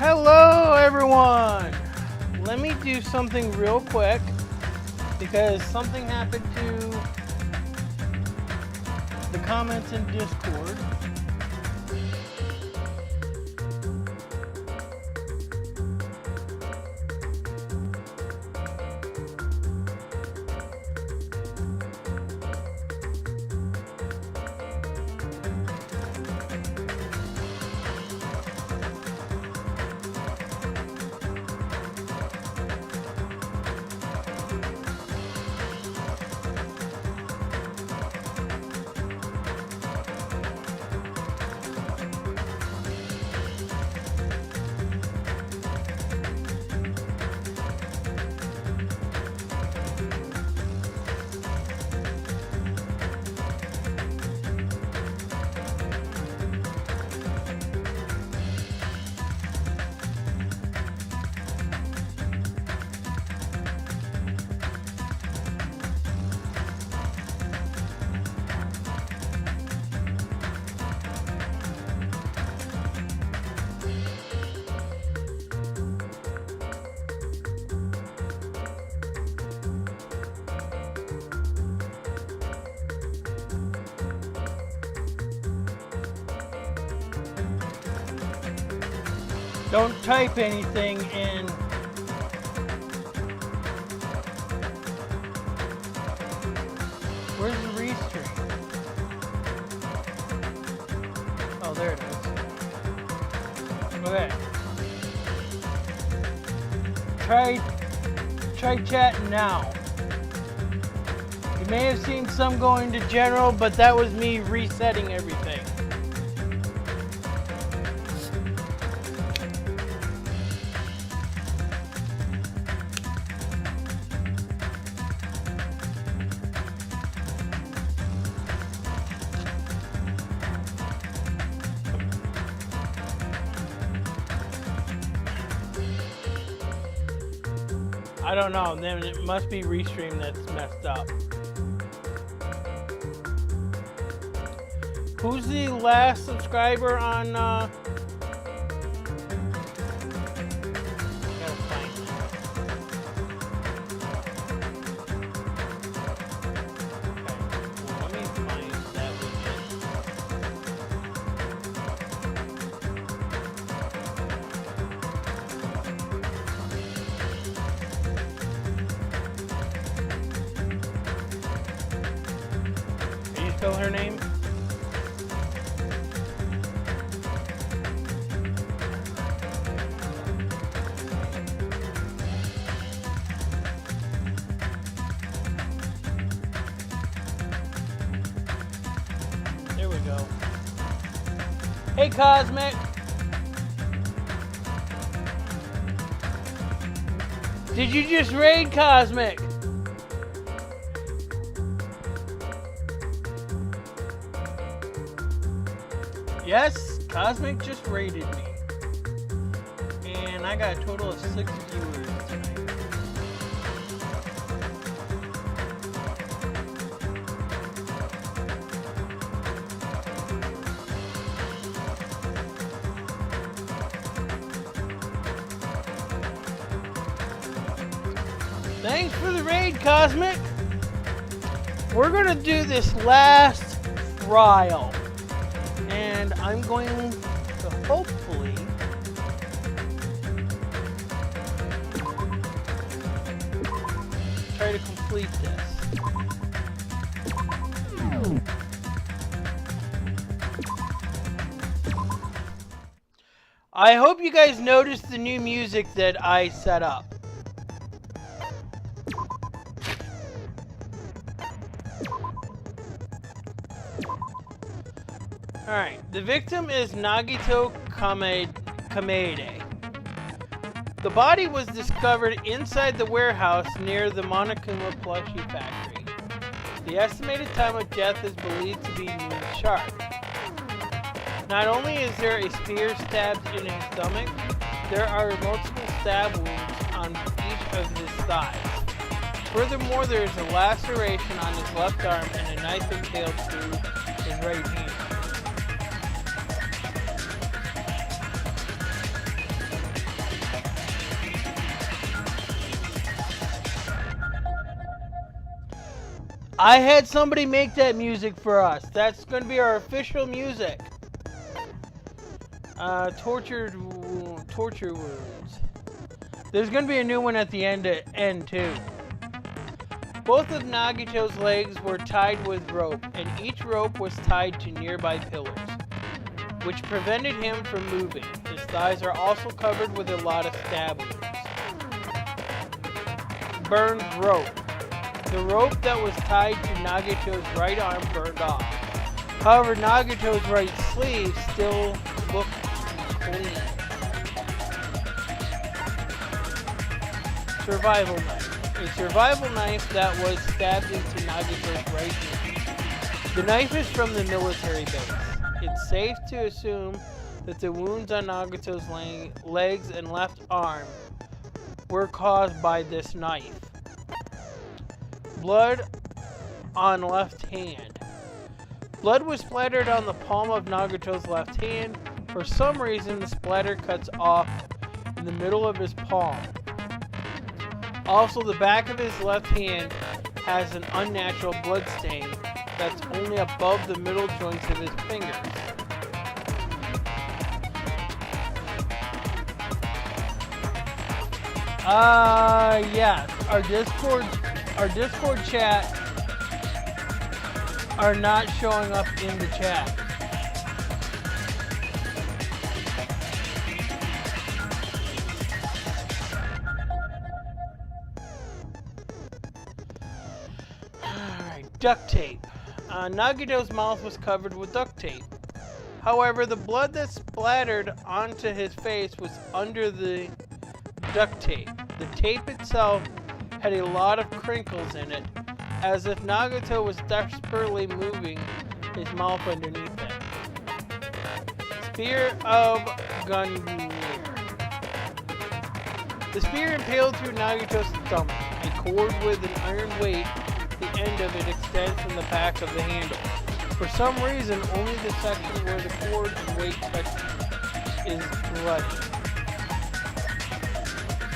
Hello everyone! Let me do something real quick because something happened to the comments in Discord. Don't type anything in. Where's the restream? Oh, there it is. Okay. Try chatting now. You may have seen some going to general, but that was me resetting everything. I don't know, then it must be Restream that's messed up. Who's the last subscriber on, gotta find that. Okay, well, let me find that Are you spelling her name? There we go. Hey, Cosmic! Did you just raid Cosmic? Yes, Cosmic just raided me. And I got a total of 6 viewers tonight. Thanks for the raid, Cosmic. We're gonna do this last trial. And I'm going to hopefully try to complete this. I hope you guys noticed the new music that I set up. Alright, the victim is Nagito Kamede. The body was discovered inside the warehouse near the Monokuma plushie factory. The estimated time of death is believed to be noon sharp. Not only is there a spear stabbed in his stomach, there are multiple stab wounds on each of his thighs. Furthermore, there is a laceration on his left arm and a knife impaled through his right hand. I had somebody make that music for us. That's going to be our official music. Torture wounds. There's going to be a new one at the end too. Both of Nagito's legs were tied with rope, and each rope was tied to nearby pillars, which prevented him from moving. His thighs are also covered with a lot of stab wounds. Burned rope. The rope that was tied to Nagito's right arm burned off. However, Nagito's right sleeve still looked clean. Survival knife. A survival knife that was stabbed into Nagito's right knee. The knife is from the military base. It's safe to assume that the wounds on Nagito's legs and left arm were caused by this knife. Blood on left hand. Blood was splattered on the palm of Nagito's left hand. For some reason, the splatter cuts off in the middle of his palm. Also, the back of his left hand has an unnatural blood stain that's only above the middle joints of his fingers. Yes, our Discord chat are not showing up in the chat. Alright, duct tape. Nagito's mouth was covered with duct tape. However, the blood that splattered onto his face was under the duct tape. The tape itself had a lot of crinkles in it, as if Nagito was desperately moving his mouth underneath it. Spear of Gungnir. The spear impaled through Nagito's stomach. A cord with an iron weight, the end of it extends from the back of the handle. For some reason, only the section where the cord and weight touch is bloody.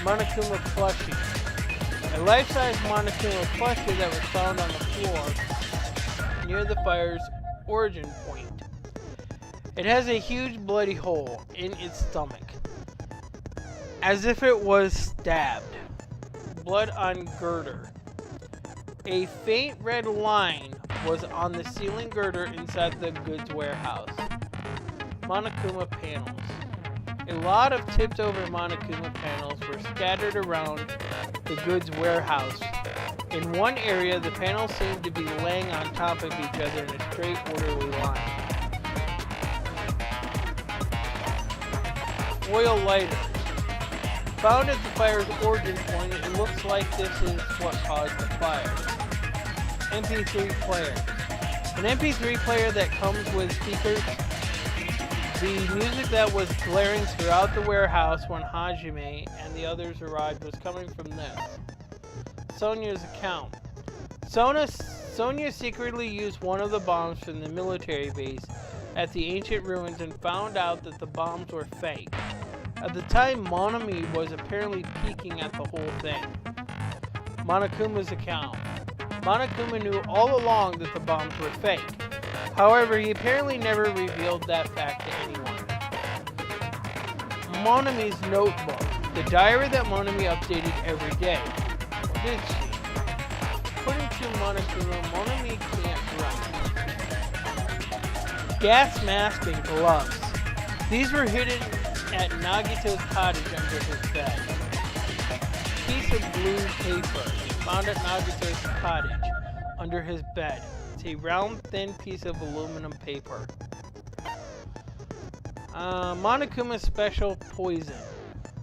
Monokuma plushie. A life-size Monokuma plushie that was found on the floor near the fire's origin point. It has a huge bloody hole in its stomach, as if it was stabbed. Blood on girder. A faint red line was on the ceiling girder inside the goods warehouse. Monokuma panels. A lot of tipped-over Monokuma panels were scattered around the goods warehouse. In one area, the panels seemed to be laying on top of each other in a straight, orderly line. Oil lighter. Found at the fire's origin point, it looks like this is what caused the fire. MP3 player. An MP3 player that comes with speakers. The music that was blaring throughout the warehouse when Hajime and the others arrived was coming from this. Sonya's account. Sonya secretly used one of the bombs from the military base at the ancient ruins and found out that the bombs were fake. At the time, Monami was apparently peeking at the whole thing. Monokuma's account. Monokuma knew all along that the bombs were fake. However, he apparently never revealed that fact to anyone. Monami's notebook. The diary that Monami updated every day. Did she? According to Monokuma, Monami can't write. Gas mask and gloves. These were hidden at Nagito's cottage under his bed. Piece of blue paper found at Nagito's cottage under his bed. It's a round, thin piece of aluminum paper. Monokuma's special poison.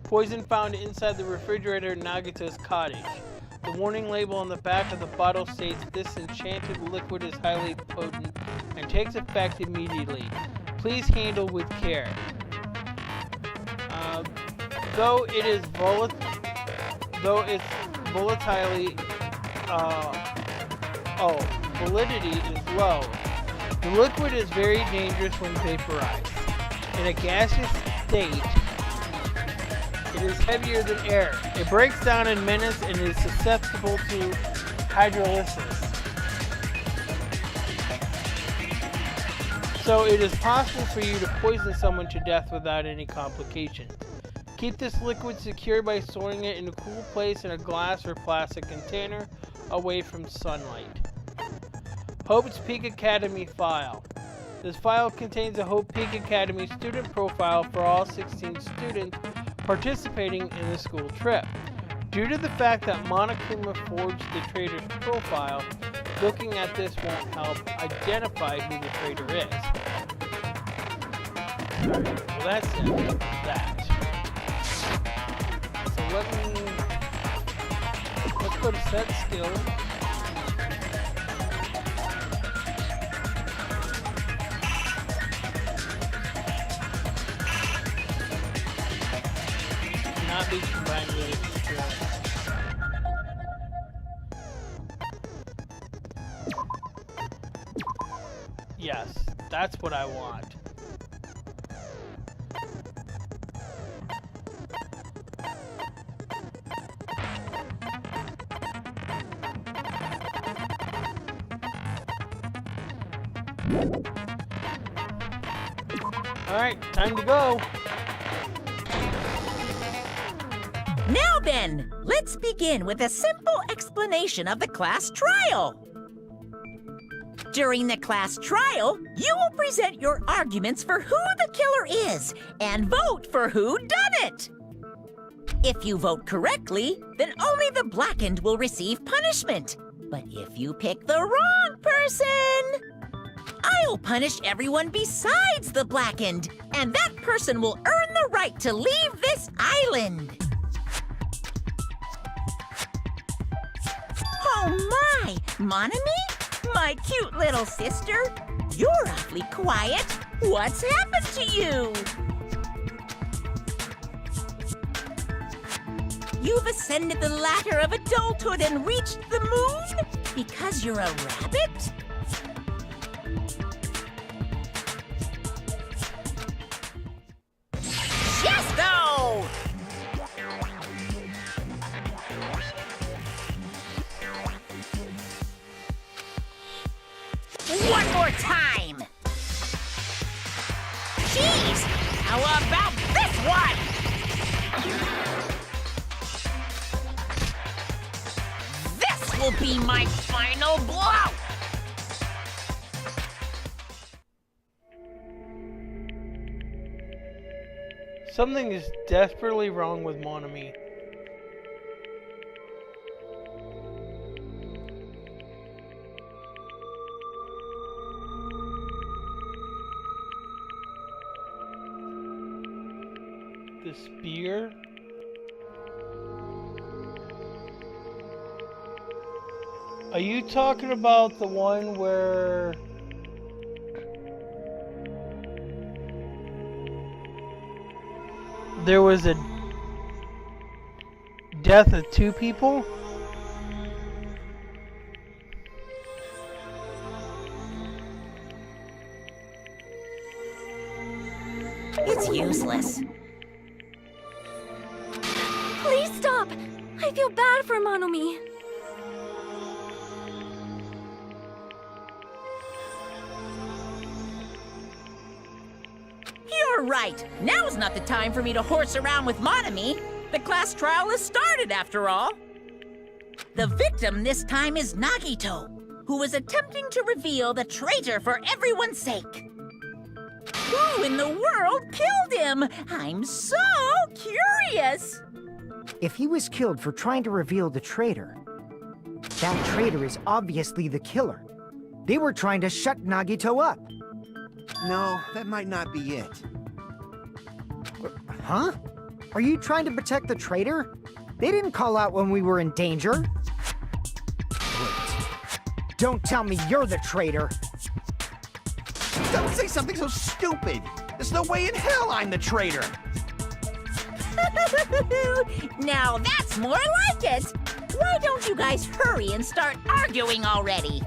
Poison found inside the refrigerator at Nagito's cottage. The warning label on the back of the bottle states this enchanted liquid is highly potent and takes effect immediately. Please handle with care. Though its validity is low, the liquid is very dangerous when vaporized. In a gaseous state, it is heavier than air. It breaks down in minutes and is susceptible to hydrolysis. so it is possible for you to poison someone to death without any complications. Keep this liquid secure by storing it in a cool place in a glass or plastic container away from sunlight. Hope's Peak Academy file. This file contains a Hope Peak Academy student profile for all 16 students participating in the school trip. Due to the fact that Monokuma forged the traitor's profile, looking at this won't help identify who the traitor is. Alright, well that's it. That. So let's go to set skill. Not be combined with experience. Yes, that's what I want. Alright, time to go. Now then, let's begin with a simple explanation of the class trial. During the class trial, you will present your arguments for who the killer is and vote for who done it. If you vote correctly, then only the blackened will receive punishment. But if you pick the wrong person, I'll punish everyone besides the blackened, and that person will earn the right to leave this island. Oh my, Monami? My cute little sister? You're awfully quiet. What's happened to you? You've ascended the ladder of adulthood and reached the moon? Because you're a rabbit? Yes, though! One more time! Jeez! How about this one? This will be my final blow! Something is desperately wrong with Monami. The spear? Are you talking about the one where there was a death of 2 people? It's useless. Please stop! I feel bad for Monomi. You're right. Now's not the time for me to horse around with Monami. The class trial has started, after all. The victim this time is Nagito, who was attempting to reveal the traitor for everyone's sake. Who in the world killed him? I'm so curious. If he was killed for trying to reveal the traitor, that traitor is obviously the killer. They were trying to shut Nagito up. No, that might not be it. Huh? Are you trying to protect the traitor? They didn't call out when we were in danger. Wait. Don't tell me you're the traitor. Don't say something so stupid! There's no way in hell I'm the traitor! Now that's more like it. Why don't you guys hurry and start arguing already?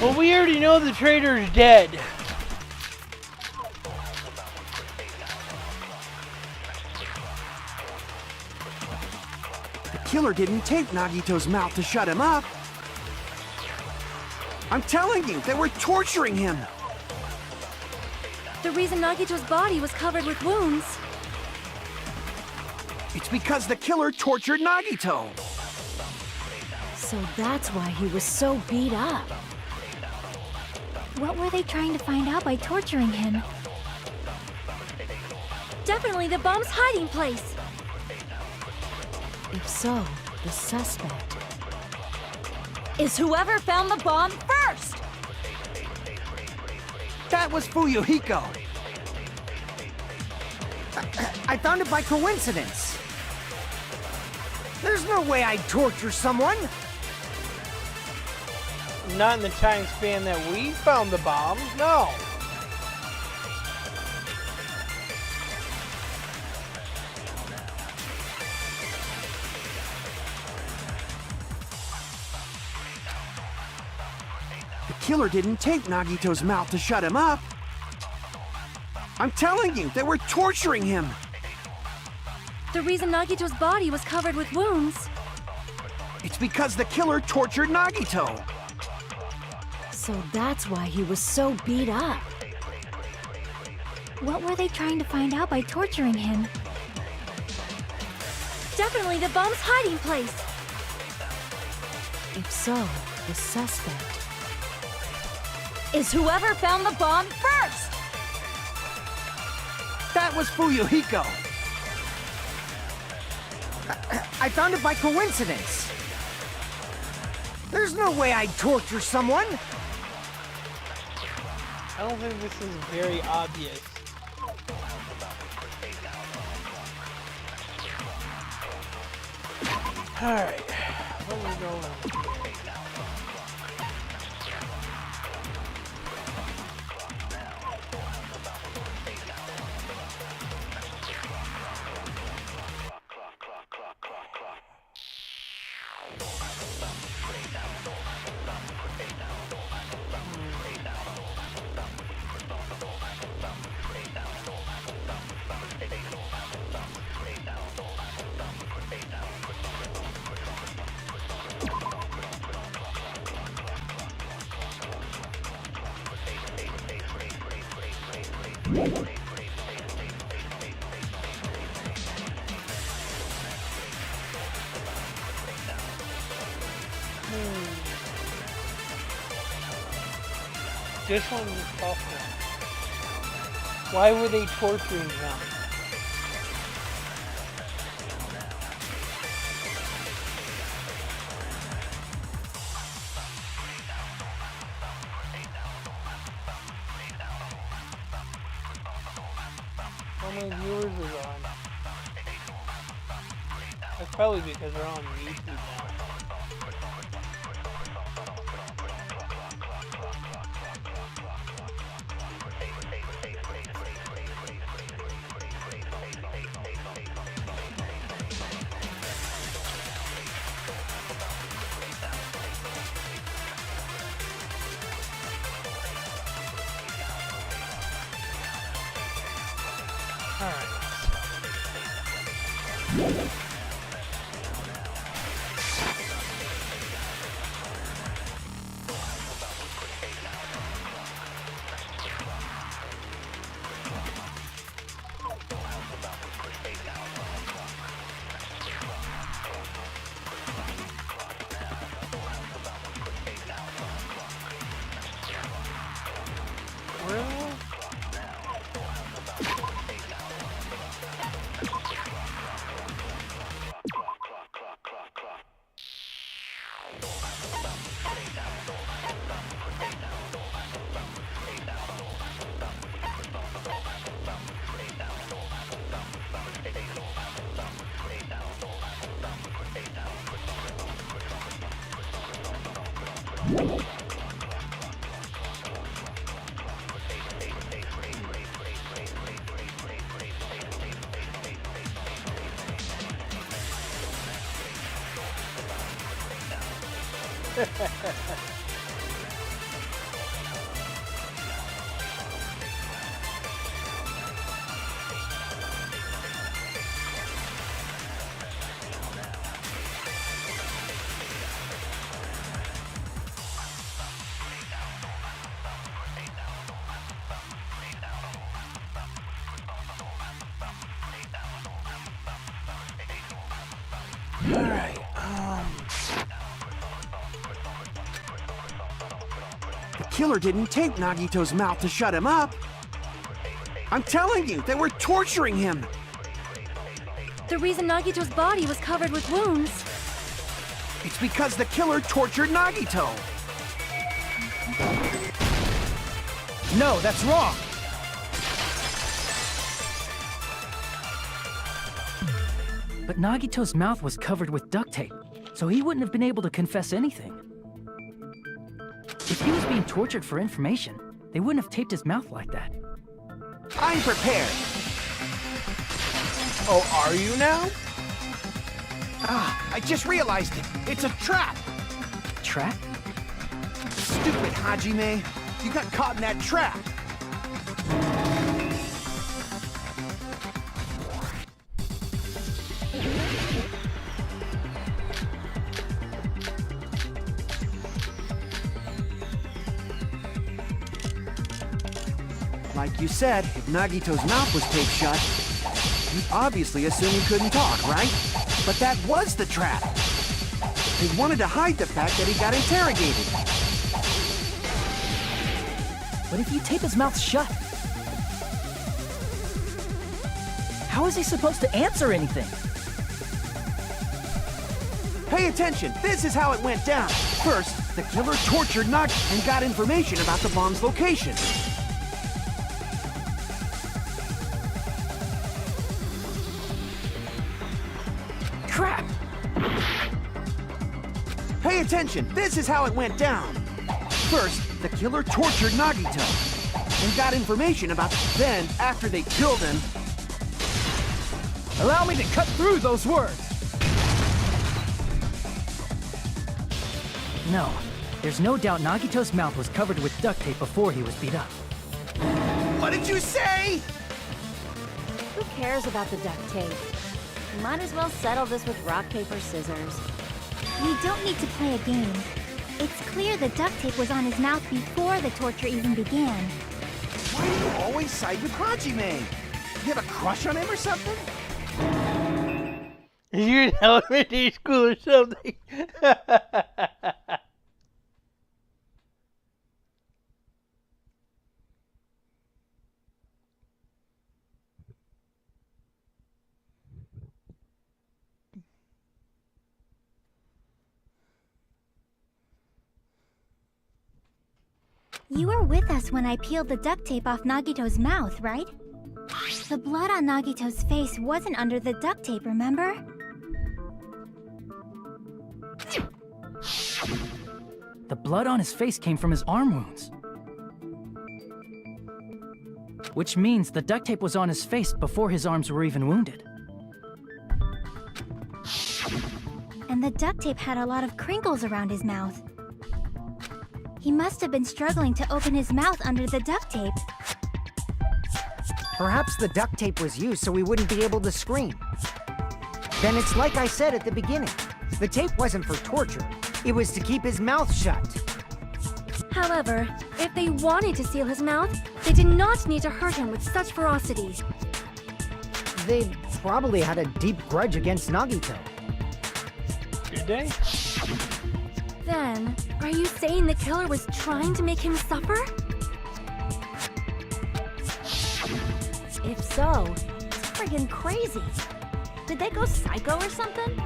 Well, we already know the traitor's dead. The killer didn't tape Nagito's mouth to shut him up. I'm telling you, they were torturing him. The reason Nagito's body was covered with wounds. It's because the killer tortured Nagito. So that's why he was so beat up. What were they trying to find out by torturing him? Definitely the bomb's hiding place. If so, the suspect is whoever found the bomb first! That was Fuyuhiko. I found it by coincidence. There's no way I'd torture someone. Not in the time span that we found the bomb, no. The killer didn't tape Nagito's mouth to shut him up. I'm telling you, they were torturing him. The reason Nagito's body was covered with wounds. It's because the killer tortured Nagito. So that's why he was so beat up. What were they trying to find out by torturing him? Definitely the bomb's hiding place. If so, the suspect is whoever found the bomb first! That was Fuyuhiko. I found it by coincidence. There's no way I'd torture someone. I don't think this is very obvious. Alright, where are we going? This one is a tough one. Why were they torturing him? How many viewers are on? That's probably because they're on YouTube now. Alright, The killer didn't tape Nagito's mouth to shut him up. I'm telling you, they were torturing him. The reason Nagito's body was covered with wounds. It's because the killer tortured Nagito. No, that's wrong. But Nagito's mouth was covered with duct tape, so he wouldn't have been able to confess anything. If he was being tortured for information, they wouldn't have taped his mouth like that. I'm prepared. Oh, are you now? I just realized it. It's a trap. Trap? Stupid Hajime. You got caught in that trap. Like you said, if Nagito's mouth was taped shut, you'd obviously assume he couldn't talk, right? But that was the trap. They wanted to hide the fact that he got interrogated. But if you tape his mouth shut, how is he supposed to answer anything? Pay attention, this is how it went down. First, the killer tortured Nagi and got information about the bomb's location. Crap! Pay attention, this is how it went down. First, the killer tortured Nagito and got information about then, after they killed him, Allow me to cut through those words! No, there's no doubt Nagito's mouth was covered with duct tape before he was beat up. what did you say? Who cares about the duct tape? We might as well settle this with rock, paper, scissors. We don't need to play a game. It's clear the duct tape was on his mouth before the torture even began. Why do you always side with Hajime? You have a crush on him or something? You're in elementary school or something. You were with us when I peeled the duct tape off Nagito's mouth, right? The blood on Nagito's face wasn't under the duct tape, remember? The blood on his face came from his arm wounds. Which means the duct tape was on his face before his arms were even wounded. And the duct tape had a lot of crinkles around his mouth. He must have been struggling to open his mouth under the duct tape. Perhaps the duct tape was used so we wouldn't be able to scream. Then it's like I said at the beginning. The tape wasn't for torture. It was to keep his mouth shut. However, if they wanted to seal his mouth, they did not need to hurt him with such ferocity. They probably had a deep grudge against Nagito. Did they? Then, are you saying the killer was trying to make him suffer? If so, it's friggin' crazy. Did they go psycho or something?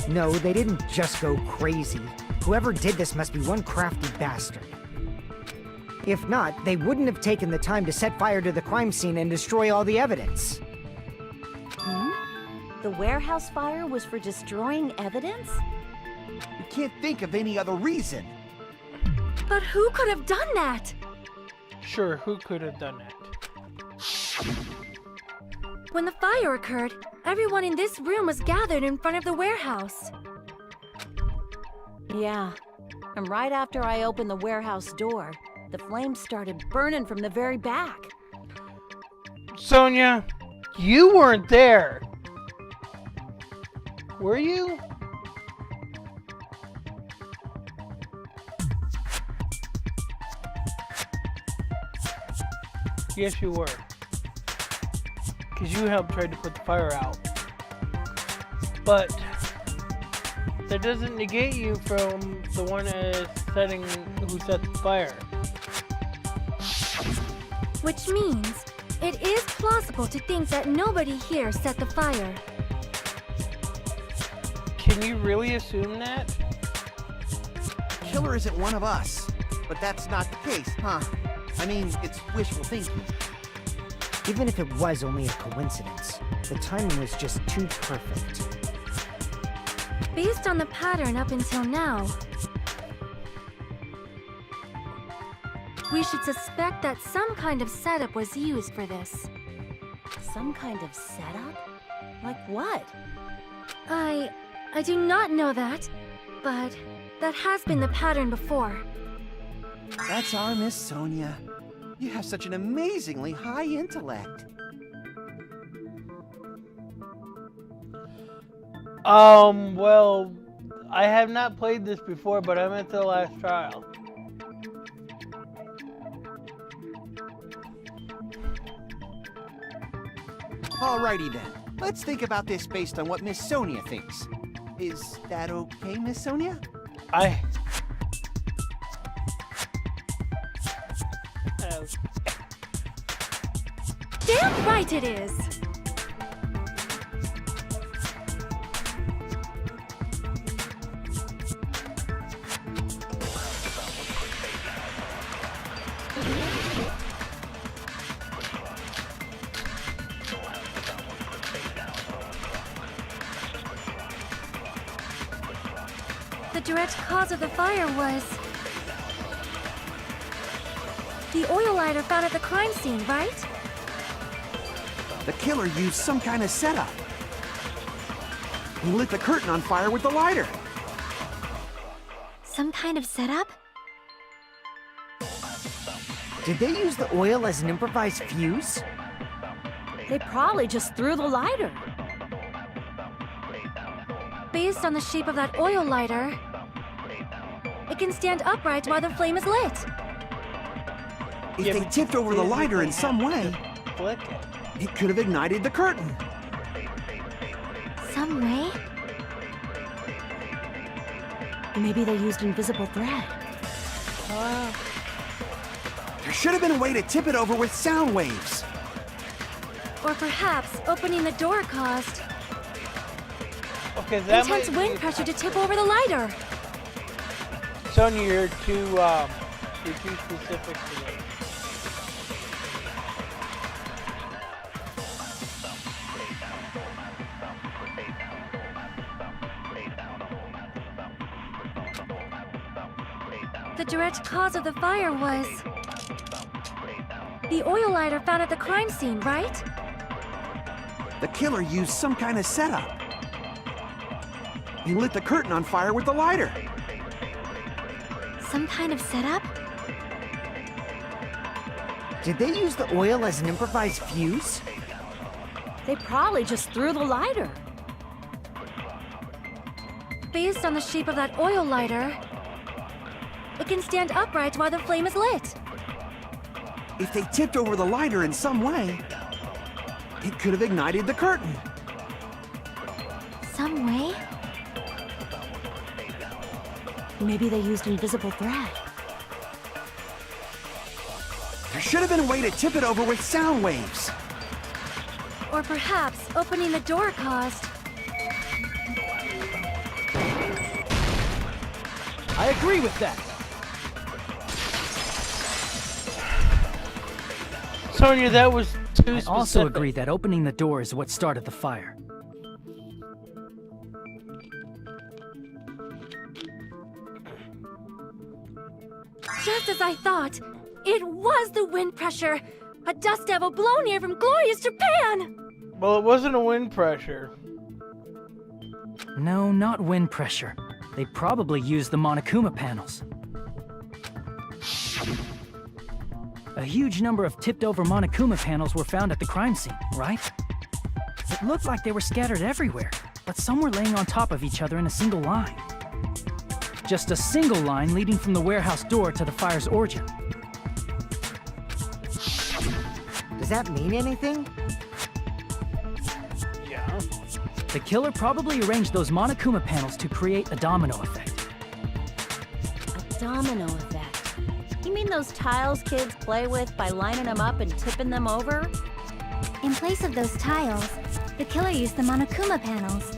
No, they didn't just go crazy. Whoever did this must be one crafty bastard. If not, they wouldn't have taken the time to set fire to the crime scene and destroy all the evidence. The warehouse fire was for destroying evidence? You can't think of any other reason. But who could have done that? Sure, who could have done that? When the fire occurred, everyone in this room was gathered in front of the warehouse. Yeah. And right after I opened the warehouse door, the flames started burning from the very back. Sonia, you weren't there. Were you? Yes, you were. Because you helped try to put the fire out. But that doesn't negate you from the one who set the fire. Which means it is plausible to think that nobody here set the fire. Can you really assume that? Killer isn't one of us. But that's not the case, huh? I mean, it's wishful thinking. Even if it was only a coincidence, the timing was just too perfect. Based on the pattern up until now, we should suspect that some kind of setup was used for this. Some kind of setup? Like what? I do not know that, but that has been the pattern before. That's our Miss Sonia. You have such an amazingly high intellect. Well, I have not played this before, but I'm at the last trial. Alrighty then. Let's think about this based on what Miss Sonia thinks. Is that okay, Miss Sonia? Damn right it is! The direct cause of the fire was the oil lighter found at the crime scene, right? The killer used some kind of setup. He lit the curtain on fire with the lighter. Some kind of setup? Did they use the oil as an improvised fuse? They probably just threw the lighter. Based on the shape of that oil lighter, it can stand upright while the flame is lit. If Yeah, they but tipped over the physically lighter in some way, Flick it. it could have ignited the curtain. Some way? Maybe they used invisible thread. There should have been a way to tip it over with sound waves. Or perhaps opening the door caused Okay, that intense might wind be- pressure to tip over the lighter. Sonia, you're too specific for this. The direct cause of the fire was the oil lighter found at the crime scene, right? The killer used some kind of setup. He lit the curtain on fire with the lighter. Some kind of setup? Did they use the oil as an improvised fuse? They probably just threw the lighter. Based on the shape of that oil lighter, it can stand upright while the flame is lit. If they tipped over the lighter in some way, it could have ignited the curtain. Some way? Maybe they used invisible thread. There should have been a way to tip it over with sound waves. Or perhaps opening the door caused I agree with that. Sonia, that was too I specific. also agree that opening the door is what started the fire. just as I thought. It was the wind pressure. A dust devil blown here from glorious Japan. Well, it wasn't a wind pressure. No, not wind pressure. They probably used the Monokuma panels. A huge number of tipped-over Monokuma panels were found at the crime scene, right? It looked like they were scattered everywhere, but some were laying on top of each other in a single line. Just a single line leading from the warehouse door to the fire's origin. Does that mean anything? Yeah. The killer probably arranged those Monokuma panels to create a domino effect. A domino effect. You mean those tiles kids play with by lining them up and tipping them over? In place of those tiles, the killer used the Monokuma panels.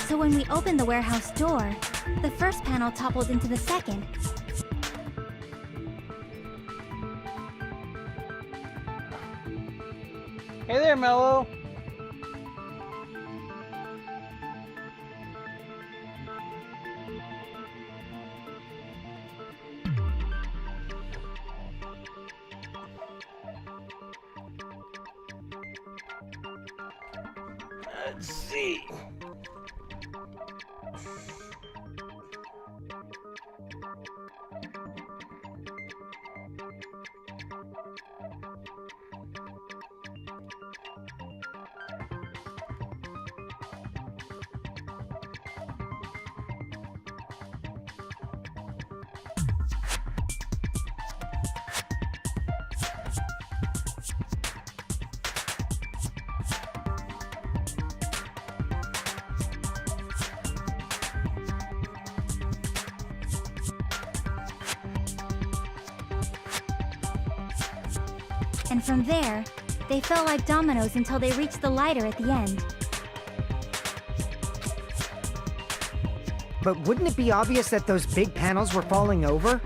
So when we opened the warehouse door, the first panel toppled into the second. Hey there, Mello. Let's see. And from there, they felt like dominoes until they reached the lighter at the end. But wouldn't it be obvious that those big panels were falling over?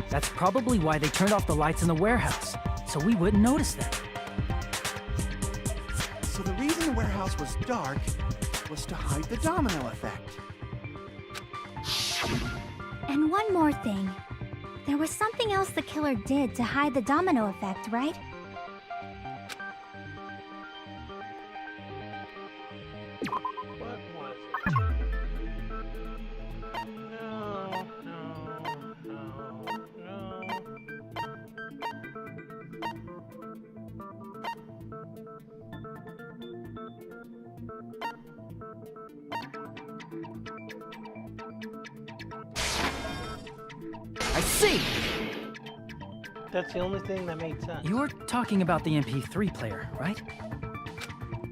That's probably why they turned off the lights in the warehouse, so we wouldn't notice them. So the reason the warehouse was dark was to hide the domino effect. And one more thing. There was something else the killer did to hide the domino effect, right? What was it? No, no, no, no. I see! That's the only thing that made sense. You're talking about the MP3 player, right?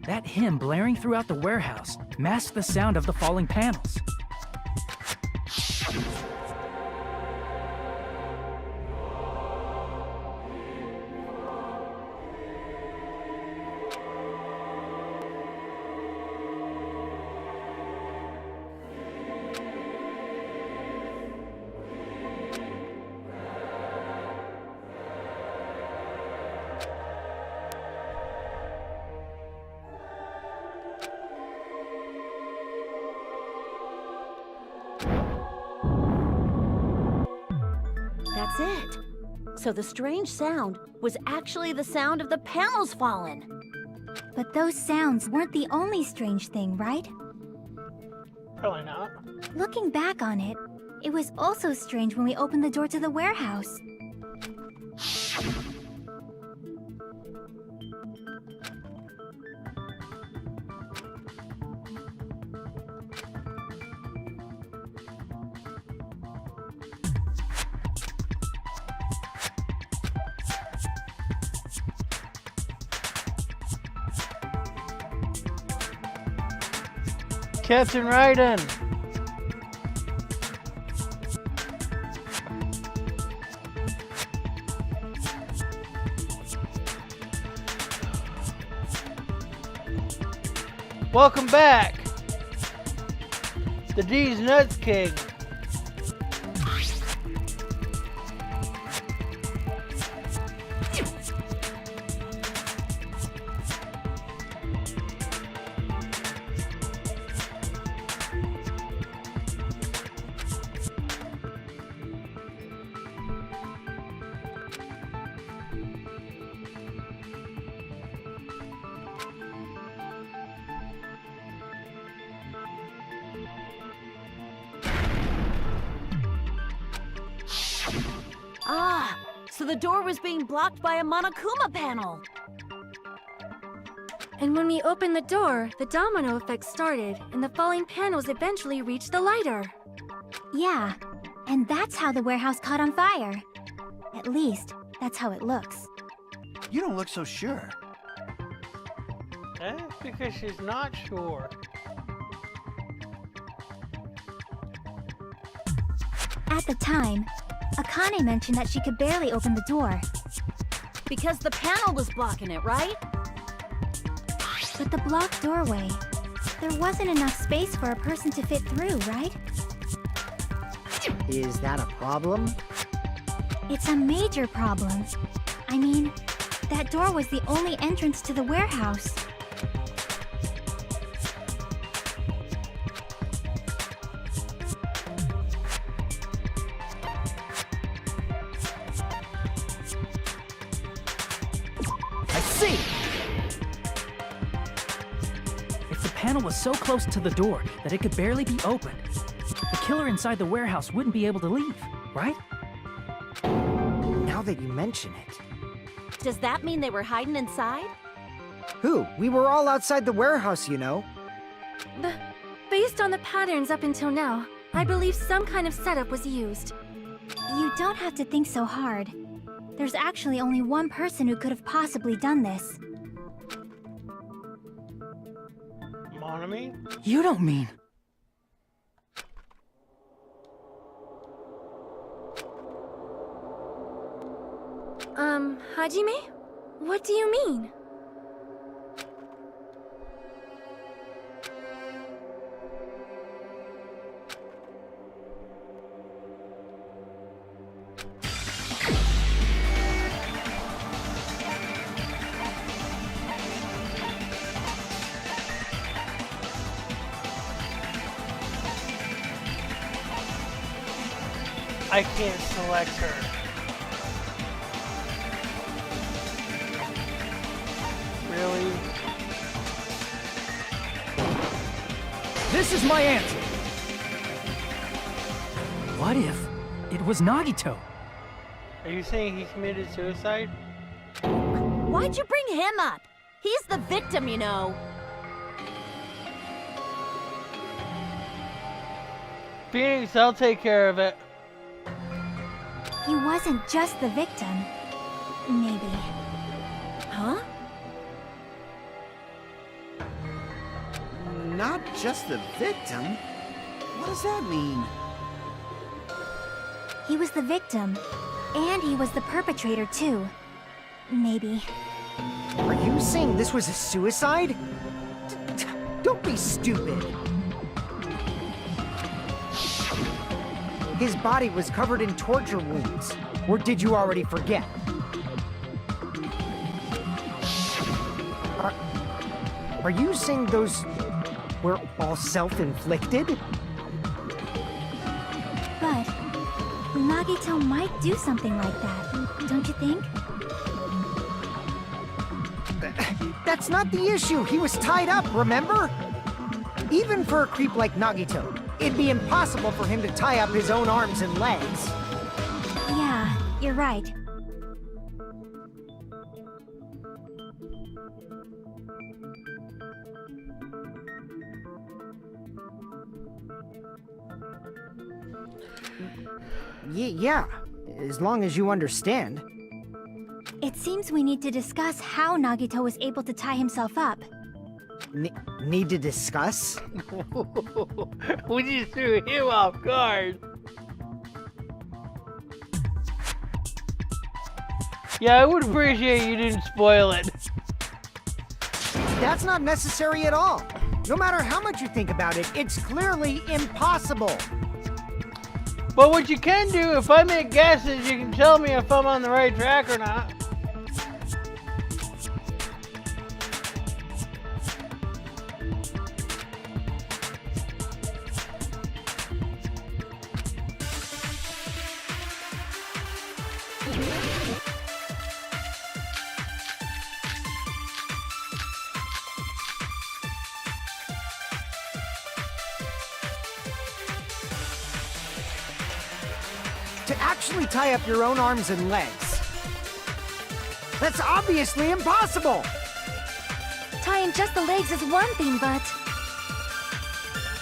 That hymn blaring throughout the warehouse masked the sound of the falling panels. That's it. So the strange sound was actually the sound of the panels falling. But those sounds weren't the only strange thing, right? Probably not. Looking back on it, it was also strange when we opened the door to the warehouse. Captain Raiden! Welcome back! The D's Nuts King. Ah, so the door was being blocked by a Monokuma panel. And when we opened the door, the domino effect started, and the falling panels eventually reached the lighter. Yeah, and that's how the warehouse caught on fire. At least, That's how it looks. You don't look so sure. That's because she's not sure. At the time, Akane mentioned that she could barely open the door. Because the panel was blocking it, right? But the blocked doorway, there wasn't enough space for a person to fit through, right? Is that a problem? It's a major problem. I mean, that door was the only entrance to the warehouse. I see! If the panel was so close to the door that it could barely be opened, the killer inside the warehouse wouldn't be able to leave, right? Now that you mention it. Does that mean they were hiding inside? Who? We were all outside the warehouse, you know. Based on the patterns up until now, I believe some kind of setup was used. You don't have to think so hard. There's actually only one person who could have possibly done this. Monami? You don't mean... Hajime? What do you mean? I can't select her. Really? This is my answer! What if it was Nagito? Are you saying he committed suicide? Why'd you bring him up? He's the victim, you know. Phoenix, I'll take care of it. He wasn't just the victim. Maybe. Huh? Not just the victim? What does that mean? He was the victim. And he was the perpetrator, too. Maybe. Are you saying this was a suicide? Don't be stupid. His body was covered in torture wounds. Or did you already forget? Are you saying those were all self-inflicted? But Nagito might do something like that, don't you think? That's not the issue. He was tied up, remember? Even for a creep like Nagito, it'd be impossible for him to tie up his own arms and legs. Yeah, you're right. Yeah, as long as you understand. It seems we need to discuss how Nagito was able to tie himself up. Need to discuss? We just threw him off guard. Yeah, I would appreciate you didn't spoil it. That's not necessary at all. No matter how much you think about it, it's clearly impossible. But what you can do, if I make guesses, you can tell me if I'm on the right track or not. To actually tie up your own arms and legs. That's obviously impossible! Tying just the legs is one thing, but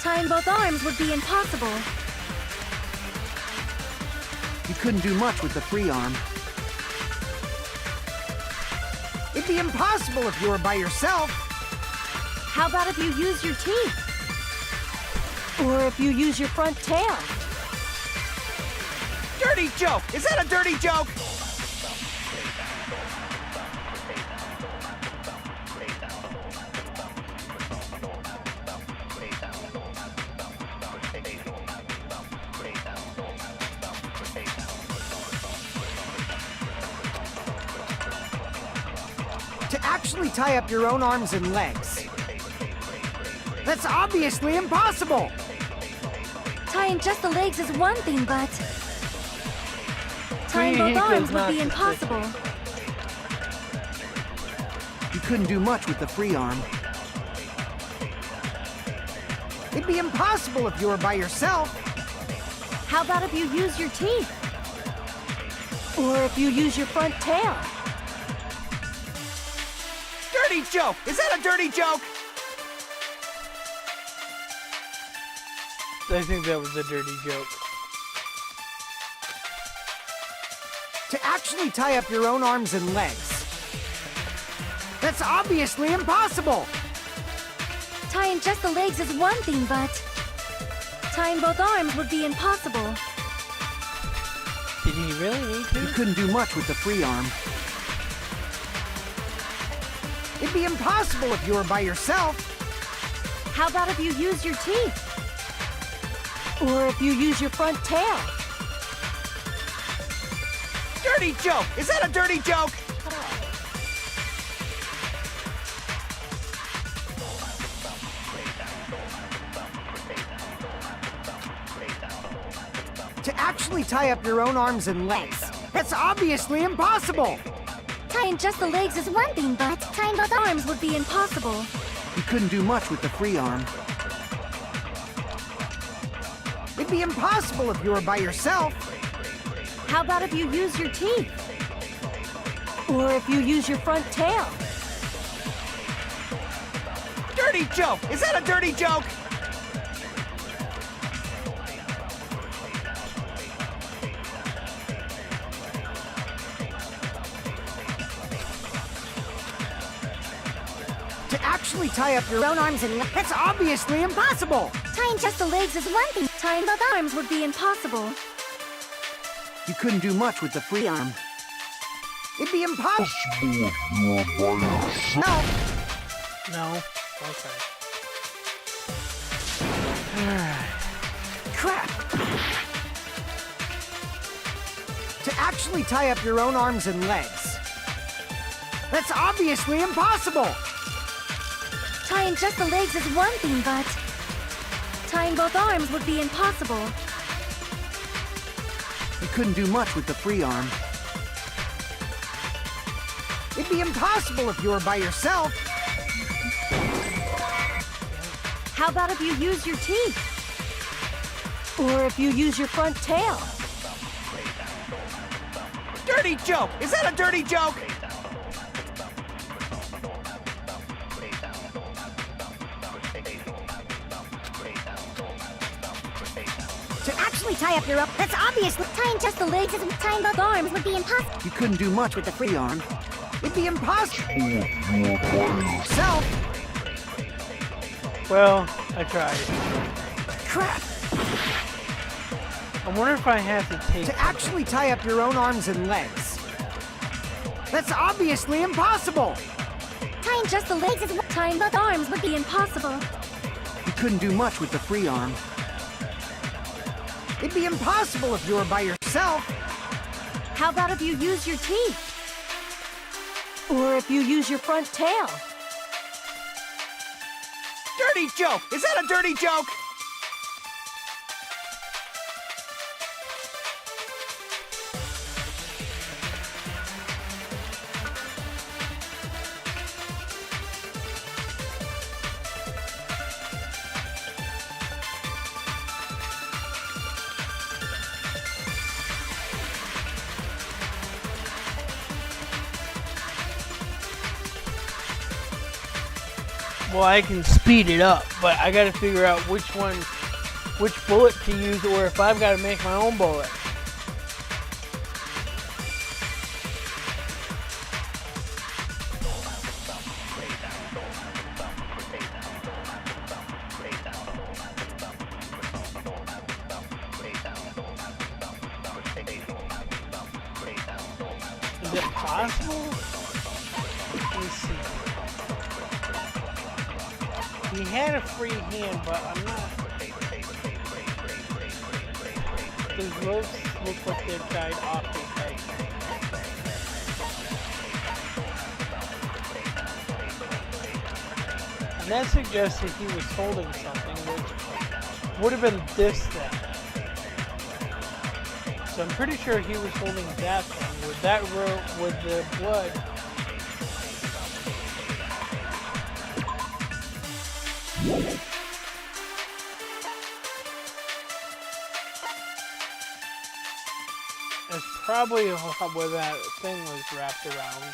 tying both arms would be impossible. You couldn't do much with the free arm. It'd be impossible if you were by yourself. How about if you use your teeth? Or if you use your front tail? Dirty joke! Is that a dirty joke? To actually tie up your own arms and legs. That's obviously impossible! Tying just the legs is one thing, but tying both arms would be impossible. You couldn't do much with the free arm. It'd be impossible if you were by yourself. How about if you use your teeth? Or if you use your front tail? Dirty joke! Is that a dirty joke? I think that was a dirty joke. To actually tie up your own arms and legs. That's obviously impossible! Tying just the legs is one thing, but tying both arms would be impossible. Did he really need to? You couldn't do much with the free arm. It'd be impossible if you were by yourself. How about if you use your teeth? Or if you use your front tail? Dirty joke! Is that a dirty joke? To actually tie up your own arms and legs. That's obviously impossible! Tying just the legs is one thing, but tying both arms would be impossible. You couldn't do much with the free arm. It'd be impossible if you were by yourself. How about if you use your teeth? Or if you use your front tail? Dirty joke! Is that a dirty joke? To actually tie up your own arms and legs. That's obviously impossible! Tying just the legs is one thing. Tying both arms would be impossible. You couldn't do much with the free arm. It'd be impossible. No! No? Okay. Crap! To actually tie up your own arms and legs. That's obviously impossible! Tying just the legs is one thing, but tying both arms would be impossible. You couldn't do much with the free arm. It'd be impossible if you were by yourself. How about if you use your teeth? Or if you use your front tail? Dirty joke! Is that a dirty joke? To actually tie up your rope, that's obvious. Tying just the legs is tying both arms would be impossible. You couldn't do much with the free arm. It'd be impossible. Yourself. Well, I tried. Crap! I wonder if I have to take... To actually tie up your own arms and legs. That's obviously impossible! Tying just the legs is tying both arms would be impossible. You couldn't do much with the free arm. It'd be impossible if you were by yourself. How about if you use your teeth? Or if you use your front tail? Dirty joke! Is that a dirty joke? Well, I can speed it up, but I gotta figure out which bullet to use, or if I've gotta make my own bullet. Is it possible? Let me see. He had a free hand, but I'm not. Those ropes look like they're tied off his head. And that suggests that he was holding something, which would have been this thing. So I'm pretty sure he was holding that thing with that rope with the blood. That's probably where that thing was wrapped around.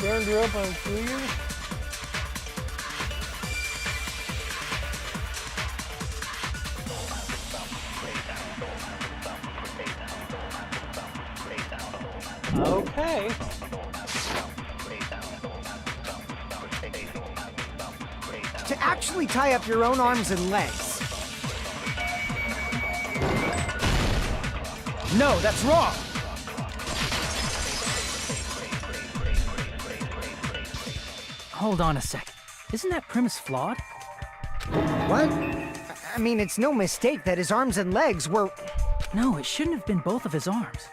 Burned her up on fire. Okay. To actually tie up your own arms and legs. No, that's wrong! Hold on a sec. Isn't that premise flawed? What? I mean, it's no mistake that his arms and legs were... No, it shouldn't have been both of his arms.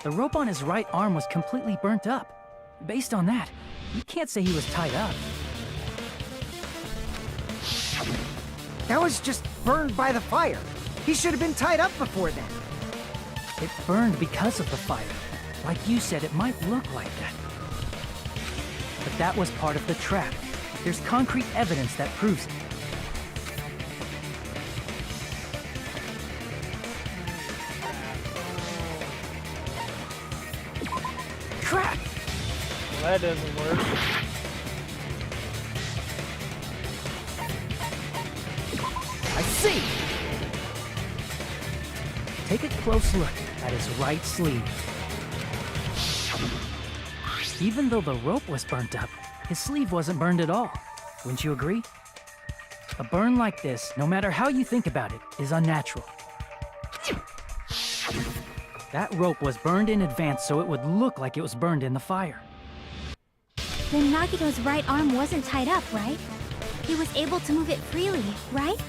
The rope on his right arm was completely burnt up. Based on that, you can't say he was tied up. That was just burned by the fire. He should have been tied up before then. It burned because of the fire. Like you said, it might look like that. But that was part of the trap. There's concrete evidence that proves it. Crap! Well, that doesn't work. I see! Take a close look at his right sleeve. Even though the rope was burnt up, his sleeve wasn't burned at all. Wouldn't you agree? A burn like this, no matter how you think about it, is unnatural. That rope was burned in advance so it would look like it was burned in the fire. Then Nagito's right arm wasn't tied up, right? He was able to move it freely, right?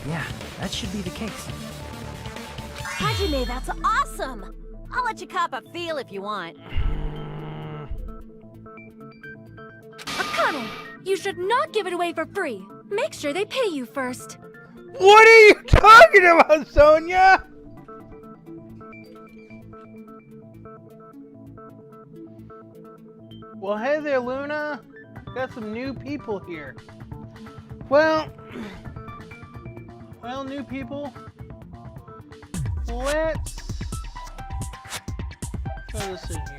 Yeah, that should be the case. Hajime, that's awesome! I'll let you cop a feel if you want. Akane, you should not give it away for free. Make sure they pay you first. What are you talking about, Sonia? Well, hey there, Luna. Got some new people here. Well, new people. Let's throw this in here.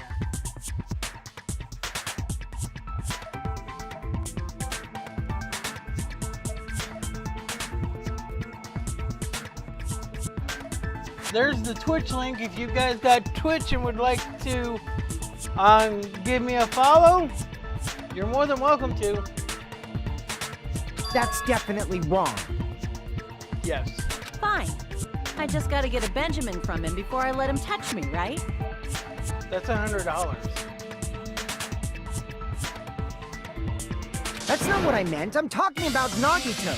There's the Twitch link if you guys got Twitch and would like to give me a follow. You're more than welcome to. That's definitely wrong. Yes. Fine. I just gotta get a Benjamin from him before I let him touch me, right? That's $100. That's not what I meant. I'm talking about Nagito.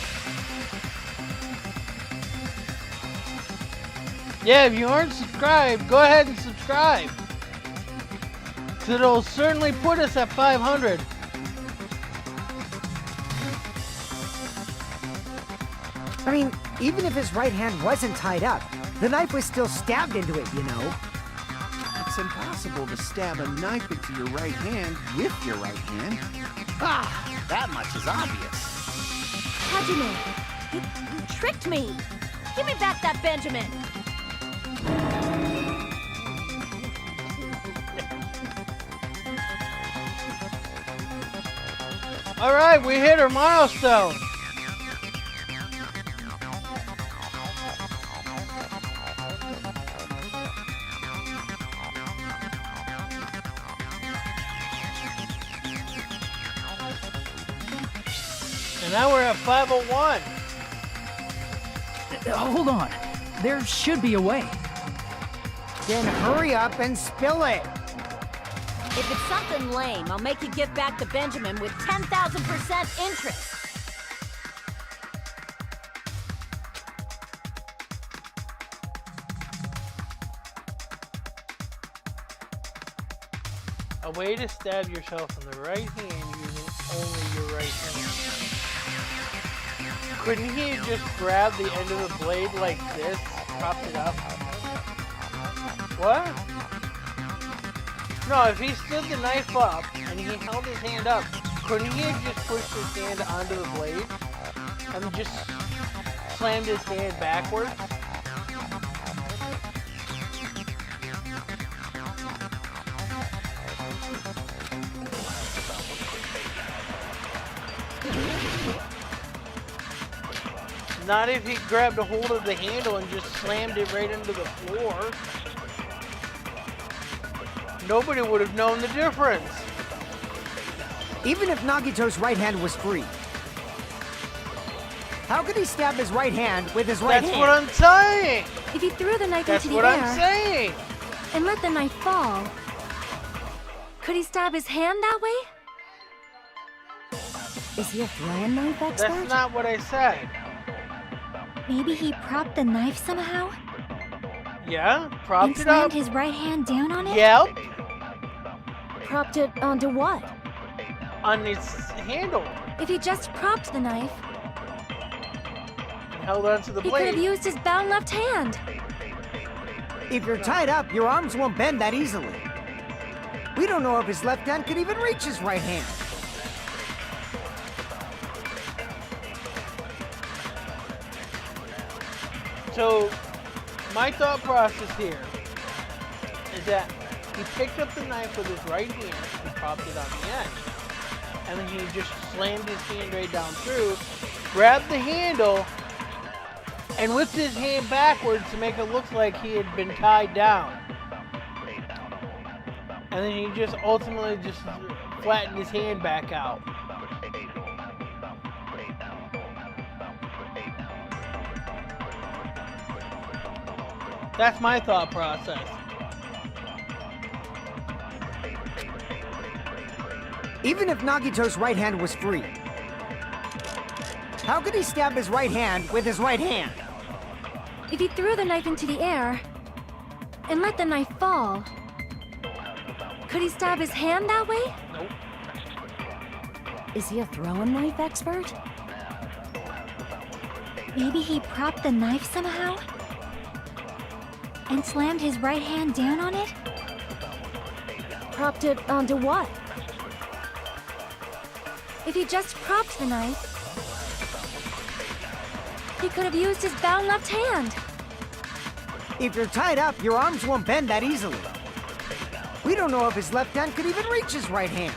Yeah, if you aren't subscribed, go ahead and subscribe. So it'll certainly put us at 500. I mean, even if his right hand wasn't tied up, the knife was still stabbed into it, you know? It's impossible to stab a knife into your right hand with your right hand. Ah, that much is obvious. Hajime, you tricked me. Give me back that Benjamin. Alright, we hit our milestone. And now we're at 501. Hold on. There should be a way. Then hurry up and spill it. If it's something lame, I'll make you give back to Benjamin with 10,000% interest. A way to stab yourself in the right hand using only your right hand. Couldn't he just grab the end of the blade like this, propped it up? What? No, if he stood the knife up and he held his hand up, couldn't he have just pushed his hand onto the blade and just slammed his hand backwards? Not if he grabbed a hold of the handle and just slammed it right into the floor. Nobody would have known the difference. Even if Nagito's right hand was free, how could he stab his right hand with his right hand? That's what I'm saying. If he threw the knife That's into the what air I'm saying. and let the knife fall, could he stab his hand that way? Is he a throwing knife expert? That's not what I said. Maybe he propped the knife somehow? Yeah, And propped it slammed up. his right hand down on it? Yep, Propped it onto what? on its handle If he just propped the knife, and held onto the he could have blade. used his bound left hand. If you're tied up, your arms won't bend that easily. We don't know if his left hand could even reach his right hand. So, my thought process here is that he picked up the knife with his right hand and propped it on the end. And then he just slammed his hand right down through, grabbed the handle, and whipped his hand backwards to make it look like he had been tied down. And then he just ultimately just flattened his hand back out. That's my thought process. Even if Nagito's right hand was free, how could he stab his right hand with his right hand? If he threw the knife into the air and let the knife fall, could he stab his hand that way? Nope. Is he a throwing knife expert? Maybe he propped the knife somehow? And slammed his right hand down on it? Propped it onto what? If he just propped the knife, he could have used his bound left hand. If you're tied up, your arms won't bend that easily. We don't know if his left hand could even reach his right hand.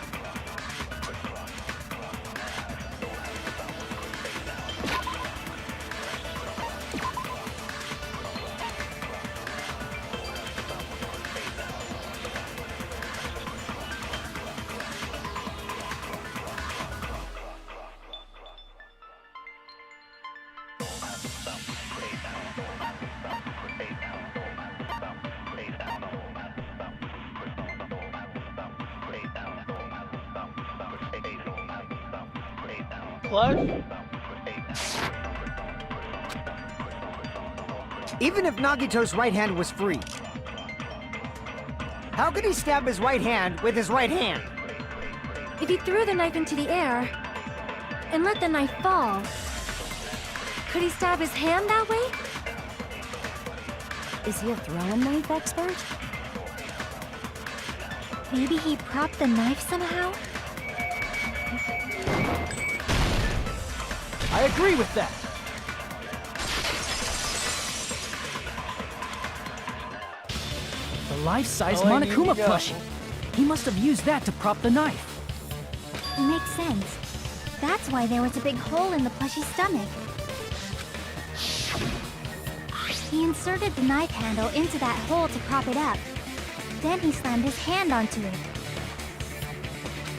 Plus, Even if Nagito's right hand was free, how could he stab his right hand with his right hand? If he threw the knife into the air and let the knife fall, could he stab his hand that way? Is he a throwing knife expert? Maybe he propped the knife somehow? I agree with that. The life-size Oh, I need Monokuma to go. plushie. He must have used that to prop the knife. Makes sense. That's why there was a big hole in the plushie's stomach. He inserted the knife handle into that hole to prop it up. Then he slammed his hand onto it.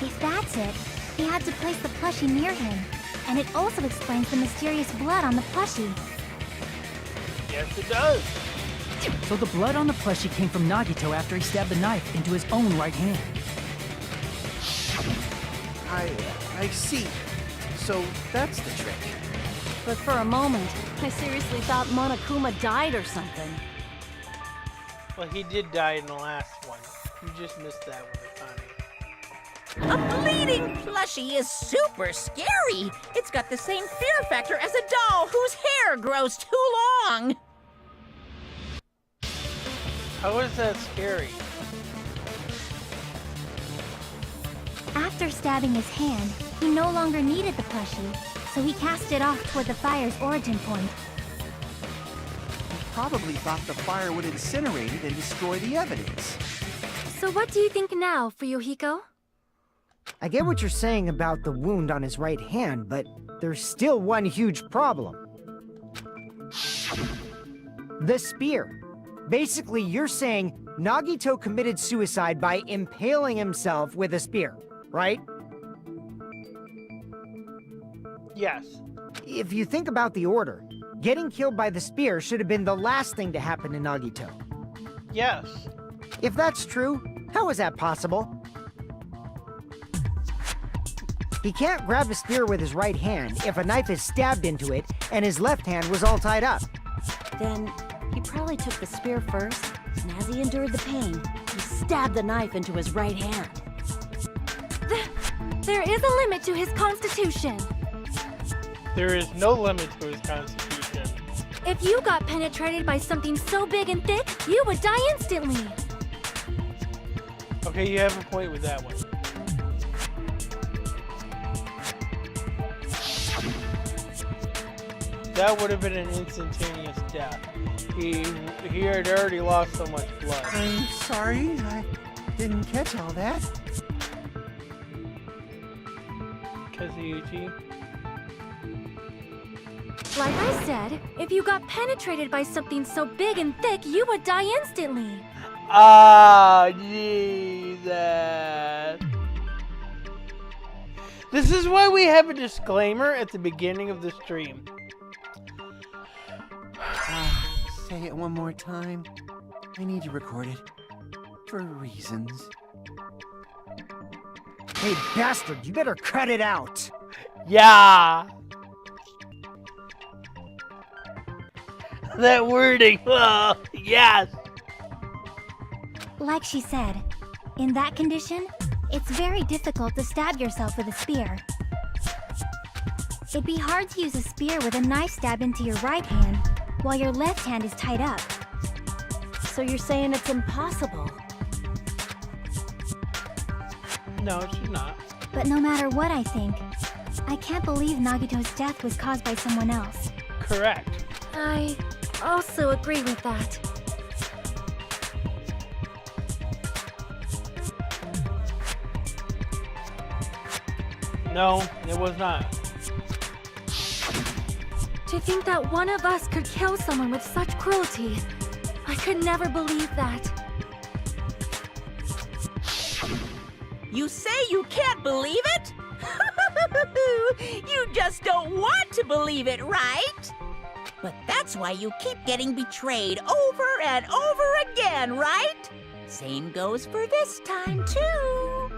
If that's it, he had to place the plushie near him. And it also explains the mysterious blood on the plushie. Yes, it does. So the blood on the plushie came from Nagito after he stabbed the knife into his own right hand. I see. So that's the trick. But for a moment, I seriously thought Monokuma died or something. Well, he did die in the last one. You just missed that one, Connie. A bleeding plushie is super scary. It's got the same fear factor as a doll whose hair grows too long. How is that scary? After stabbing his hand, he no longer needed the plushie, so he cast it off toward the fire's origin point. Probably thought the fire would incinerate it and destroy the evidence. So what do you think now, Fuyuhiko? I get what you're saying about the wound on his right hand, but there's still one huge problem. The spear. Basically, you're saying Nagito committed suicide by impaling himself with a spear, right? Yes. If you think about the order, getting killed by the spear should have been the last thing to happen to Nagito. Yes. If that's true, how is that possible? He can't grab a spear with his right hand if a knife is stabbed into it and his left hand was all tied up. Then he probably took the spear first, and as he endured the pain, he stabbed the knife into his right hand. There is a limit to his constitution. There is no limit to his constitution. If you got penetrated by something so big and thick, you would die instantly. Okay, you have a point with that one. That would have been an instantaneous death. He had already lost so much blood. I'm sorry, I didn't catch all that. Kazuichi. Like I said, if you got penetrated by something so big and thick, you would die instantly. Oh, Jesus. This is why we have a disclaimer at the beginning of the stream. Say it one more time. I need to record it. For reasons. Hey, bastard, you better cut it out! Yeah. That wording. Oh, yes. Like she said, in that condition, it's very difficult to stab yourself with a spear. It'd be hard to use a spear with a knife stab into your right hand, while your left hand is tied up. So you're saying it's impossible? No, she's not. But no matter what I think, I can't believe Nagito's death was caused by someone else. Correct. I also agree with that. No, it was not. To think that one of us could kill someone with such cruelty, I could never believe that. You say you can't believe it? You just don't want to believe it, right? But that's why you keep getting betrayed over and over again, right? Same goes for this time, too.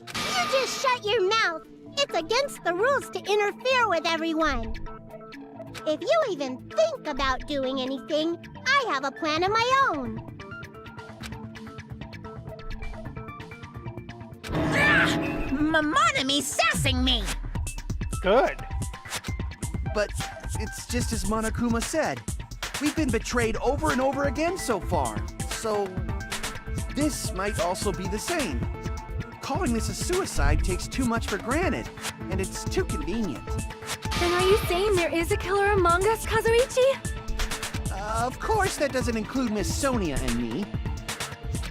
You just shut your mouth. It's against the rules to interfere with everyone. If you even think about doing anything, I have a plan of my own. Monomi sassing me. Good. But it's just as Monokuma said. We've been betrayed over and over again so far. So this might also be the same. Calling this a suicide takes too much for granted, and it's too convenient. Then are you saying there is a killer among us, Kazuichi? Of course, that doesn't include Miss Sonia and me.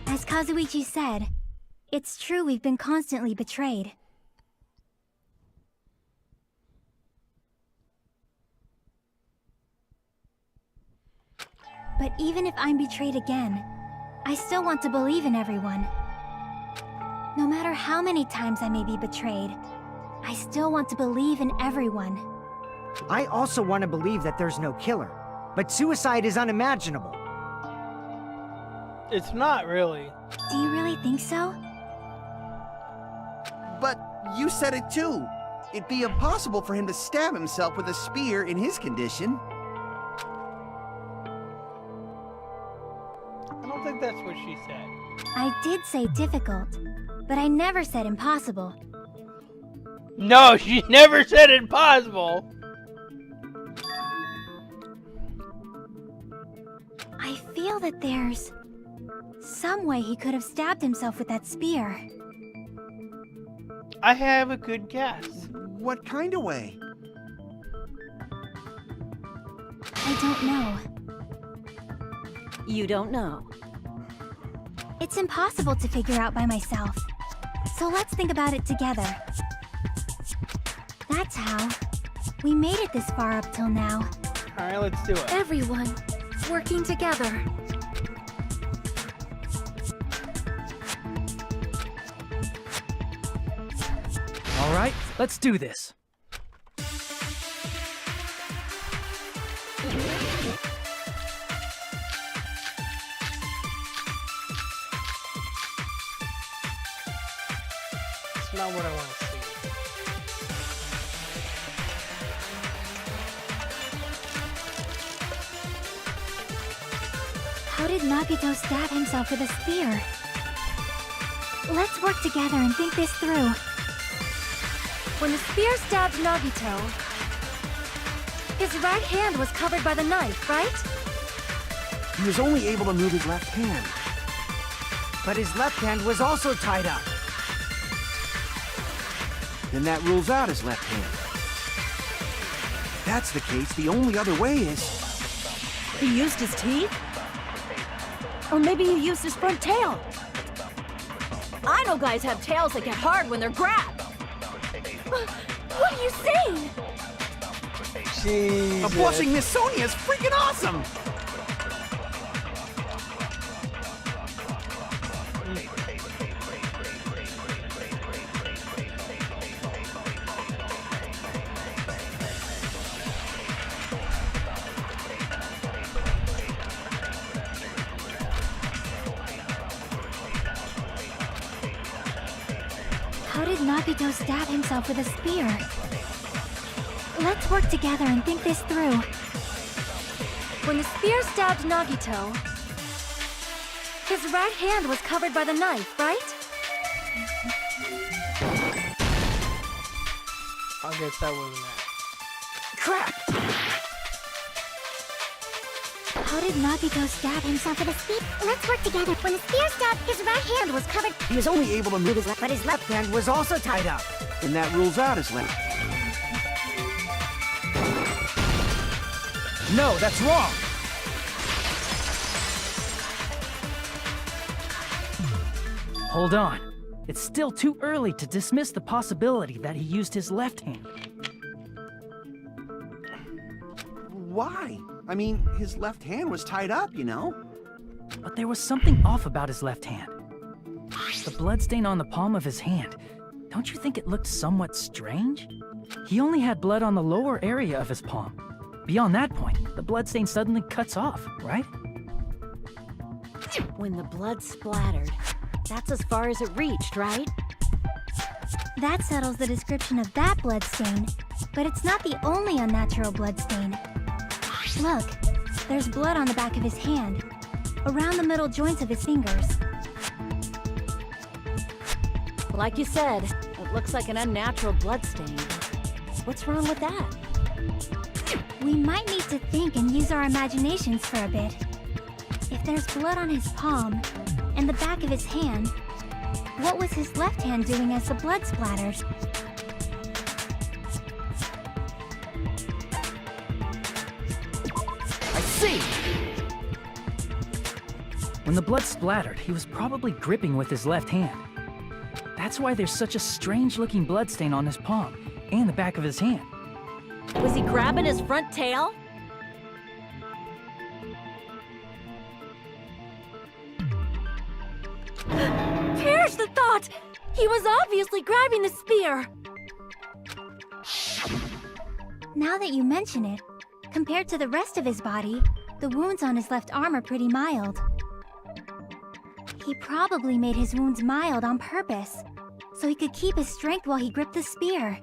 As Kazuichi said, it's true we've been constantly betrayed. But even if I'm betrayed again, I still want to believe in everyone. No matter how many times I may be betrayed, I still want to believe in everyone. I also want to believe that there's no killer, but suicide is unimaginable. It's not really. Do you really think so? But you said it too. It'd be impossible for him to stab himself with a spear in his condition. I don't think that's what she said. I did say difficult, but I never said impossible. No, she never said impossible. I feel that there's some way he could have stabbed himself with that spear. I have a good guess. What kind of way? I don't know. You don't know. It's impossible to figure out by myself. So let's think about it together. That's how we made it this far up till now. Alright, let's do it. Everyone working together. All right, let's do this. It's not what I want to see. How did Nagito stab himself with a spear? Let's work together and think this through. When the spear stabbed Nagito, his right hand was covered by the knife, right? He was only able to move his left hand. But his left hand was also tied up. Then that rules out his left hand. If that's the case, the only other way is... He used his teeth? Or maybe he used his front tail. I know guys have tails that get hard when they're grabbed. What are you saying? Jesus. A blushing Miss Sonia is freaking awesome! How did Nagito stab himself with a spear? Let's work together and think this through. When the spear stabbed Nagito, his right hand was covered by the knife, right? I guess that wasn't it. Crap! How did Nagito stab himself with a spear? Let's work together. When the spear stabbed, his right hand was covered. He was only able to move his left... But his left hand was also tied up. And that rules out his left. No, that's wrong! Hold on. It's still too early to dismiss the possibility that he used his left hand. Why? I mean, his left hand was tied up, you know? But there was something off about his left hand. The bloodstain on the palm of his hand. Don't you think it looked somewhat strange? He only had blood on the lower area of his palm. Beyond that point, the bloodstain suddenly cuts off, right? When the blood splattered, that's as far as it reached, right? That settles the description of that bloodstain, but it's not the only unnatural bloodstain. Look, there's blood on the back of his hand, around the middle joints of his fingers. Like you said, it looks like an unnatural bloodstain. What's wrong with that? We might need to think and use our imaginations for a bit. If there's blood on his palm and the back of his hand, what was his left hand doing as the blood splattered? see! When the blood splattered, he was probably gripping with his left hand. That's why there's such a strange-looking bloodstain on his palm and the back of his hand. Was he grabbing his front tail? Perish the thought! He was obviously grabbing the spear! Now that you mention it, compared to the rest of his body, the wounds on his left arm are pretty mild. He probably made his wounds mild on purpose, so he could keep his strength while he gripped the spear.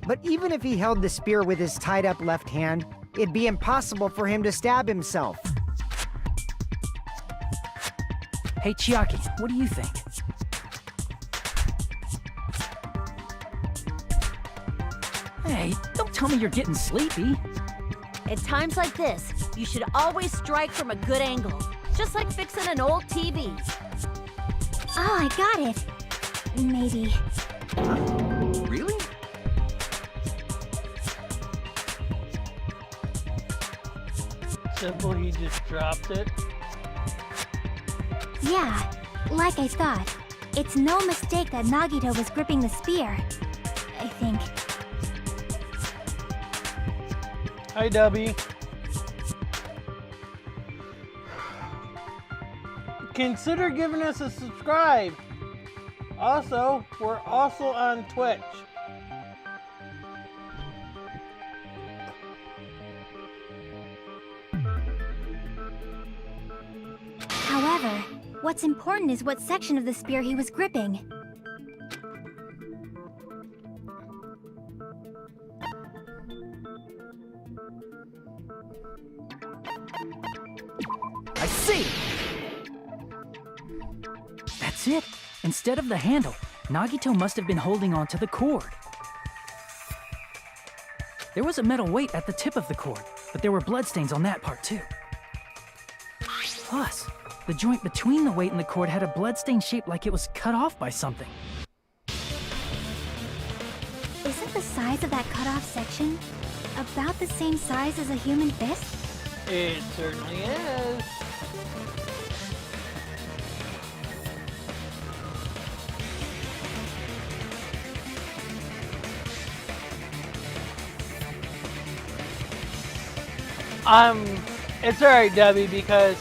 But even if he held the spear with his tied-up left hand, it'd be impossible for him to stab himself. Hey, Chiaki, what do you think? Hey, don't tell me you're getting sleepy. At times like this, you should always strike from a good angle. Just like fixing an old TV. Oh, I got it. Maybe. Really? Simple, he just dropped it. Yeah, like I thought. It's no mistake that Nagito was gripping the spear. I think. Hi, Dubby. Consider giving us a subscribe. Also, we're also on Twitch. However, what's important is what section of the spear he was gripping. I see! That's it. Instead of the handle, Nagito must have been holding on to the cord. There was a metal weight at the tip of the cord, but there were bloodstains on that part too. Plus, the joint between the weight and the cord had a bloodstain shaped like it was cut off by something. Isn't the size of that cut-off section about the same size as a human fist? It certainly is. It's alright, Debbie, because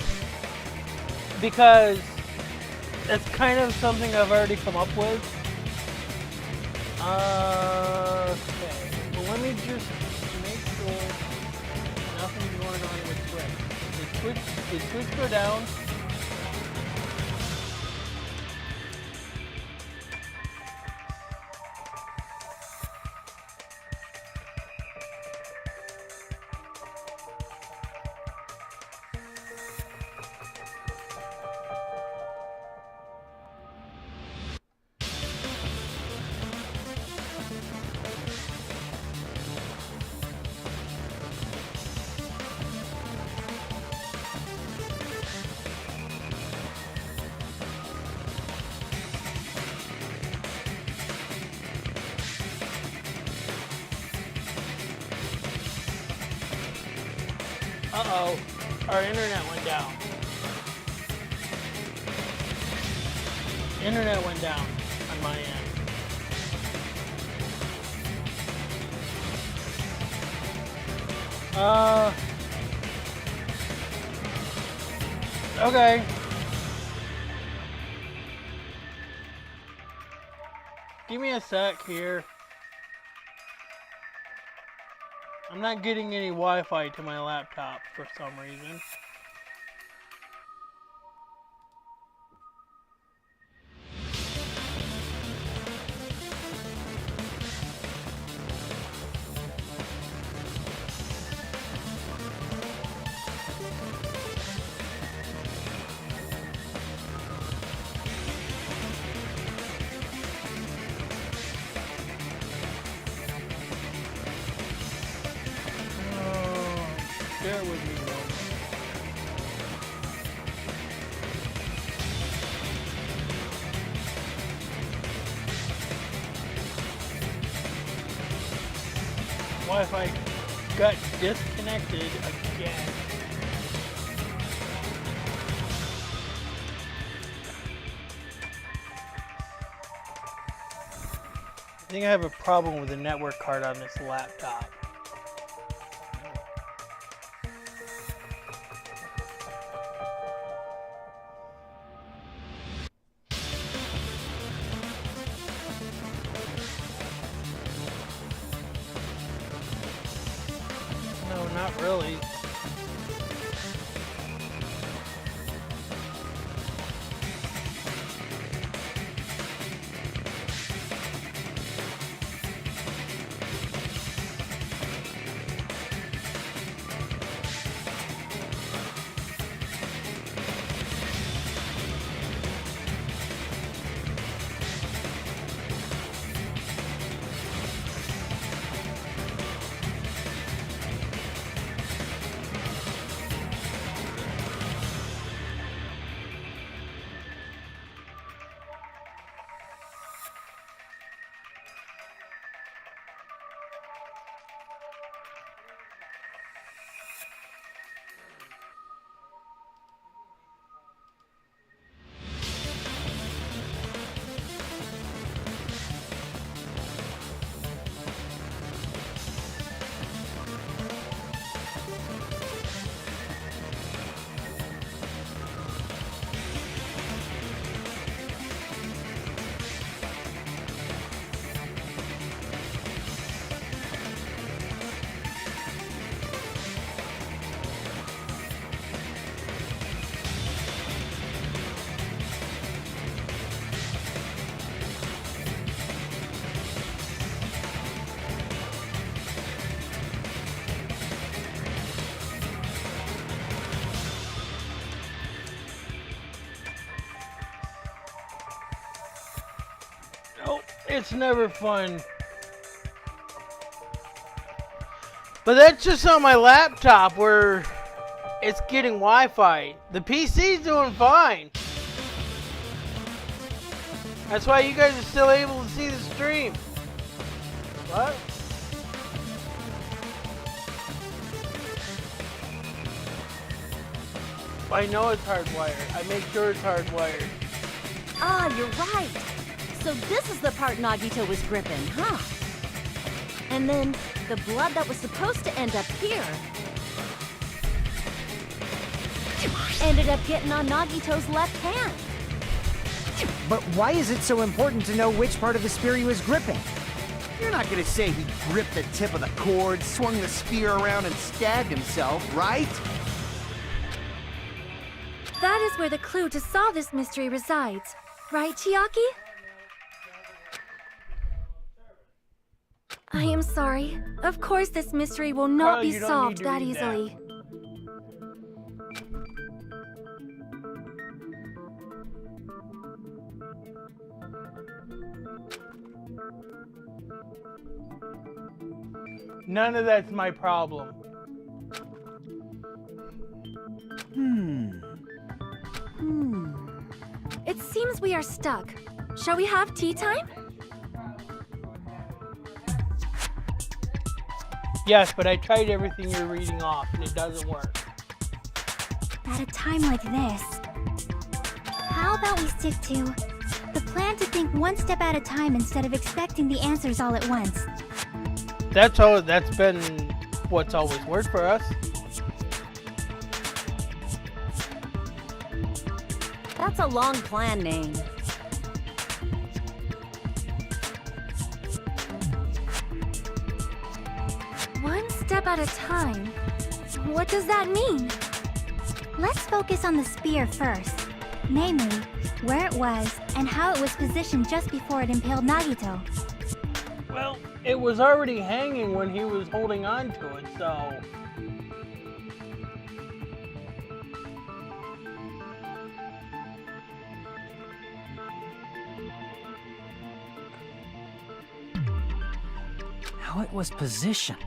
it's kind of something I've already come up with. Okay, well, let me just make sure nothing's going on with Twitch. Did Twitch go down? Uh-oh, our internet went down. Internet went down on my end. Okay. Give me a sec here. I'm not getting any Wi-Fi to my laptop for some reason. Bear with me, though. Wi-Fi got disconnected again. I think I have a problem with the network card on this laptop. No, not really. It's never fun. But that's just on my laptop where it's getting Wi-Fi. The PC's doing fine. That's why you guys are still able to see the stream. What? I know it's hardwired. I make sure it's hardwired. Ah, you're right. So this is the part Nagito was gripping, huh? And then the blood that was supposed to end up here ended up getting on Nagito's left hand. But why is it so important to know which part of the spear he was gripping? You're not gonna say he gripped the tip of the cord, swung the spear around, and stabbed himself, right? That is where the clue to solve this mystery resides. Right, Chiaki? I am sorry. Of course this mystery will not be you don't solved need to that read that. easily. None of that's my problem. It seems we are stuck. Shall we have tea time? Yes, but I tried everything you're reading off and it doesn't work. At a time like this, how about we stick to the plan to think one step at a time instead of expecting the answers all at once? That's been what's always worked for us. That's a long plan name. One step at a time? What does that mean? Let's focus on the spear first. Namely, where it was and how it was positioned just before it impaled Nagito. Well, it was already hanging when he was holding on to it, so... How it was positioned.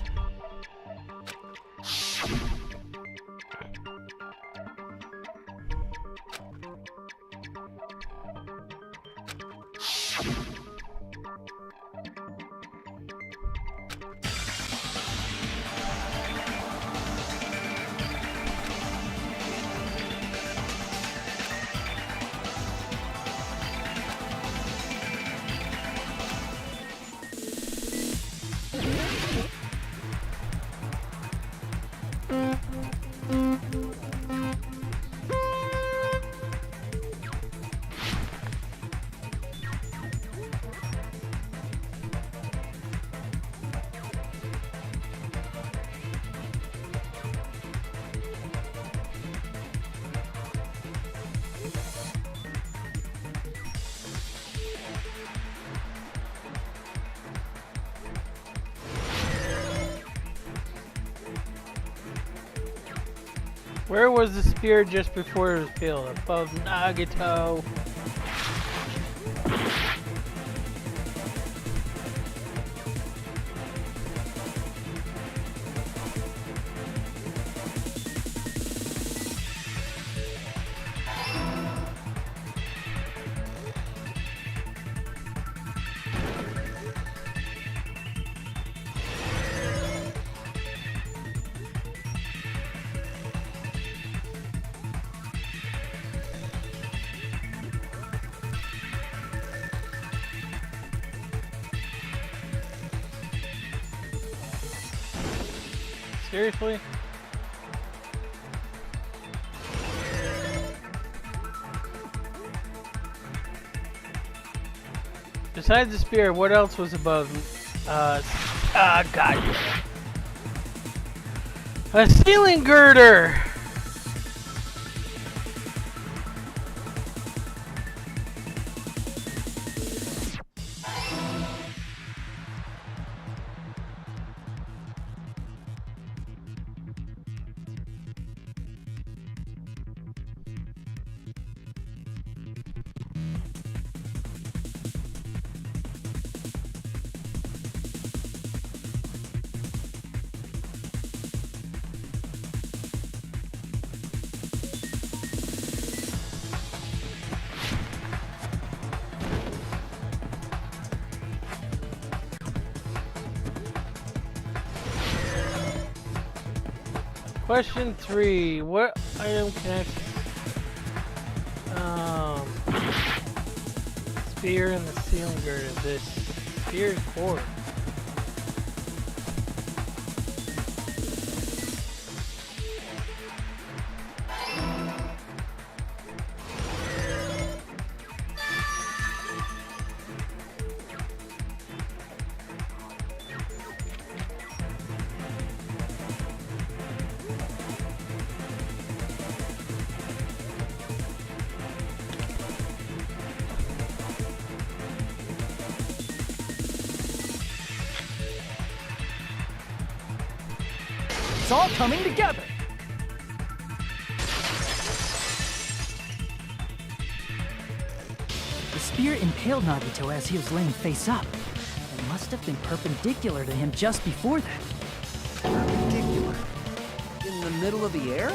Where was the spear just before it was killed? Above Nagito. Seriously? Besides the spear, what else was above? God. A ceiling girder! Question 3. What item connects spear and the ceiling girder? This spear's cord. It's all coming together. The spear impaled Nagito as he was laying face up. It must have been perpendicular to him just before that. Perpendicular? In the middle of the air?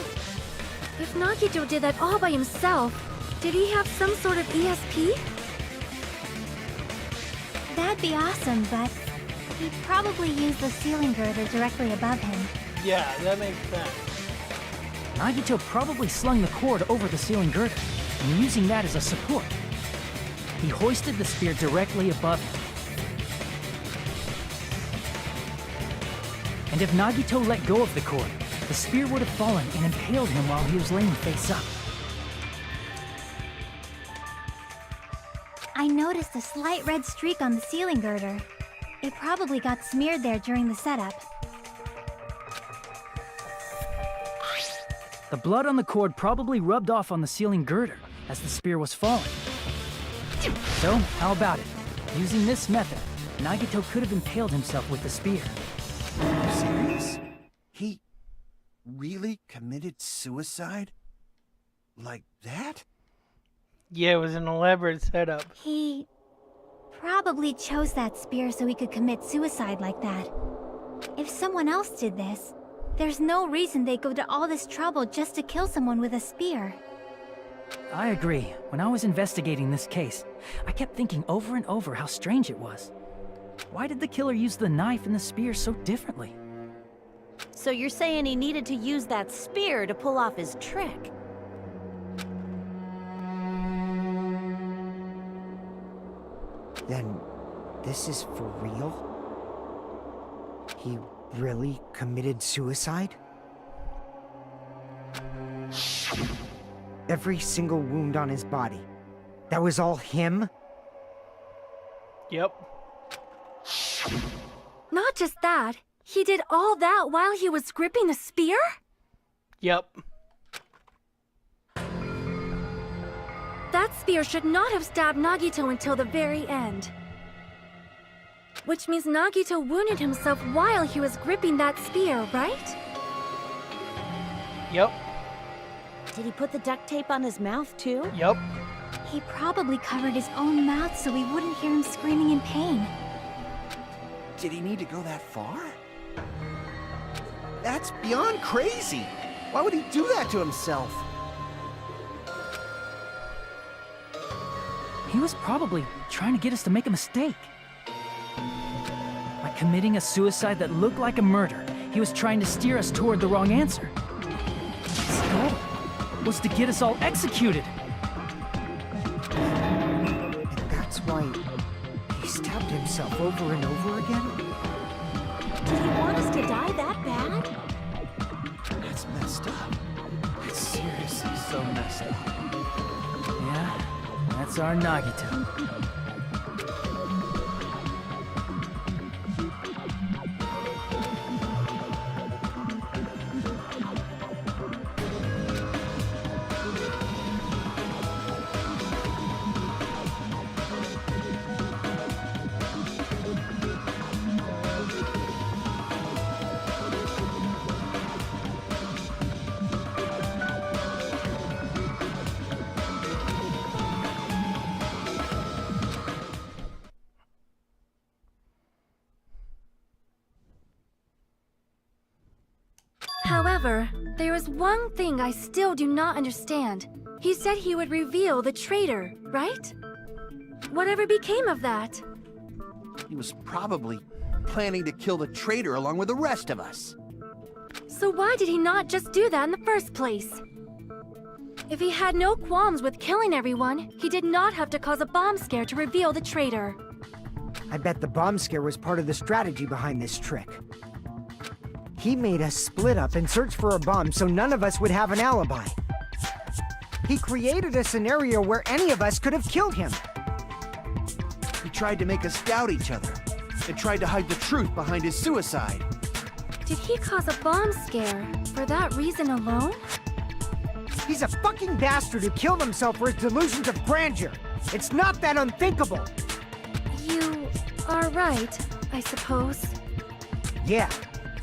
If Nagito did that all by himself, did he have some sort of ESP? That'd be awesome, but he'd probably use the ceiling girder directly above him. Yeah, that makes sense. Nagito probably slung the cord over the ceiling girder, and using that as a support. He hoisted the spear directly above him. And if Nagito let go of the cord, the spear would have fallen and impaled him while he was laying face up. I noticed a slight red streak on the ceiling girder. It probably got smeared there during the setup. The blood on the cord probably rubbed off on the ceiling girder as the spear was falling. So, how about it? Using this method, Nagito could have impaled himself with the spear. Are you serious? He really committed suicide? Like that? Yeah, it was an elaborate setup. He probably chose that spear so he could commit suicide like that. If someone else did this, there's no reason they'd go to all this trouble just to kill someone with a spear. I agree. When I was investigating this case, I kept thinking over and over how strange it was. Why did the killer use the knife and the spear so differently? So you're saying he needed to use that spear to pull off his trick? Then, this is for real? He really committed suicide? Every single wound on his body. That was all him? Yep. Not just that, he did all that while he was gripping the spear? Yep. That spear should not have stabbed Nagito until the very end. Which means Nagito wounded himself while he was gripping that spear, right? Yep. Did he put the duct tape on his mouth, too? Yup. He probably covered his own mouth so we wouldn't hear him screaming in pain. Did he need to go that far? That's beyond crazy. Why would he do that to himself? He was probably trying to get us to make a mistake. By committing a suicide that looked like a murder, he was trying to steer us toward the wrong answer. His goal was to get us all executed. And that's why he stabbed himself over and over again? Did he want us to die that bad? That's messed up. It's seriously so messed up. Yeah, that's our Nagito. However, there is one thing I still do not understand. He said he would reveal the traitor, right? Whatever became of that? He was probably planning to kill the traitor along with the rest of us. So why did he not just do that in the first place? If he had no qualms with killing everyone, he did not have to cause a bomb scare to reveal the traitor. I bet the bomb scare was part of the strategy behind this trick. He made us split up and search for a bomb so none of us would have an alibi. He created a scenario where any of us could have killed him. He tried to make us doubt each other and tried to hide the truth behind his suicide. Did he cause a bomb scare for that reason alone? He's a fucking bastard who killed himself for his delusions of grandeur. It's not that unthinkable. You are right, I suppose. Yeah,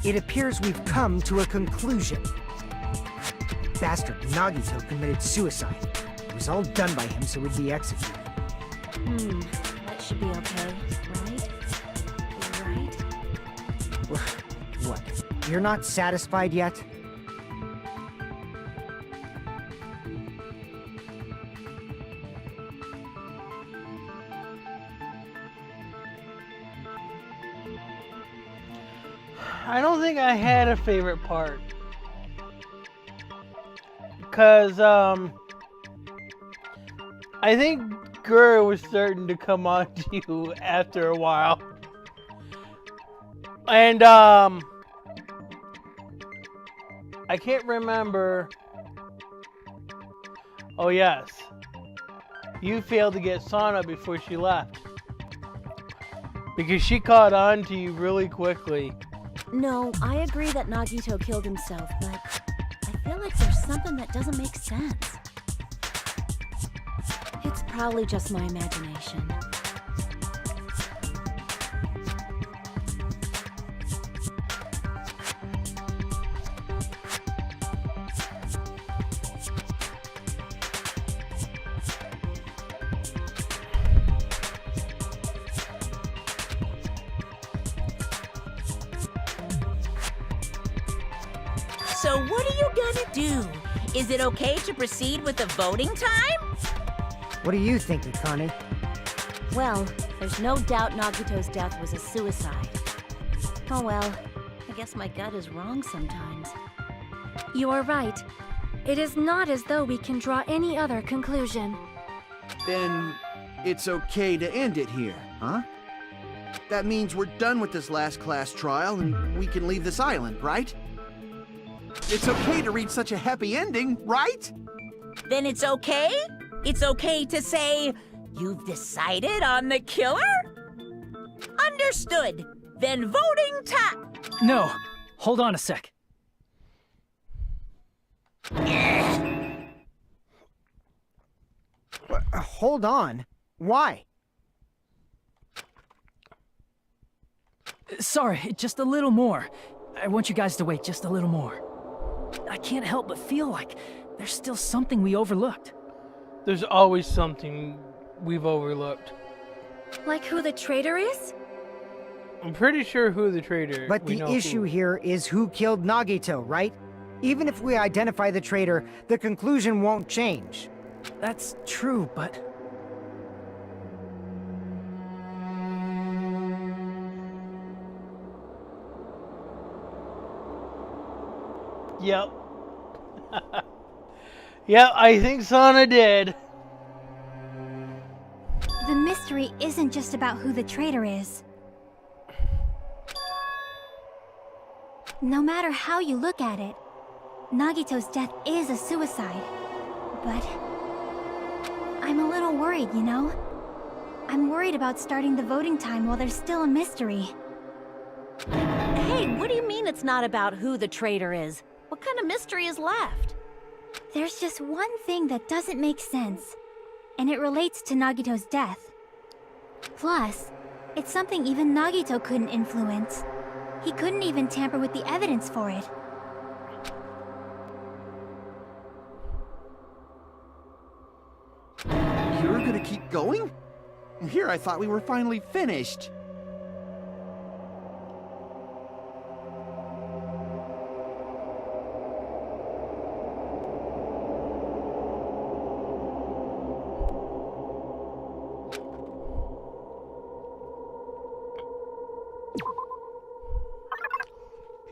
it appears we've come to a conclusion. Bastard Nagito committed suicide. It was all done by him so he'd be executed. That should be okay, right? Right? What? You're not satisfied yet? I don't think I had a favorite part. Because, I think Gura was starting to come on to you after a while. And, I can't remember. Oh, yes. You failed to get Sana before she left. Because she caught on to you really quickly. No, I agree that Nagito killed himself, but I feel like there's something that doesn't make sense. It's probably just my imagination. So what are you gonna do? Is it okay to proceed with the voting time? What do you think, Akane? Well, there's no doubt Nagito's death was a suicide. Oh well, I guess my gut is wrong sometimes. You are right. It is not as though we can draw any other conclusion. Then it's okay to end it here, huh? That means we're done with this last class trial and we can leave this island, right? It's okay to reach such a happy ending, right? Then it's okay? It's okay to say, you've decided on the killer? Understood. Then voting time. No, hold on a sec. Hold on. Why? Sorry, just a little more. I want you guys to wait just a little more. I can't help but feel like there's still something we overlooked. There's always something we've overlooked. Like who the traitor is? I'm pretty sure who the traitor is. But the issue here is who killed Nagito, right? Even if we identify the traitor, the conclusion won't change. That's true, but... Yep. Yep, I think Sana did. The mystery isn't just about who the traitor is. No matter how you look at it, Nagito's death is a suicide. But I'm a little worried, you know? I'm worried about starting the voting time while there's still a mystery. Hey, what do you mean it's not about who the traitor is? What kind of mystery is left? There's just one thing that doesn't make sense, and it relates to Nagito's death. Plus, it's something even Nagito couldn't influence. He couldn't even tamper with the evidence for it. You're gonna keep going? Here I thought we were finally finished.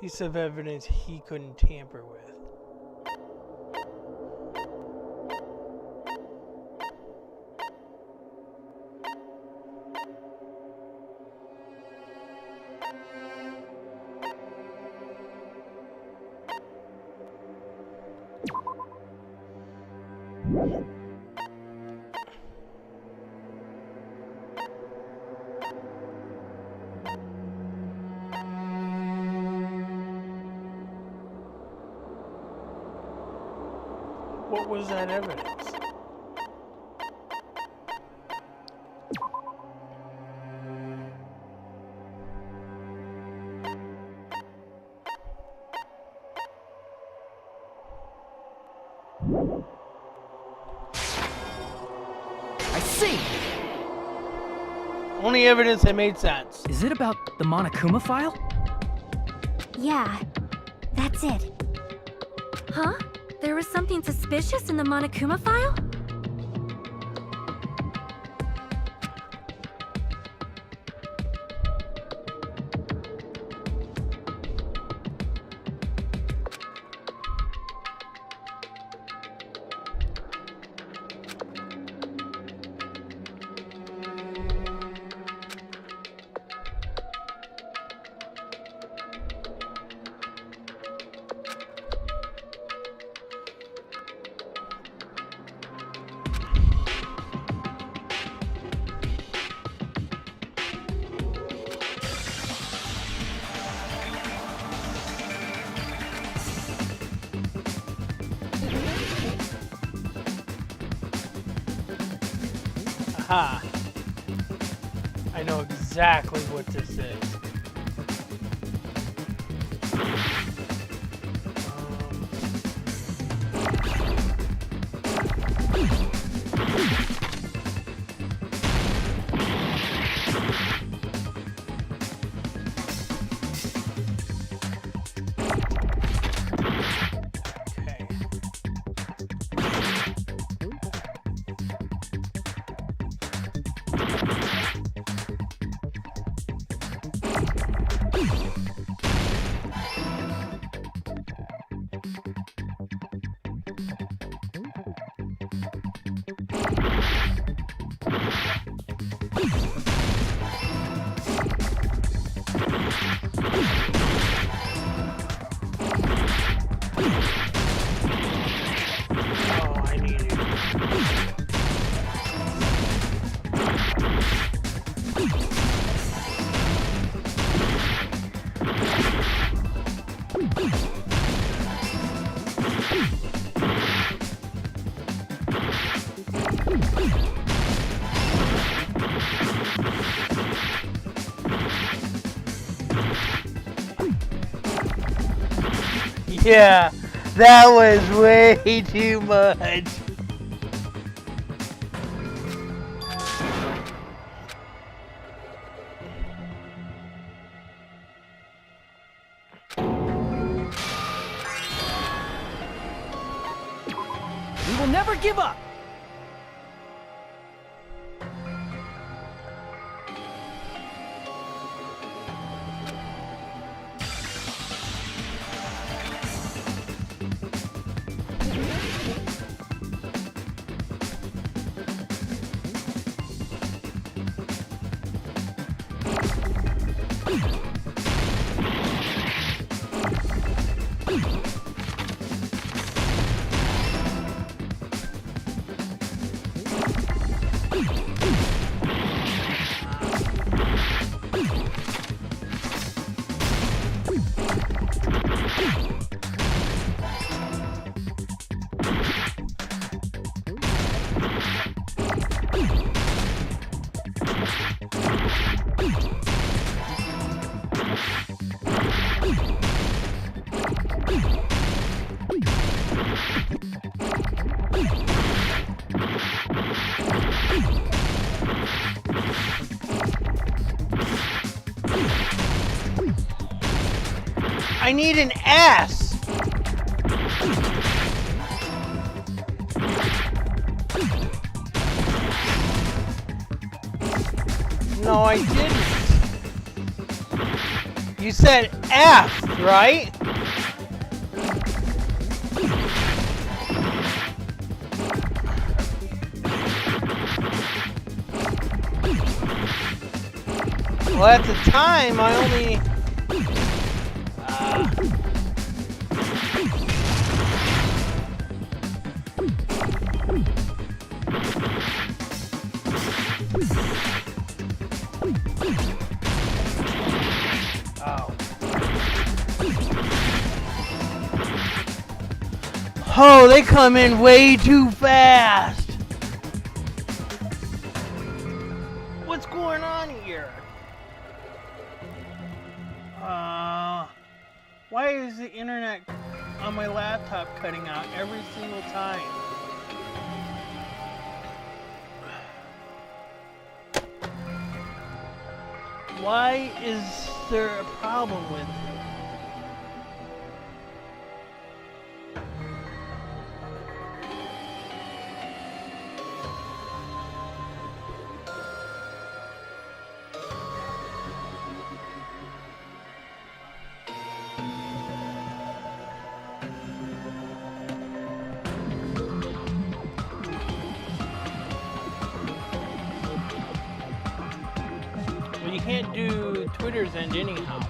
Piece of evidence he couldn't tamper with. What was that evidence? I see! Only evidence that made sense. Is it about the Monokuma file? Yeah, that's it. Huh? There was something suspicious in the Monokuma file? Aha. I know exactly what this is. Yeah, That was way too much. We will never give up! I need an ass. No, I didn't. You said F, right? Well, at the time, I only... Oh, they come in way too fast. What's going on here? Why is the internet on my laptop cutting out every single time? Why is there a problem with it? You can't do Twitter's end anyhow.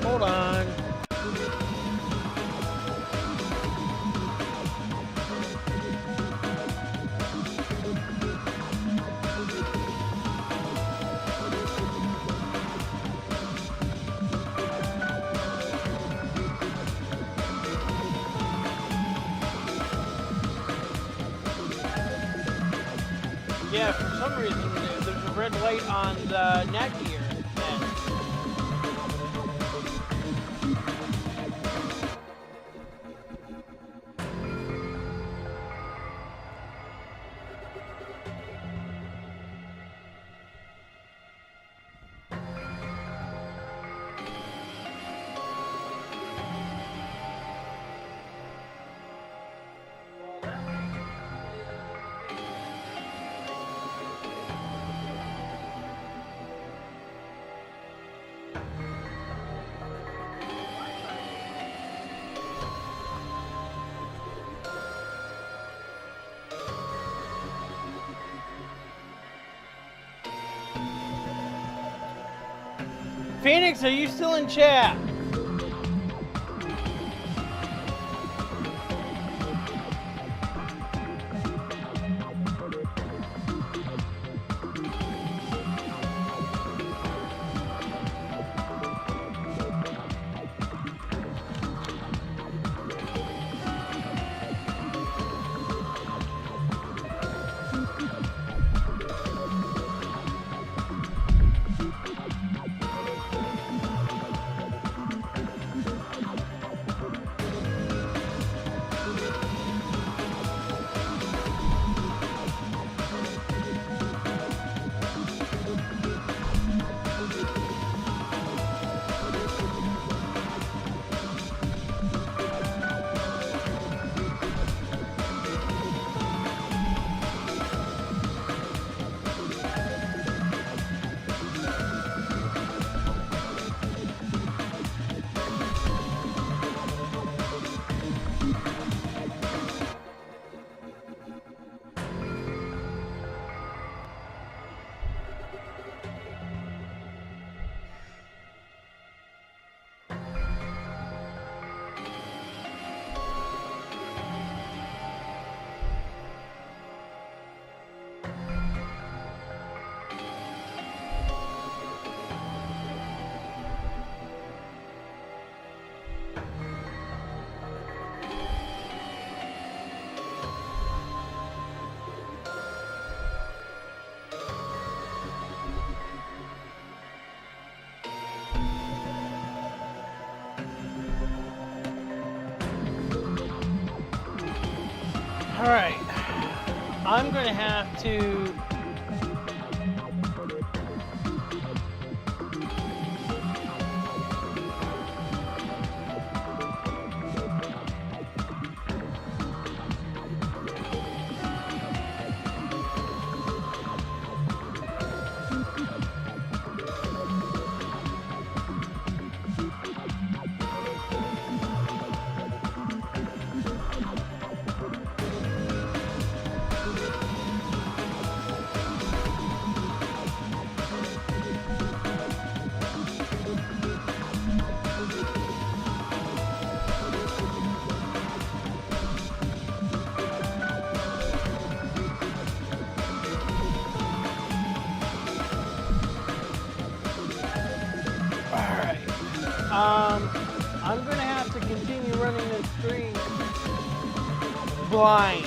Hold on. Yeah, for some reason there's a red light on the netgear. Phoenix, are you still in chat? Alright. I'm gonna have to... I'm gonna have to continue running this stream blind.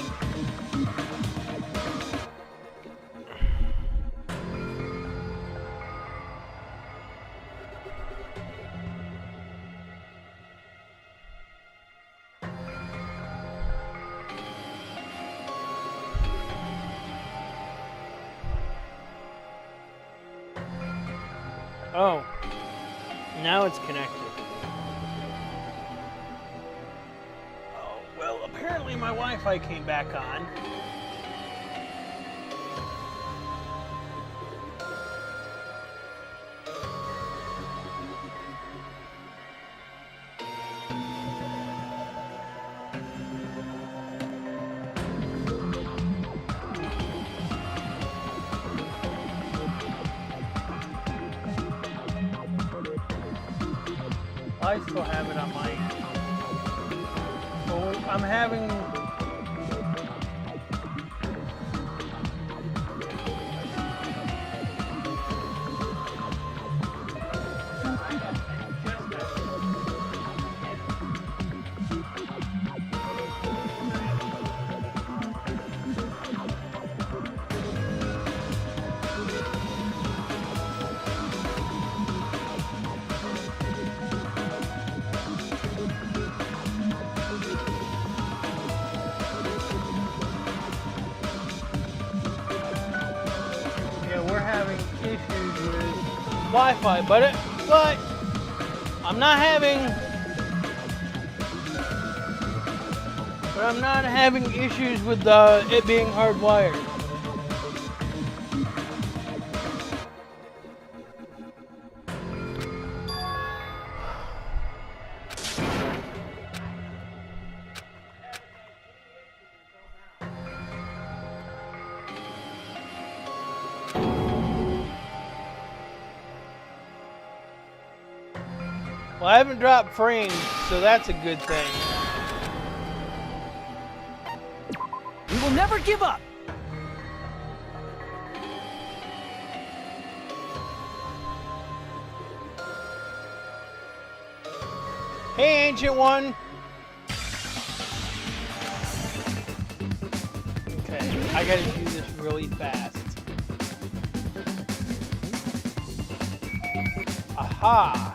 Oh, now it's connected. Oh, well, apparently my Wi-Fi came back on. I still have it on my end. Oh, I'm having... we're having issues with Wi-Fi, but I'm not having issues with it being hardwired. Well, I haven't dropped frames, so that's a good thing. We will never give up! Hey, Ancient One! Okay, I gotta do this really fast. Aha!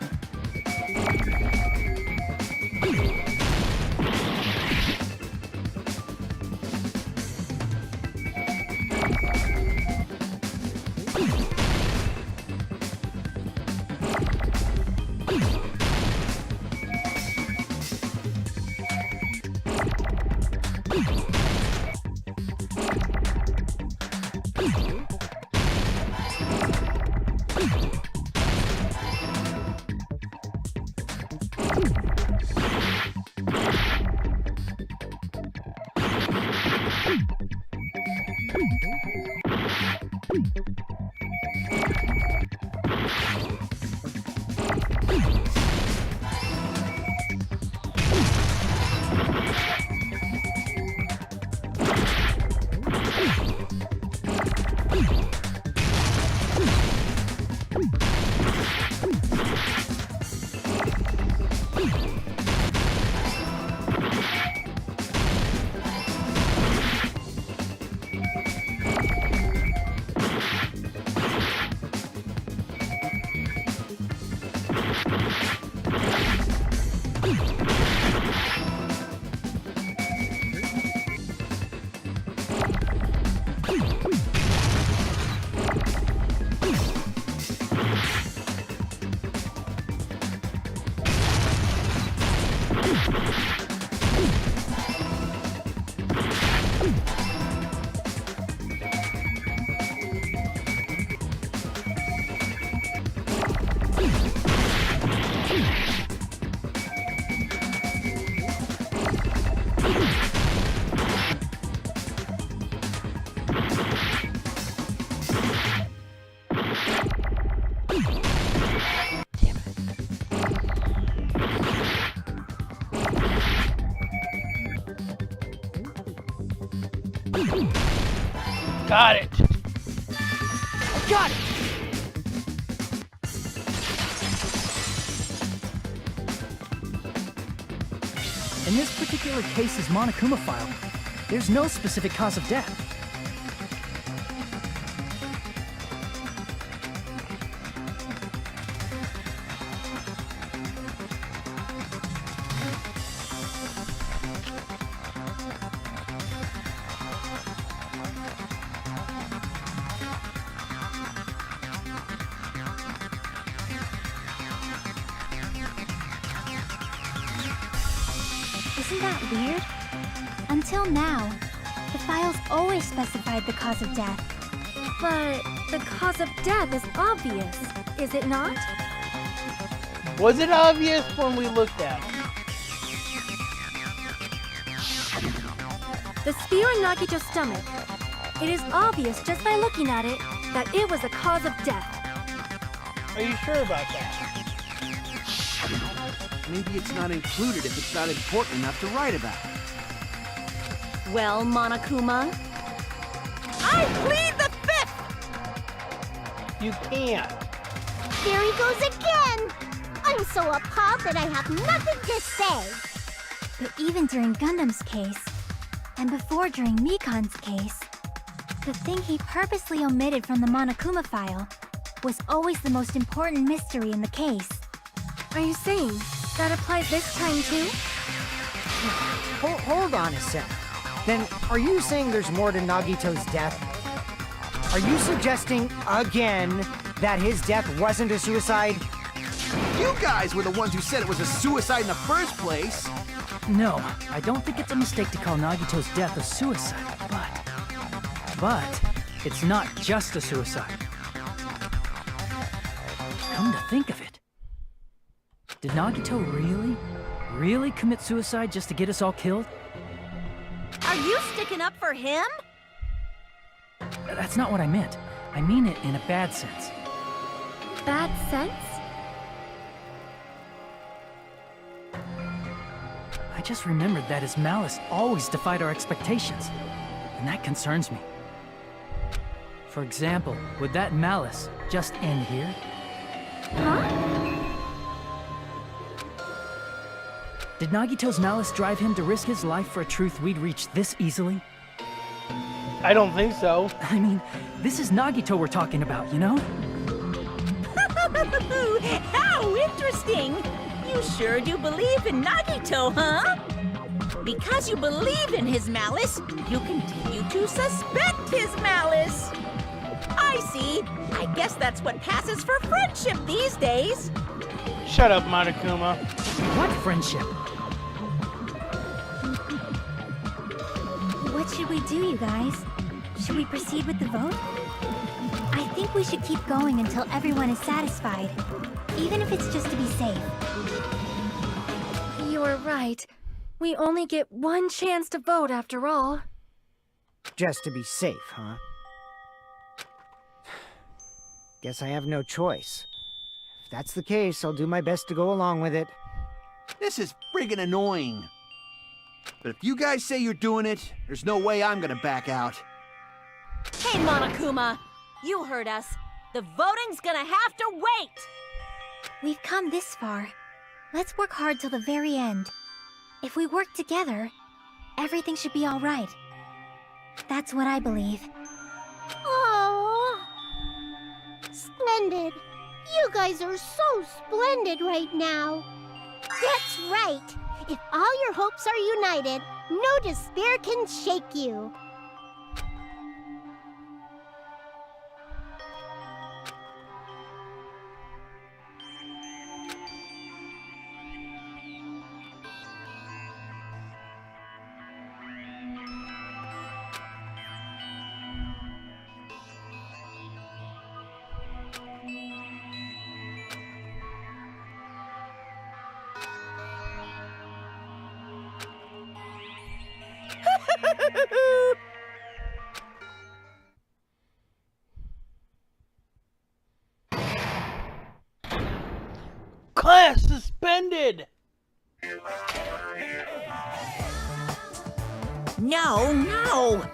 Got it. Got it! In this particular case's Monokuma file, there's no specific cause of death. Isn't that weird? Until now, the files always specified the cause of death. But the cause of death is obvious, is it not? Was it obvious when we looked at it? The spear in Nagito's stomach. It is obvious just by looking at it that it was the cause of death. Are you sure about that? Maybe it's not included if it's not important enough to write about. Well, Monokuma, I plead the fifth! You can't. There he goes again! I'm so appalled that I have nothing to say. But even during Gundam's case, and before during Mikan's case, the thing he purposely omitted from the Monokuma file was always the most important mystery in the case. Are you saying that applies this time too? Hold on a sec. Then, are you saying there's more to Nagito's death? Are you suggesting, again, that his death wasn't a suicide? You guys were the ones who said it was a suicide in the first place. No, I don't think it's a mistake to call Nagito's death a suicide, but it's not just a suicide. Come to think of it, did Nagito really commit suicide just to get us all killed? Are you sticking up for him? That's not what I meant. I mean it in a bad sense. Bad sense? I just remembered that his malice always defied our expectations, and that concerns me. For example, would that malice just end here? Huh? Did Nagito's malice drive him to risk his life for a truth we'd reach this easily? I don't think so. I mean, this is Nagito we're talking about, you know? How interesting! You sure do believe in Nagito, huh? Because you believe in his malice, you continue to suspect his malice. I see. I guess that's what passes for friendship these days. Shut up, Monokuma. What friendship? What should we do, you guys? Should we proceed with the vote? I think we should keep going until everyone is satisfied, even if it's just to be safe. You're right. We only get one chance to vote after all. Just to be safe, huh? Guess I have no choice. If that's the case, I'll do my best to go along with it. This is friggin' annoying. But if you guys say you're doing it, there's no way I'm gonna back out. Hey, Monokuma, you heard us. The voting's gonna have to wait. We've come this far. Let's work hard till the very end. If we work together, everything should be all right. That's what I believe. Oh, splendid. You guys are so splendid right now. That's right. If all your hopes are united, no despair can shake you. Class suspended! No, no!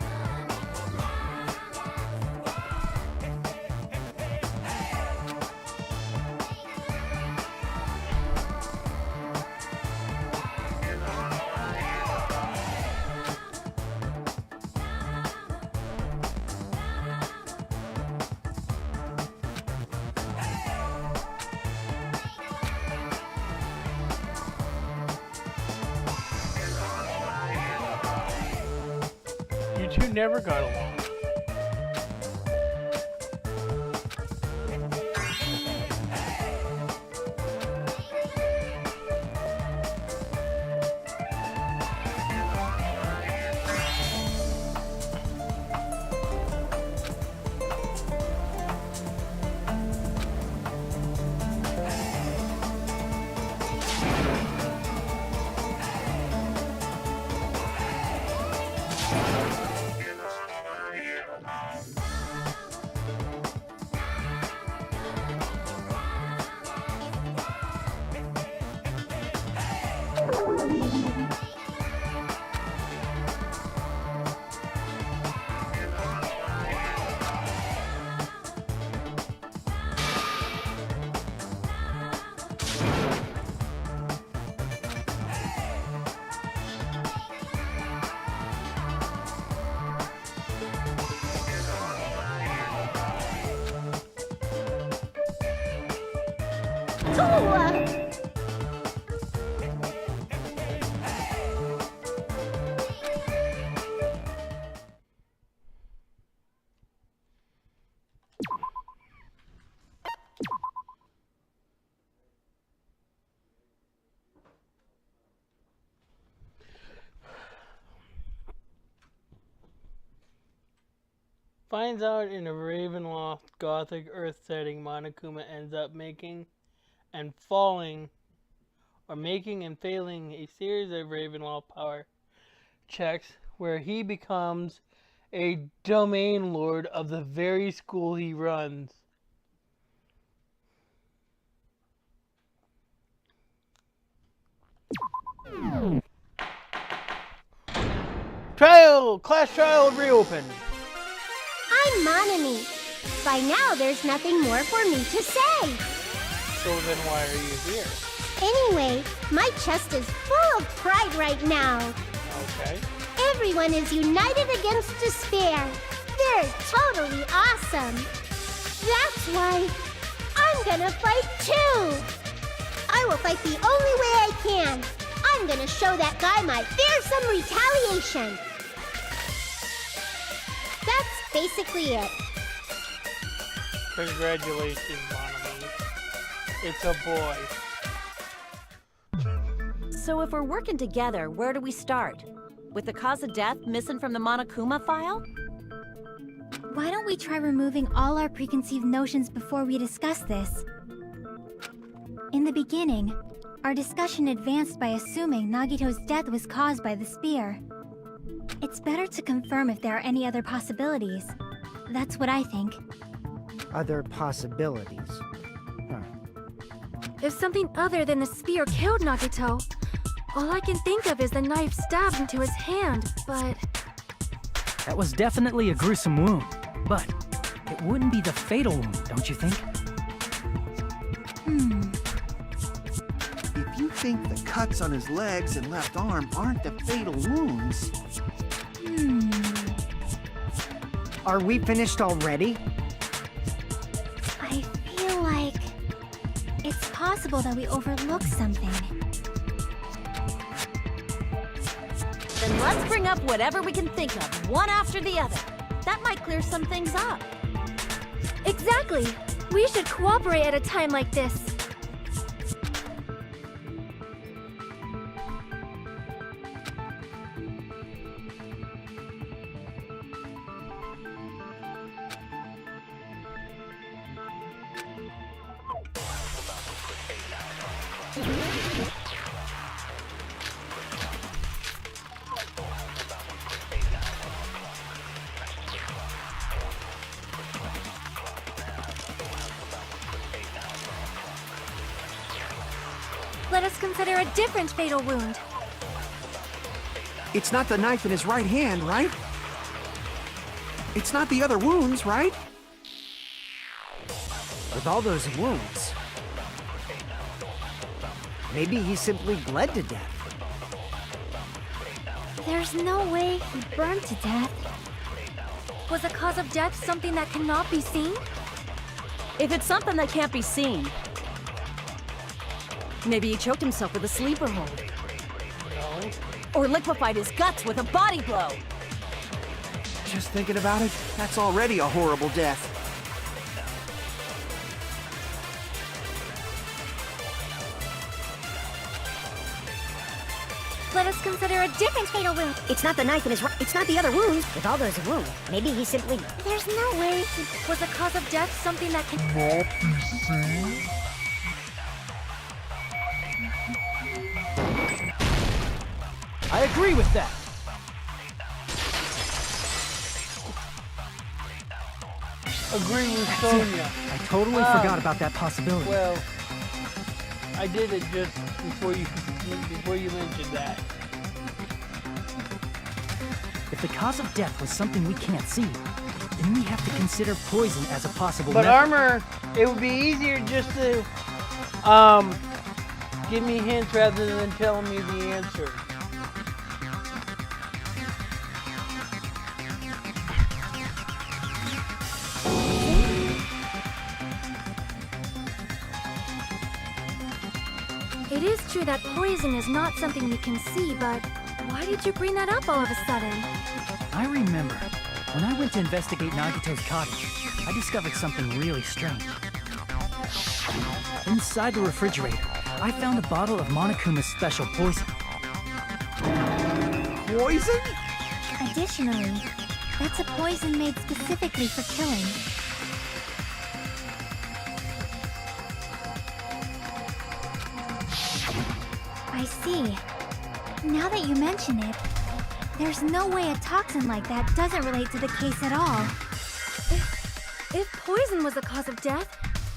You two never got along. Finds out in a Ravenloft Gothic Earth setting, Monokuma ends up making and failing a series of Ravenloft power checks where he becomes a domain lord of the very school he runs. Class trial reopened. I'm Monami. By now, there's nothing more for me to say. So then why are you here? Anyway, my chest is full of pride right now. Okay. Everyone is united against despair. They're totally awesome. That's why I'm gonna fight too. I will fight the only way I can. I'm gonna show that guy my fearsome retaliation. That's basically it. Congratulations, Monami. It's a boy. So if we're working together, where do we start? With the cause of death missing from the Monokuma file? Why don't we try removing all our preconceived notions before we discuss this? In the beginning, our discussion advanced by assuming Nagito's death was caused by the spear. It's better to confirm if there are any other possibilities. That's what I think. Other possibilities. Huh. If something other than the spear killed Nagito, all I can think of is the knife stabbed into his hand, but... That was definitely a gruesome wound, but it wouldn't be the fatal wound, don't you think? If you think the cuts on his legs and left arm aren't the fatal wounds... Are we finished already? I feel like it's possible that we overlooked something. Then let's bring up whatever we can think of, one after the other. That might clear some things up. Exactly! We should cooperate at a time like this. us consider a different fatal wound. It's not the knife in his right hand, right? It's not the other wounds, right? With all those wounds, maybe he simply bled to death. There's no way he burned to death. Was the cause of death something that cannot be seen? If it's something that can't be seen, maybe he choked himself with a sleeper hold. No. Or liquefied his guts with a body blow. Just thinking about it, that's already a horrible death. Let us consider a different fatal wound. It's not the knife in his right. It's not the other wounds. With all those wounds, maybe he simply. There's no way. Was the cause of death something that can... I agree with that. Agree with Sonia. I totally forgot about that possibility. Well, I did it just before you mentioned that. If the cause of death was something we can't see, then we have to consider poison as a possible But method. Armor, it would be easier just to give me hints rather than telling me the answer. It is true that poison is not something we can see, but why did you bring that up all of a sudden? I remember, when I went to investigate Nagito's cottage, I discovered something really strange. Inside the refrigerator, I found a bottle of Monokuma's special poison. Poison? Additionally, that's a poison made specifically for killing. I see. Now that you mention it, there's no way a toxin like that doesn't relate to the case at all. If poison was the cause of death,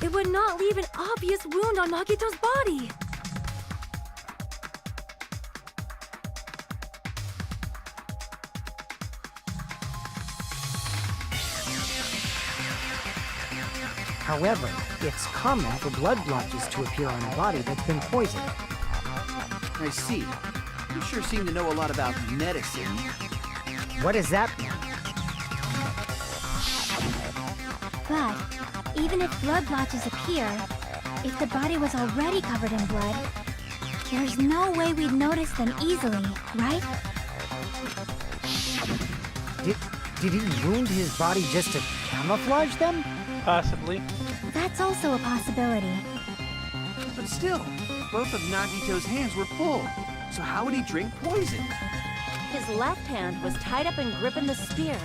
it would not leave an obvious wound on Nagito's body. However, it's common for blood blotches to appear on a body that's been poisoned. I see. You sure seem to know a lot about medicine. What does that mean? But even if blood blotches appear, if the body was already covered in blood, there's no way we'd notice them easily, right? Did he wound his body just to camouflage them? Possibly. That's also a possibility. But still, both of Nagito's hands were full. So how would he drink poison? His left hand was tied up and gripping the spear,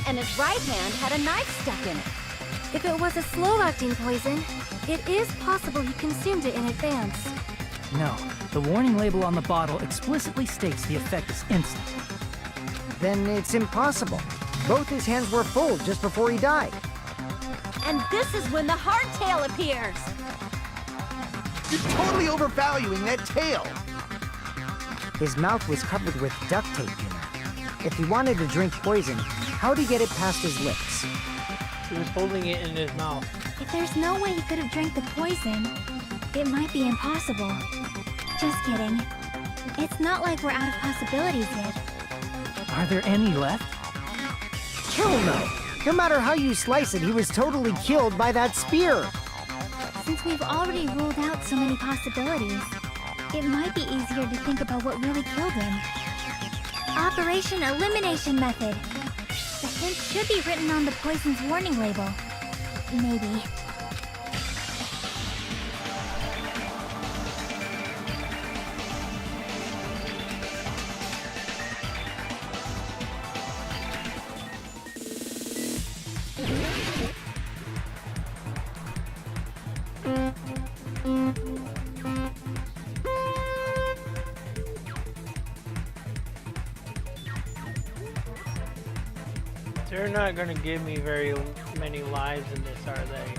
and his right hand had a knife stuck in it. If it was a slow-acting poison, it is possible he consumed it in advance. No, the warning label on the bottle explicitly states the effect is instant. Then it's impossible. Both his hands were full just before he died. And this is when the hardtail appears! You're totally overvaluing that tail! His mouth was covered with duct tape, you know. If he wanted to drink poison, how'd he get it past his lips? He was holding it in his mouth. If there's no way he could have drank the poison, it might be impossible. Just kidding. It's not like we're out of possibilities yet. Are there any left? Hell no! No matter how you slice it, he was totally killed by that spear! Since we've already ruled out so many possibilities, it might be easier to think about what really killed him. Operation Elimination Method. The hint should be written on the poison's warning label. Maybe. They're not going to give me very many lives in this, are they?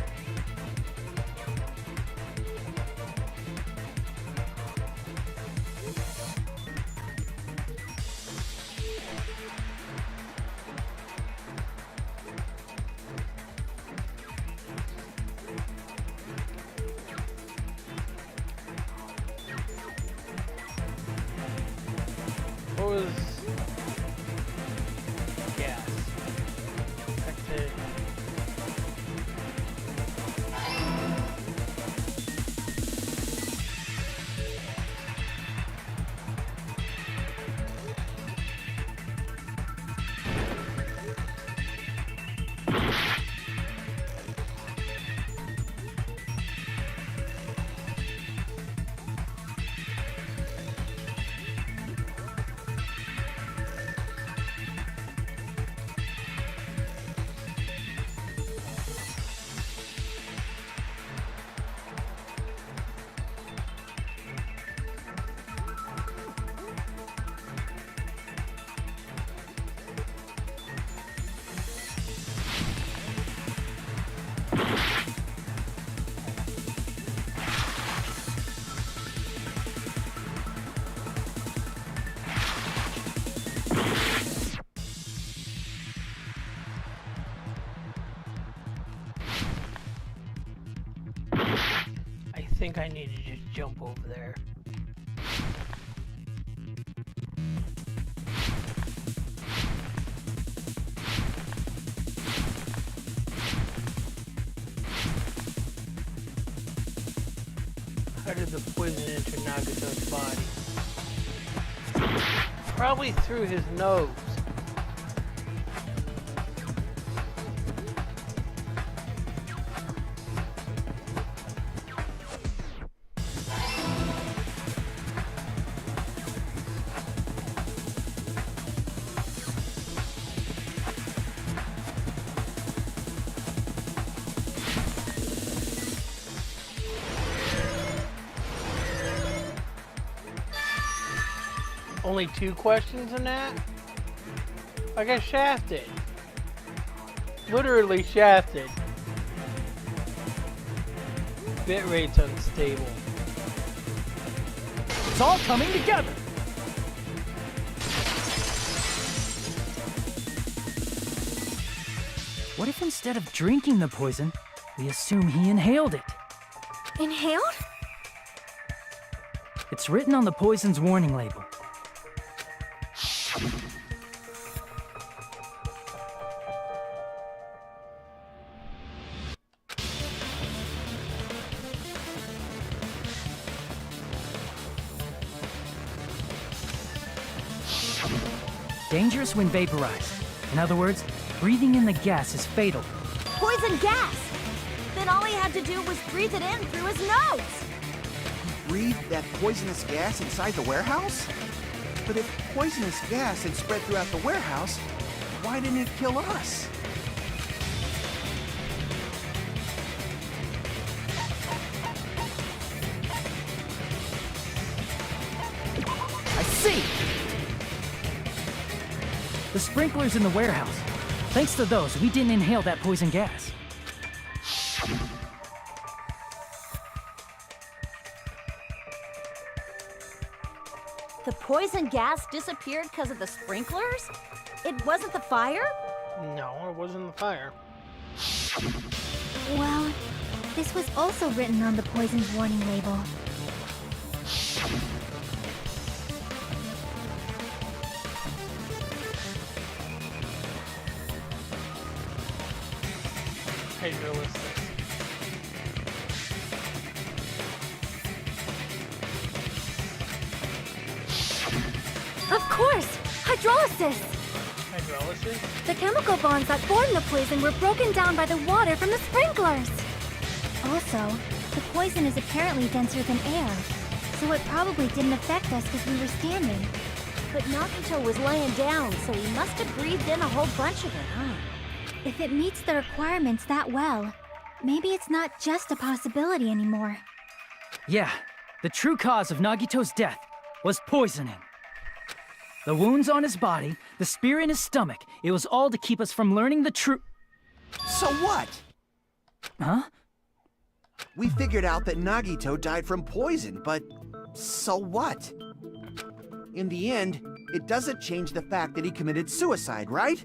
What was gas? Affected. I think I need to just jump over there. How did the poison enter Nagato's body? Probably through his nose. Only 2 questions in that? I got shafted. Literally shafted. Bitrate's unstable. It's all coming together. What if instead of drinking the poison, we assume he inhaled it? Inhaled? It's written on the poison's warning label. Dangerous when vaporized. In other words, breathing in the gas is fatal. Poison gas! Then all he had to do was breathe it in through his nose! Breathed that poisonous gas inside the warehouse? But if poisonous gas had spread throughout the warehouse, why didn't it kill us? I see! The sprinklers in the warehouse. Thanks to those, we didn't inhale that poison gas. The poison gas disappeared because of the sprinklers? It wasn't the fire? No, it wasn't the fire. Well, this was also written on the poison's warning label. Hydrolysis. Of course! Hydrolysis! Hydrolysis? The chemical bonds that formed the poison were broken down by the water from the sprinklers! Also, the poison is apparently denser than air, so it probably didn't affect us because we were standing. But Nagito was laying down, so he must have breathed in a whole bunch of it, huh? If it meets the requirements that well, maybe it's not just a possibility anymore. Yeah, the true cause of Nagito's death was poisoning. The wounds on his body, the spear in his stomach, it was all to keep us from learning the truth. So what? Huh? We figured out that Nagito died from poison, but so what? In the end, it doesn't change the fact that he committed suicide, right?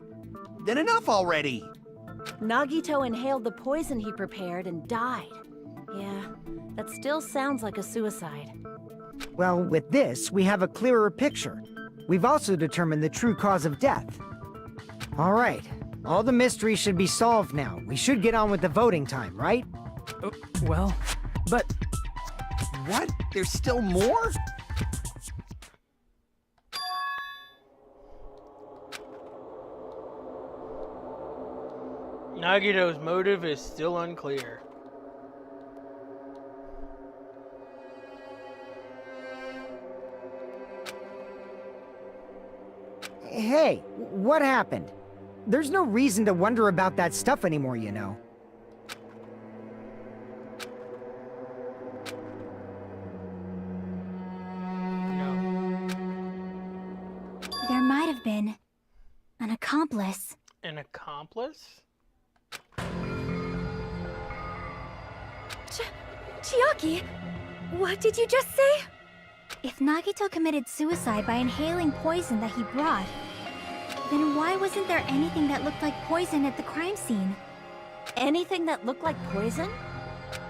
Then enough already! Nagito inhaled the poison he prepared and died. Yeah, that still sounds like a suicide. Well, with this, we have a clearer picture. We've also determined the true cause of death. All right. All the mysteries should be solved now. We should get on with the voting time, right? Well, but What? There's still more? Nagito's motive is still unclear. Hey, what happened? There's no reason to wonder about that stuff anymore, you know. There might have been an accomplice. An accomplice? Chiaki, what did you just say? If Nagito committed suicide by inhaling poison that he brought, then why wasn't there anything that looked like poison at the crime scene? Anything that looked like poison?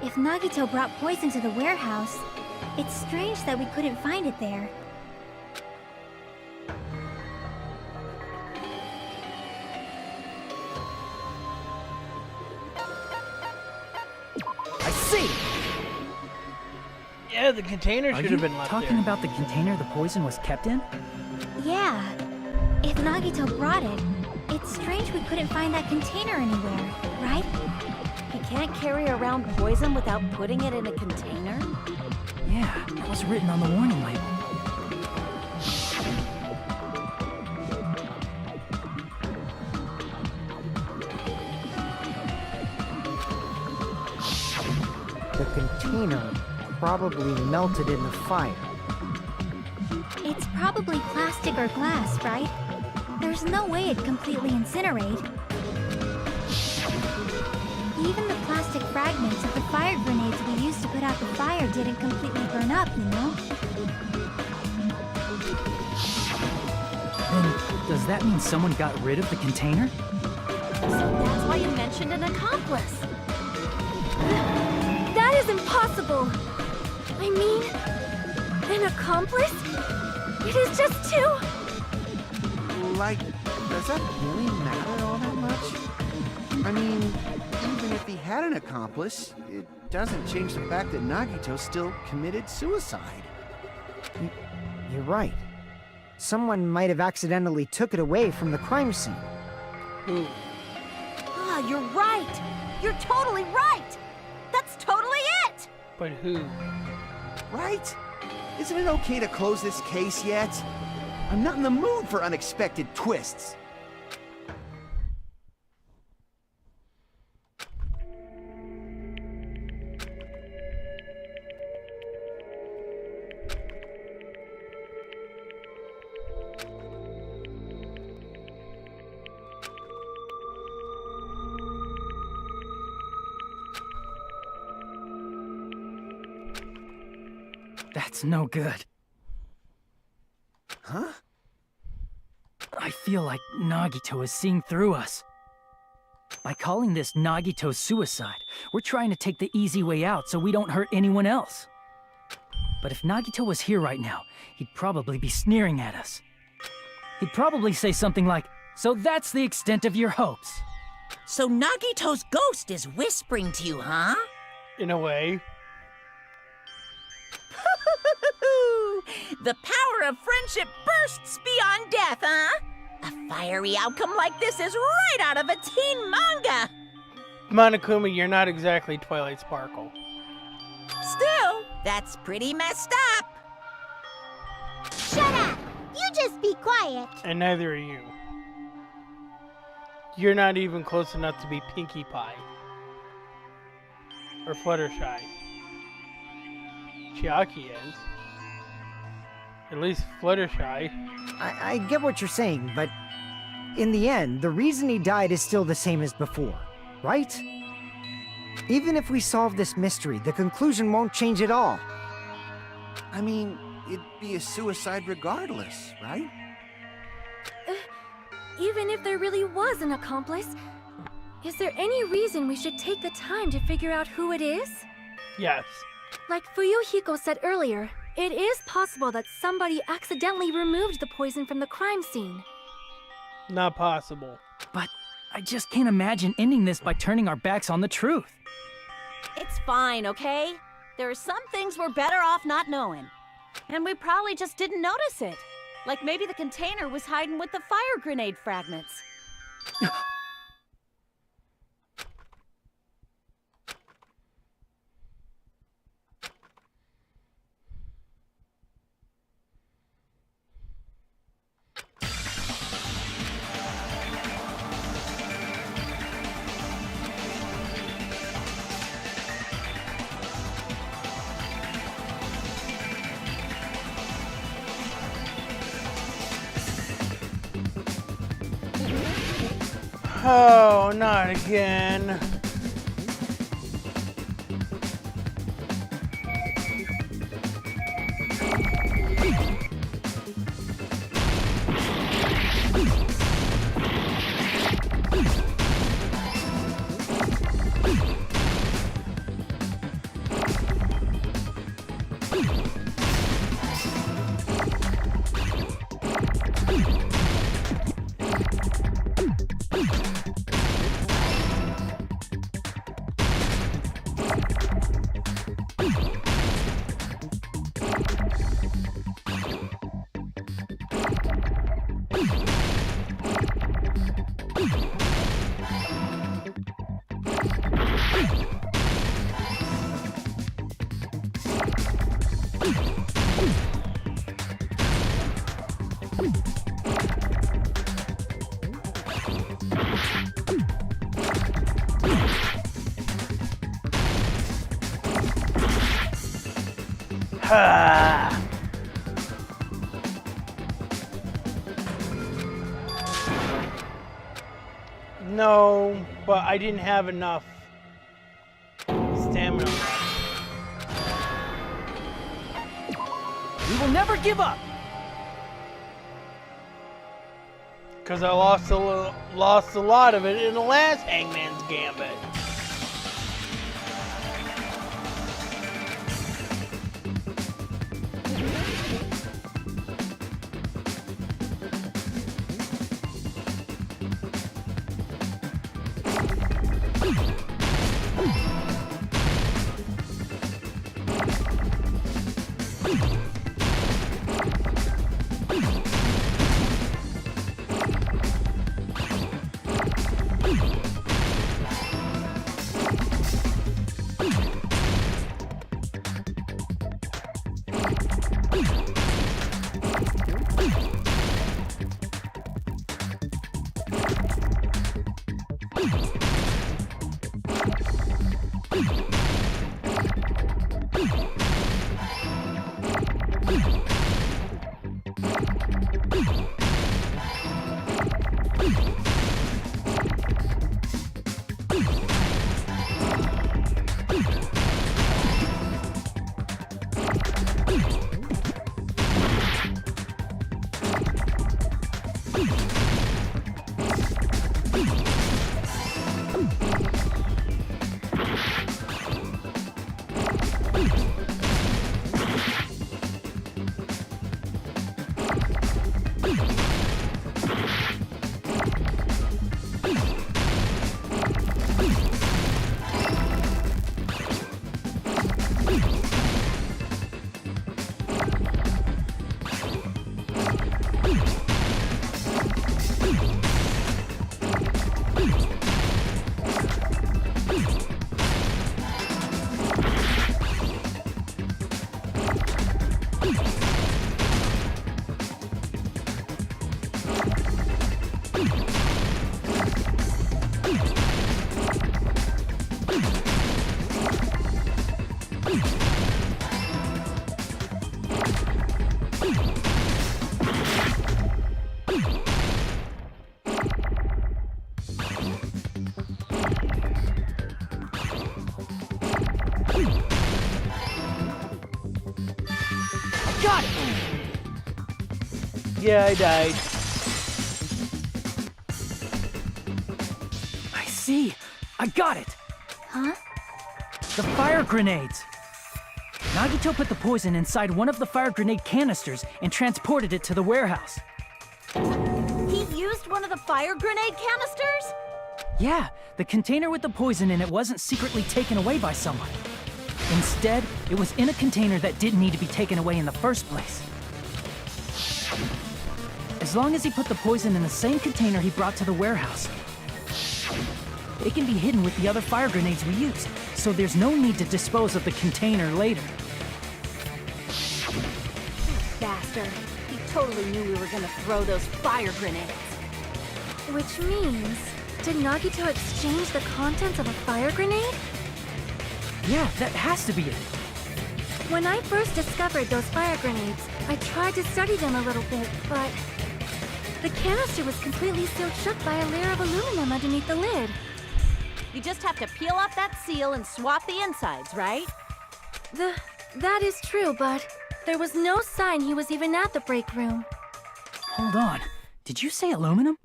If Nagito brought poison to the warehouse, it's strange that we couldn't find it there. I see! Yeah, the container Are should you have been left talking there. about the container the poison was kept in? Yeah. If Nagito brought it, it's strange we couldn't find that container anywhere, right? He can't carry around poison without putting it in a container? Yeah, that was written on the warning label. The container probably melted in the fire. It's probably plastic or glass, right? There's no way it'd completely incinerate. Even the plastic fragments of the fire grenades we used to put out the fire didn't completely burn up, you know? Then, does that mean someone got rid of the container? So that's why you mentioned an accomplice. That is impossible! I mean, an accomplice? It is just two... Like, does that really matter all that much? I mean, even if he had an accomplice, it doesn't change the fact that Nagito still committed suicide. You're right. Someone might have accidentally took it away from the crime scene. Who? Ah, you're right! You're totally right! That's totally it! But who? Right? Isn't it okay to close this case yet? I'm not in the mood for unexpected twists. That's no good. Huh? I feel like Nagito is seeing through us. By calling this Nagito's suicide, we're trying to take the easy way out so we don't hurt anyone else. But if Nagito was here right now, he'd probably be sneering at us. He'd probably say something like, "So that's the extent of your hopes." So Nagito's ghost is whispering to you, huh? In a way. The power of friendship bursts beyond death, huh? A fiery outcome like this is right out of a teen manga! Monokuma, you're not exactly Twilight Sparkle. Still, that's pretty messed up! Shut up! You just be quiet. And neither are you. You're not even close enough to be Pinkie Pie. Or Fluttershy. Chiaki is. At least Fluttershy. I get what you're saying, but in the end, the reason he died is still the same as before, right? Even if we solve this mystery, the conclusion won't change at all. I mean, it'd be a suicide regardless, right? Even if there really was an accomplice, is there any reason we should take the time to figure out who it is? Yes. Like Fuyuhiko said earlier, It is possible that somebody accidentally removed the poison from the crime scene. Not possible. But I just can't imagine ending this by turning our backs on the truth. It's fine, okay? There are some things we're better off not knowing. And we probably just didn't notice it. Like maybe the container was hiding with the fire grenade fragments. Oh, not again. No, but I didn't have enough stamina left. We will never give up! Because I lost a lot of it in the last Hangman's Gambit. Got it! Yeah, I died. I see. I got it. Huh? The fire grenades. Nagito put the poison inside one of the fire grenade canisters and transported it to the warehouse. He used one of the fire grenade canisters? Yeah, the container with the poison in it wasn't secretly taken away by someone. Instead, it was in a container that didn't need to be taken away in the first place. As long as he put the poison in the same container he brought to the warehouse, it can be hidden with the other fire grenades we used, so there's no need to dispose of the container later. Bastard. He totally knew we were gonna throw those fire grenades. Which means, did Nagito exchange the contents of a fire grenade? Yeah, that has to be it. When I first discovered those fire grenades, I tried to study them a little bit, but the canister was completely sealed shut by a layer of aluminum underneath the lid. You just have to peel off that seal and swap the insides, right? That is true, but there was no sign he was even at the break room. Hold on. Did you say aluminum?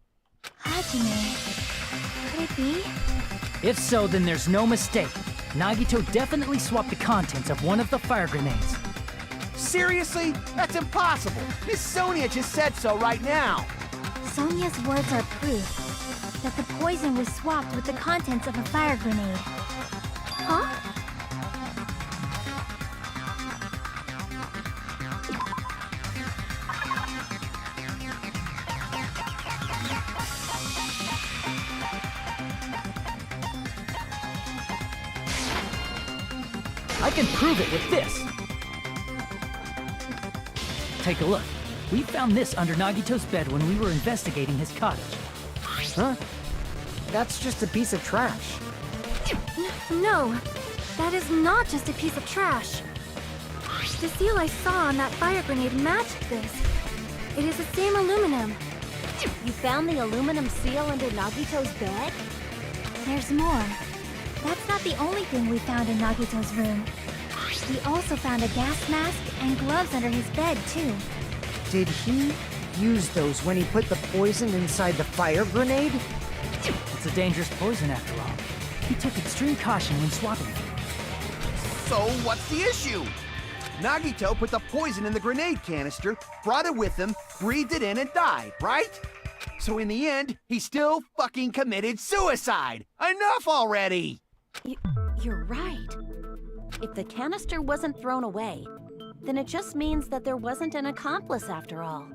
Hajime. Could it be? If so, then there's no mistake. Nagito definitely swapped the contents of one of the fire grenades. Seriously? That's impossible. Miss Sonia just said so right now. Sonia's words are proof that the poison was swapped with the contents of a fire grenade. Huh? I can prove it with this. Take a look. We found this under Nagito's bed when we were investigating his cottage. Huh? That's just a piece of trash. No, that is not just a piece of trash. The seal I saw on that fire grenade matched this. It is the same aluminum. You found the aluminum seal under Nagito's bed? There's more. That's not the only thing we found in Nagito's room. We also found a gas mask and gloves under his bed, too. Did he use those when he put the poison inside the fire grenade? It's a dangerous poison after all. He took extreme caution when swapping it. So what's the issue? Nagito put the poison in the grenade canister, brought it with him, breathed it in and died, right? So in the end, he still fucking committed suicide. Enough already! You're right. If the canister wasn't thrown away, then it just means that there wasn't an accomplice after all.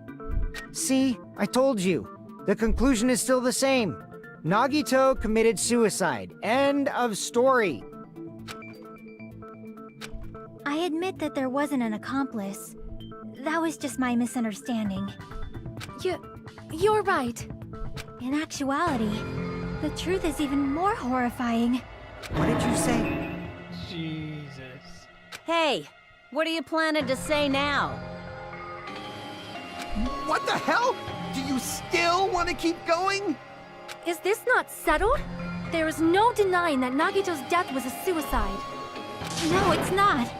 See, I told you. The conclusion is still the same. Nagito committed suicide. End of story. I admit that there wasn't an accomplice. That was just my misunderstanding. You're right. In actuality, the truth is even more horrifying. What did you say? Jesus. Hey, what are you planning to say now? What the hell? Do you still want to keep going? Is this not settled? There is no denying that Nagito's death was a suicide. No, it's not.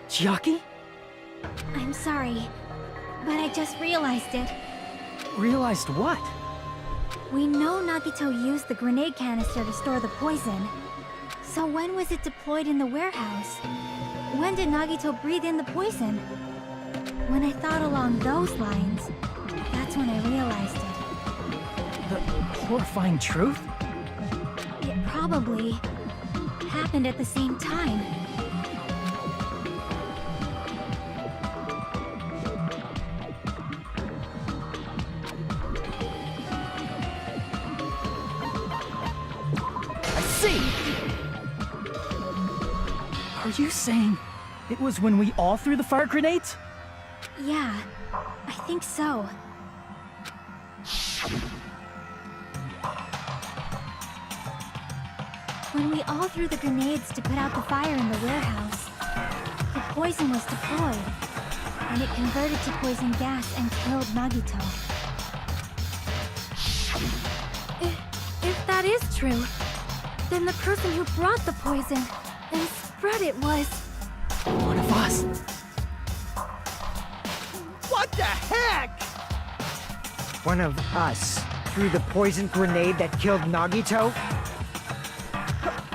Chiaki? I'm sorry, but I just realized it. Realized what? We know Nagito used the grenade canister to store the poison. So when was it deployed in the warehouse? When did Nagito breathe in the poison? When I thought along those lines, that's when I realized it. The horrifying truth? It probably happened at the same time. I see! Are you saying it was when we all threw the fire grenades? Yeah, I think so. When we all threw the grenades to put out the fire in the warehouse, the poison was deployed, and it converted to poison gas and killed Nagito. If that is true, then the person who brought the poison and spread it was... One of us. What the heck? One of us threw the poison grenade that killed Nagito?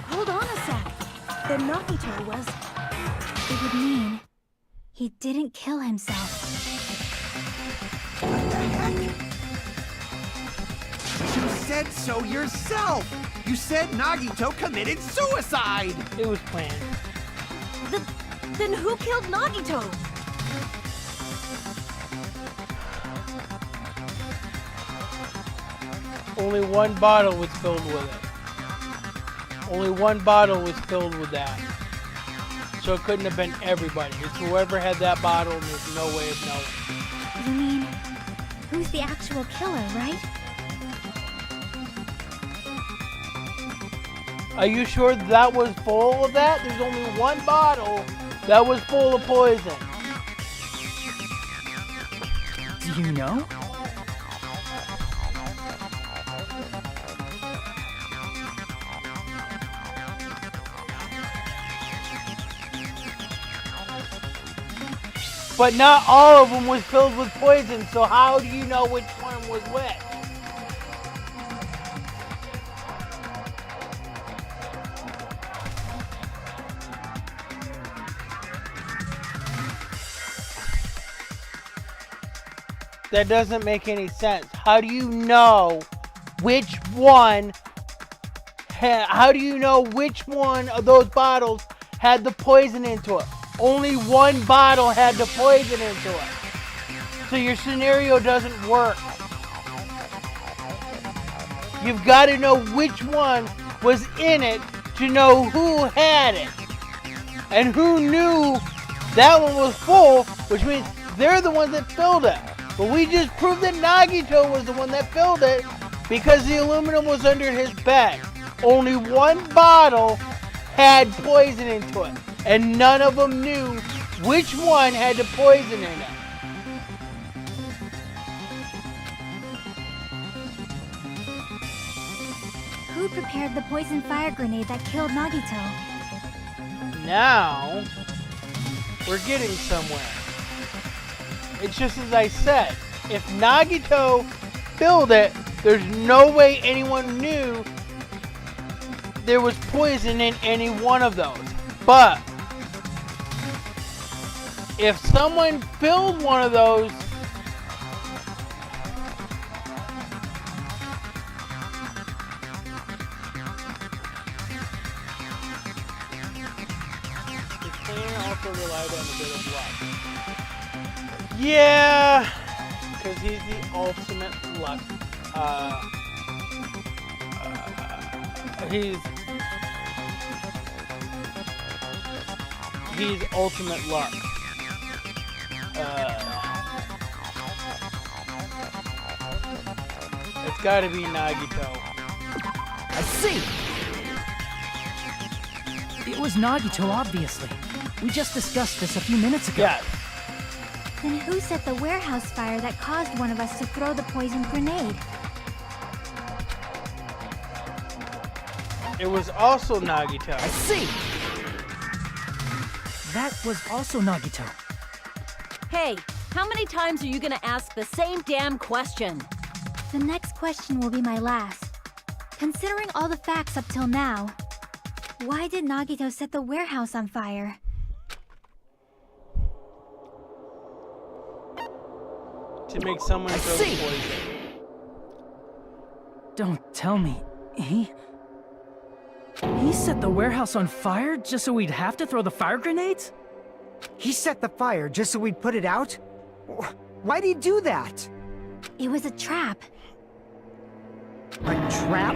Hold on a sec. Then Nagito was... It would mean he didn't kill himself. What the heck? You said so yourself! You said Nagito committed suicide! It was planned. Then who killed Nagito? Only one bottle was filled with it. Only one bottle was filled with that. So it couldn't have been everybody. It's whoever had that bottle, and there's no way of knowing. You mean, who's the actual killer, right? Are you sure that was full of that? There's only one bottle that was full of poison. Do you know? But not all of them was filled with poison, so how do you know which one was which? That doesn't make any sense. How do you know which one? How do you know which one of those bottles had the poison into it? Only one bottle had the poison into it. So your scenario doesn't work. You've got to know which one was in it to know who had it. And who knew that one was full, which means they're the ones that filled it. But we just proved that Nagito was the one that filled it because the aluminum was under his bed. Only one bottle had poison into it. And none of them knew which one had the poison in it. Who prepared the poison fire grenade that killed Nagito? Now, we're getting somewhere. It's just as I said. If Nagito filled it, there's no way anyone knew there was poison in any one of those. But if someone filled one of those, the cleaner also relied on a bit of luck. Yeah, because he's the ultimate luck. He's ultimate luck. It's gotta be Nagito. I see! It was Nagito, obviously. We just discussed this a few minutes ago. Yes. Then who set the warehouse fire that caused one of us to throw the poison grenade? It was also Nagito. I see! That was also Nagito. Hey, how many times are you gonna ask the same damn question? The next question will be my last. Considering all the facts up till now, why did Nagito set the warehouse on fire? To make someone throw the poison. Don't tell me. He set the warehouse on fire just so we'd have to throw the fire grenades? He set the fire just so we'd put it out? Why'd he do that? It was a trap. A trap?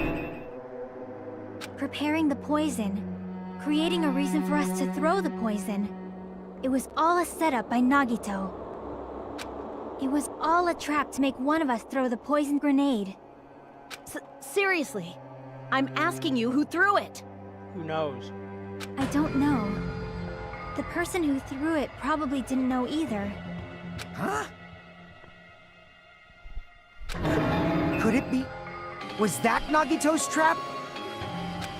Preparing the poison. Creating a reason for us to throw the poison. It was all a setup by Nagito. It was all a trap to make one of us throw the poison grenade. Seriously, I'm asking you who threw it. Who knows? I don't know. The person who threw it probably didn't know either. Huh? Could it be? Was that Nagito's trap?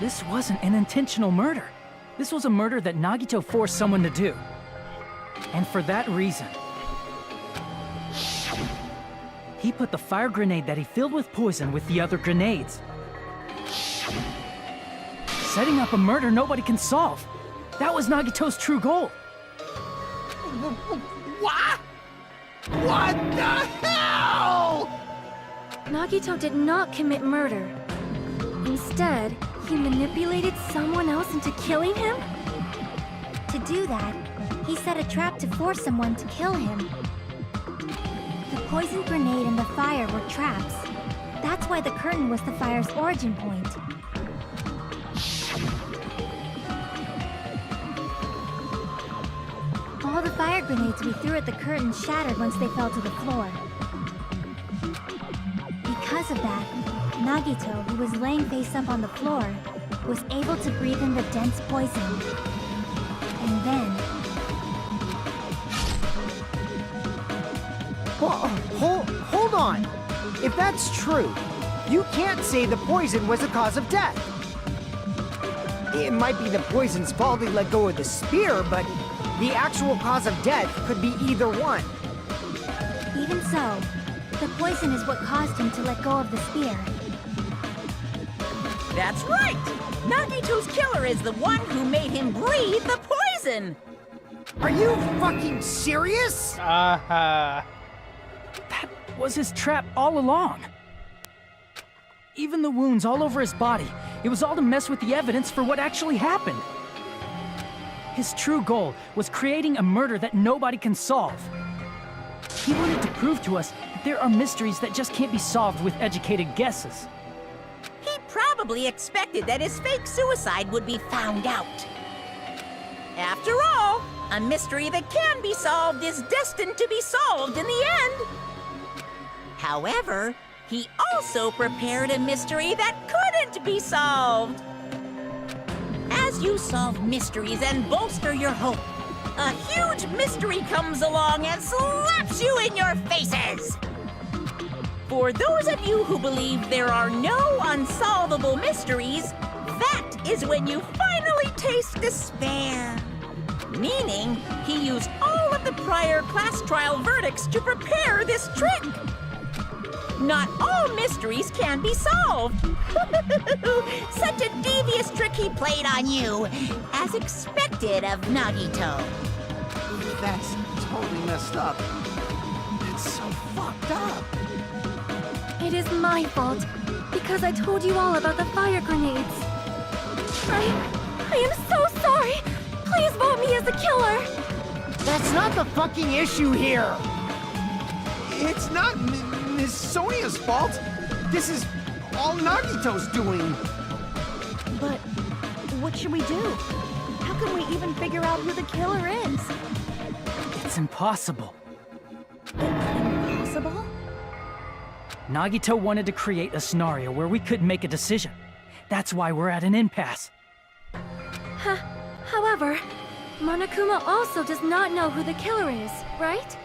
This wasn't an intentional murder. This was a murder that Nagito forced someone to do. And for that reason, he put the fire grenade that he filled with poison with the other grenades. Setting up a murder nobody can solve. That was Nagito's true goal. What? What the hell? Nagito did not commit murder. Instead, he manipulated someone else into killing him? To do that, he set a trap to force someone to kill him. The poison grenade and the fire were traps. That's why the curtain was the fire's origin point. All the fire grenades we threw at the curtain shattered once they fell to the floor. Because of that, Nagito, who was laying face up on the floor, was able to breathe in the dense poison. And then... Hold on! If that's true, you can't say the poison was the cause of death. It might be the poison's fault he let go of the spear, but the actual cause of death could be either one. Even so, the poison is what caused him to let go of the spear. That's right! Nagito's killer is the one who made him breathe the poison! Are you fucking serious? Aha. That was his trap all along. Even the wounds all over his body, it was all to mess with the evidence for what actually happened. His true goal was creating a murder that nobody can solve. He wanted to prove to us that there are mysteries that just can't be solved with educated guesses. He probably expected that his fake suicide would be found out. After all, a mystery that can be solved is destined to be solved in the end. However, he also prepared a mystery that couldn't be solved. As you solve mysteries and bolster your hope, a huge mystery comes along and slaps you in your faces. For those of you who believe there are no unsolvable mysteries, that is when you finally taste despair. Meaning, he used all of the prior class trial verdicts to prepare this trick. Not all mysteries can be solved. Such a devious trick he played on you, as expected of Nagito. That's totally messed up. It's so fucked up. It is my fault, because I told you all about the fire grenades. I am so sorry! Please vote me as the killer! That's not the fucking issue here! It's not Miss Sonia's fault. This is all Nagito's doing. But what should we do? How can we even figure out who the killer is? It's impossible. Impossible? Nagito wanted to create a scenario where we couldn't make a decision. That's why we're at an impasse. However, Monokuma also does not know who the killer is, right?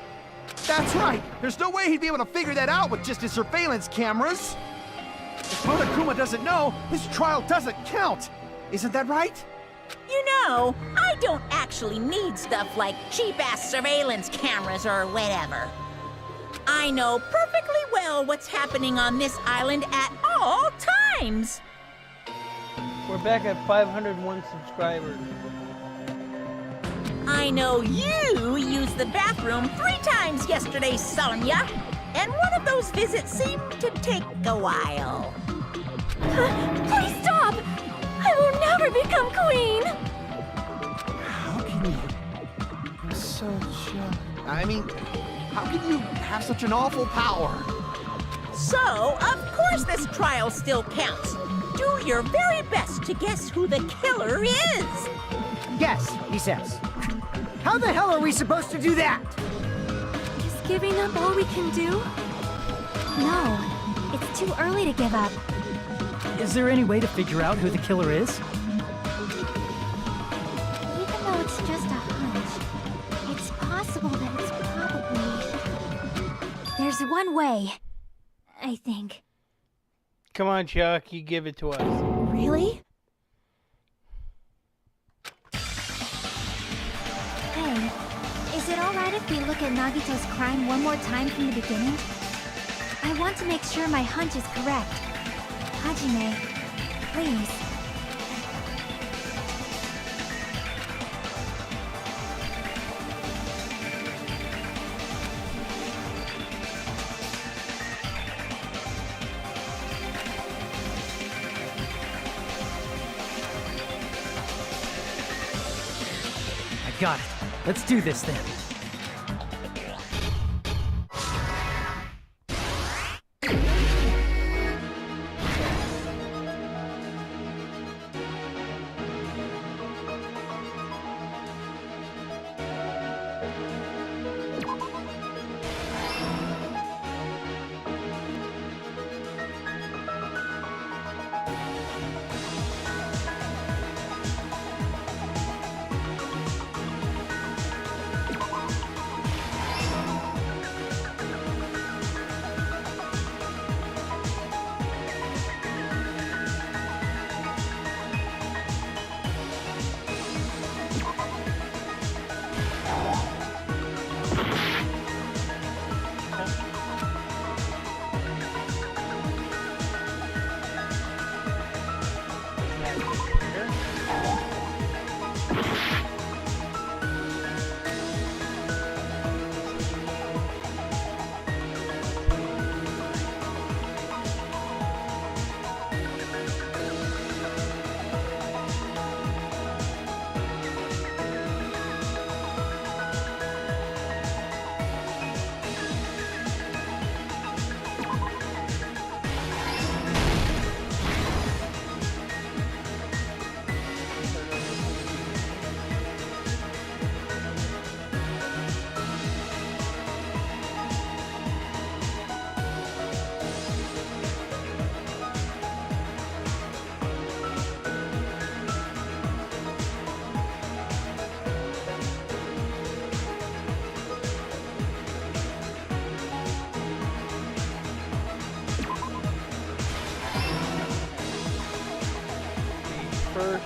That's right. There's no way he'd be able to figure that out with just his surveillance cameras. If Monokuma doesn't know, his trial doesn't count. Isn't that right? You know, I don't actually need stuff like cheap-ass surveillance cameras or whatever. I know perfectly well what's happening on this island at all times. We're back at 501 subscribers. I know you used the bathroom 3 times yesterday, Sonia. And one of those visits seemed to take a while. Please stop! I will never become queen! How can you? You're so sure. I mean, how can you have such an awful power? So, of course this trial still counts. Do your very best to guess who the killer is. Guess, he says. How the hell are we supposed to do that? Is giving up all we can do? No, it's too early to give up. Is there any way to figure out who the killer is? Even though it's just a hunch, it's possible that it's probably... There's one way, I think. Come on, Chuck, you give it to us. Really? Hey, is it alright if we look at Nagito's crime one more time from the beginning? I want to make sure my hunch is correct. Hajime, please. Got it. Let's do this then. First,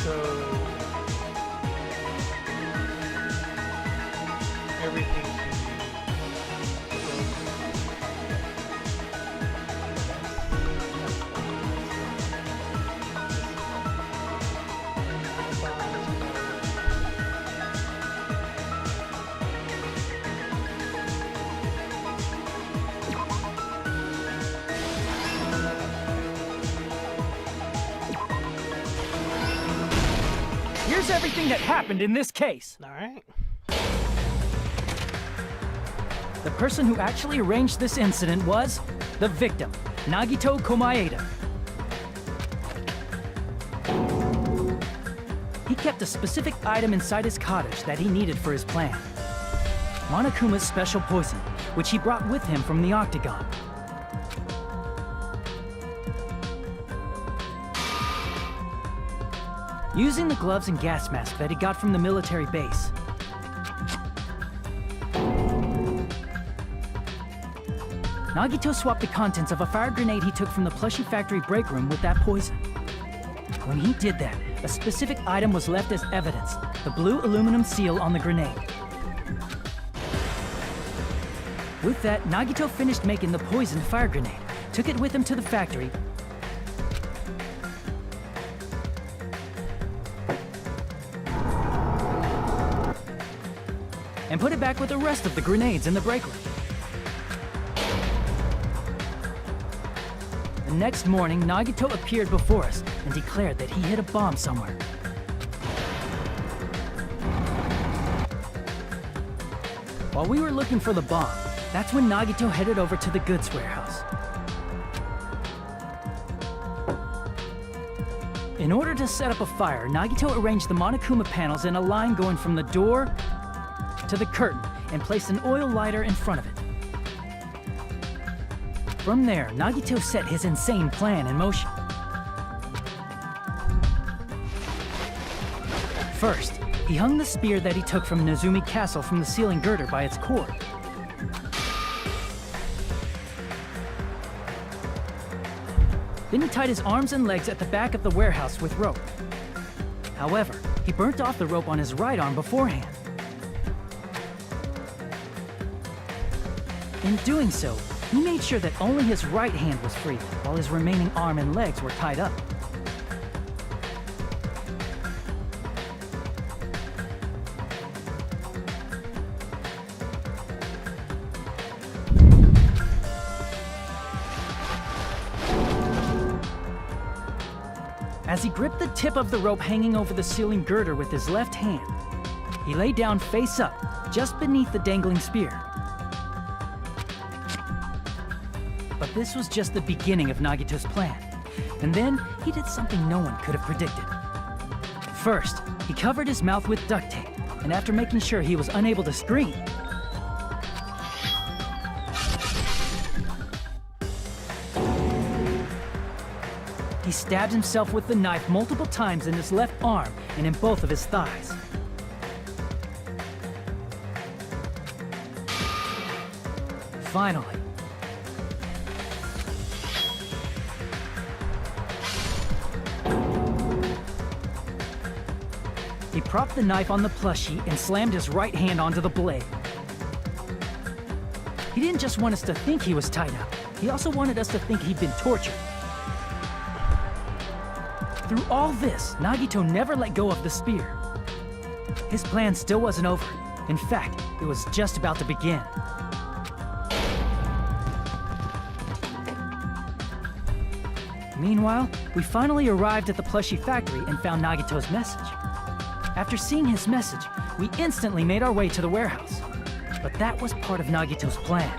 So everything should be Here's everything that happened in this case. all right. The person who actually arranged this incident was the victim, Nagito Komaeda. He kept a specific item inside his cottage that he needed for his plan. Monokuma's special poison, which he brought with him from the Octagon. Using the gloves and gas mask that he got from the military base, Nagito swapped the contents of a fire grenade he took from the plushie factory break room with that poison. When he did that, a specific item was left as evidence, the blue aluminum seal on the grenade. With that, Nagito finished making the poisoned fire grenade, took it with him to the factory, and put it back with the rest of the grenades in the break room. The next morning, Nagito appeared before us and declared that he hid a bomb somewhere. While we were looking for the bomb, that's when Nagito headed over to the goods warehouse. In order to set up a fire, Nagito arranged the Monokuma panels in a line going from the door to the curtain and placed an oil lighter in front of it. From there, Nagito set his insane plan in motion. First, he hung the spear that he took from Nezumi Castle from the ceiling girder by its cord. Then he tied his arms and legs at the back of the warehouse with rope. However, he burnt off the rope on his right arm beforehand. In doing so, he made sure that only his right hand was free, while his remaining arm and legs were tied up. As he gripped the tip of the rope hanging over the ceiling girder with his left hand, he lay down face up, just beneath the dangling spear. But this was just the beginning of Nagito's plan. And then, he did something no one could have predicted. First, he covered his mouth with duct tape, and after making sure he was unable to scream, he stabbed himself with the knife multiple times in his left arm and in both of his thighs. Finally, he propped the knife on the plushie and slammed his right hand onto the blade. He didn't just want us to think he was tied up, he also wanted us to think he'd been tortured. Through all this, Nagito never let go of the spear. His plan still wasn't over. In fact, it was just about to begin. Meanwhile, we finally arrived at the plushie factory and found Nagito's message. After seeing his message, we instantly made our way to the warehouse. But that was part of Nagito's plan.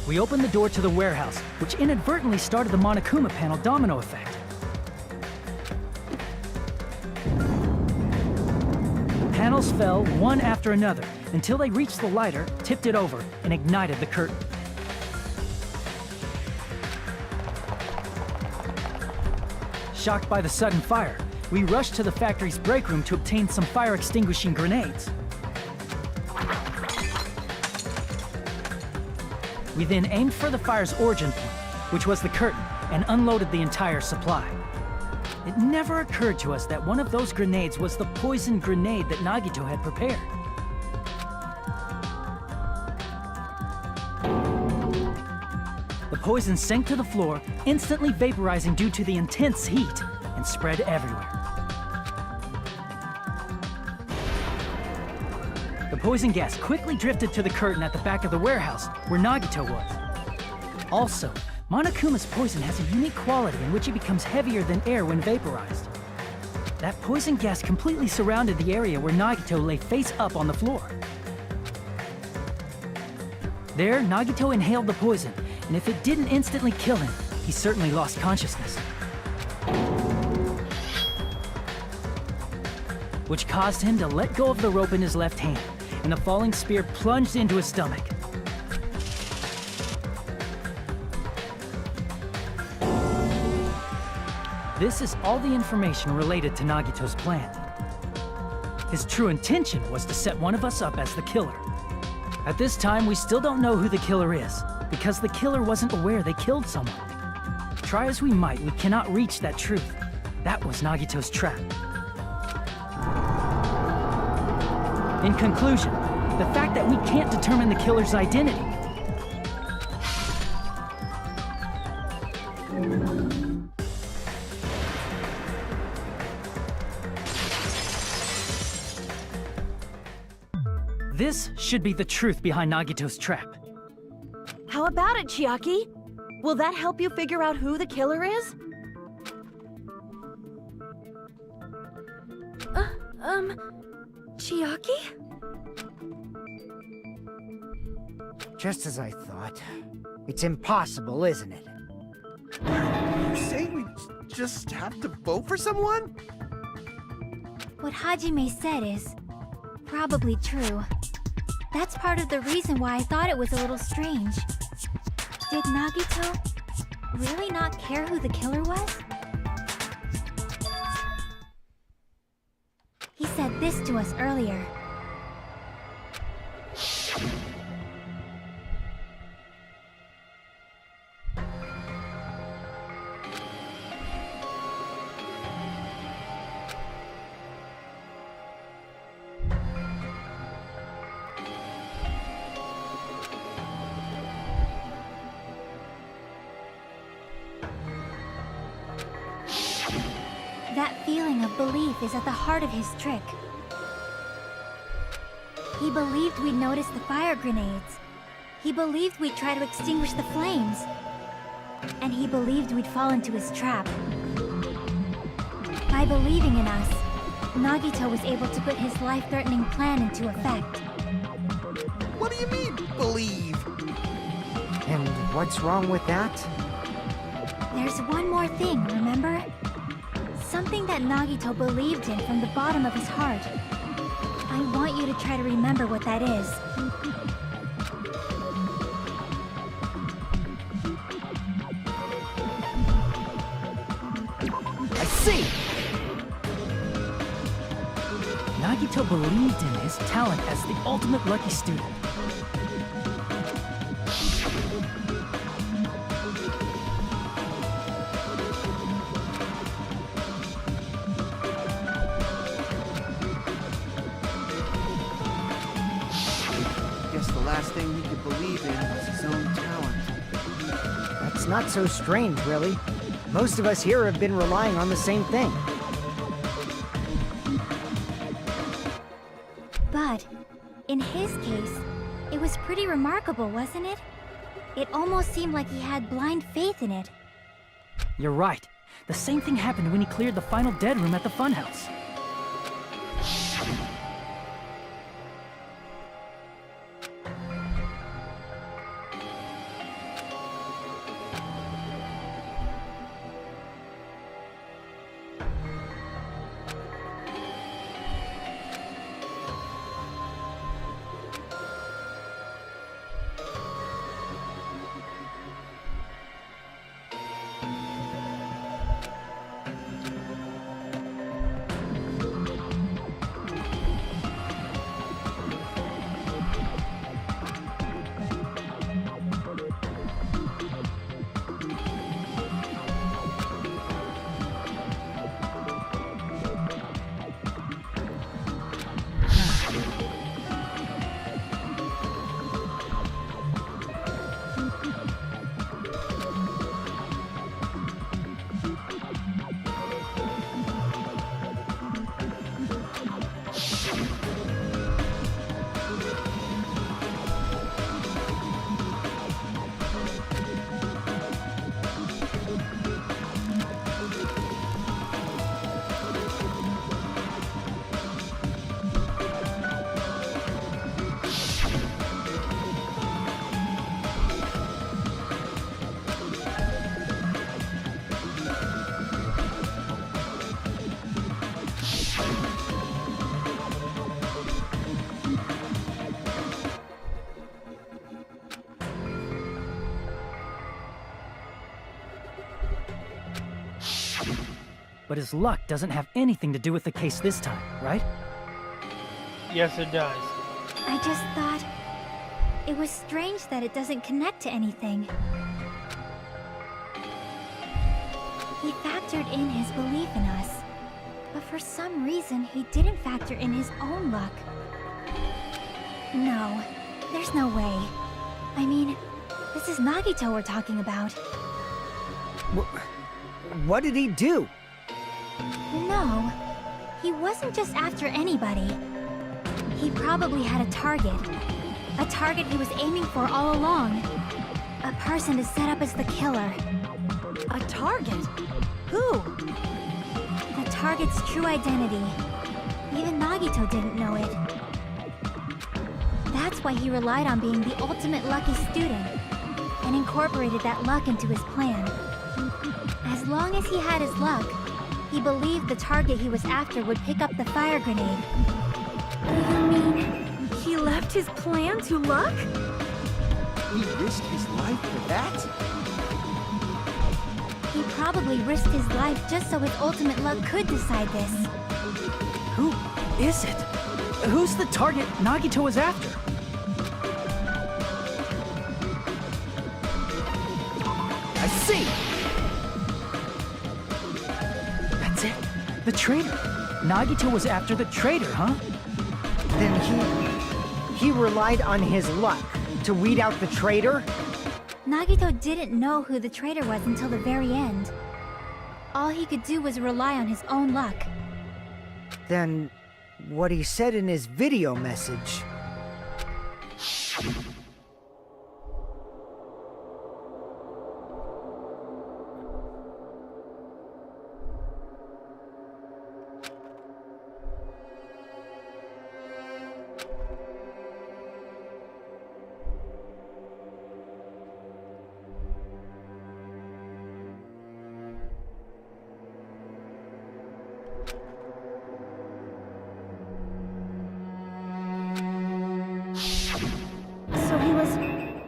We opened the door to the warehouse, which inadvertently started the Monokuma panel domino effect. Panels fell one after another until they reached the lighter, tipped it over, and ignited the curtain. Shocked by the sudden fire, we rushed to the factory's break room to obtain some fire-extinguishing grenades. We then aimed for the fire's origin point, which was the curtain, and unloaded the entire supply. It never occurred to us that one of those grenades was the poison grenade that Nagito had prepared. The poison sank to the floor, instantly vaporizing due to the intense heat, and spread everywhere. The poison gas quickly drifted to the curtain at the back of the warehouse, where Nagito was. Also, Monokuma's poison has a unique quality in which it becomes heavier than air when vaporized. That poison gas completely surrounded the area where Nagito lay face up on the floor. There, Nagito inhaled the poison, and if it didn't instantly kill him, he certainly lost consciousness. Which caused him to let go of the rope in his left hand, and the falling spear plunged into his stomach. This is all the information related to Nagito's plan. His true intention was to set one of us up as the killer. At this time, we still don't know who the killer is, because the killer wasn't aware they killed someone. Try as we might, we cannot reach that truth. That was Nagito's trap. In conclusion, the fact that we can't determine the killer's identity. This should be the truth behind Nagito's trap. How about it, Chiaki? Will that help you figure out who the killer is? Chiaki? Just as I thought. It's impossible, isn't it? You say we just have to vote for someone? What Hajime said is probably true. That's part of the reason why I thought it was a little strange. Did Nagito really not care who the killer was? He said this to us earlier. That feeling of belief is at the heart of his trick. He believed we'd notice the fire grenades. He believed we'd try to extinguish the flames. And he believed we'd fall into his trap. By believing in us, Nagito was able to put his life-threatening plan into effect. What do you mean, believe? And what's wrong with that? There's one more thing, remember? Something that Nagito believed in from the bottom of his heart. I want you to try to remember what that is. I see! Nagito believed in his talent as the ultimate lucky student. Last thing he could believe in was his own talent. That's not so strange, really. Most of us here have been relying on the same thing. But, in his case, it was pretty remarkable, wasn't it? It almost seemed like he had blind faith in it. You're right. The same thing happened when he cleared the final dead room at the funhouse. But his luck doesn't have anything to do with the case this time, right? Yes, it does. I just thought it was strange that it doesn't connect to anything. He factored in his belief in us, but for some reason he didn't factor in his own luck. No, there's no way. I mean, this is Nagito we're talking about. What did he do? No, he wasn't just after anybody. He probably had a target. A target he was aiming for all along. A person to set up as the killer. A target? Who? The target's true identity. Even Nagito didn't know it. That's why he relied on being the ultimate lucky student, and incorporated that luck into his plan. As long as he had his luck, he believed the target he was after would pick up the fire grenade. You mean he left his plan to luck? He risked his life for that? He probably risked his life just so his ultimate luck could decide this. Who is it? Who's the target Nagito is after? I see! That's it. The traitor. Nagito was after the traitor, huh? Then he relied on his luck to weed out the traitor? Nagito didn't know who the traitor was until the very end. All he could do was rely on his own luck. Then what he said in his video message. So he was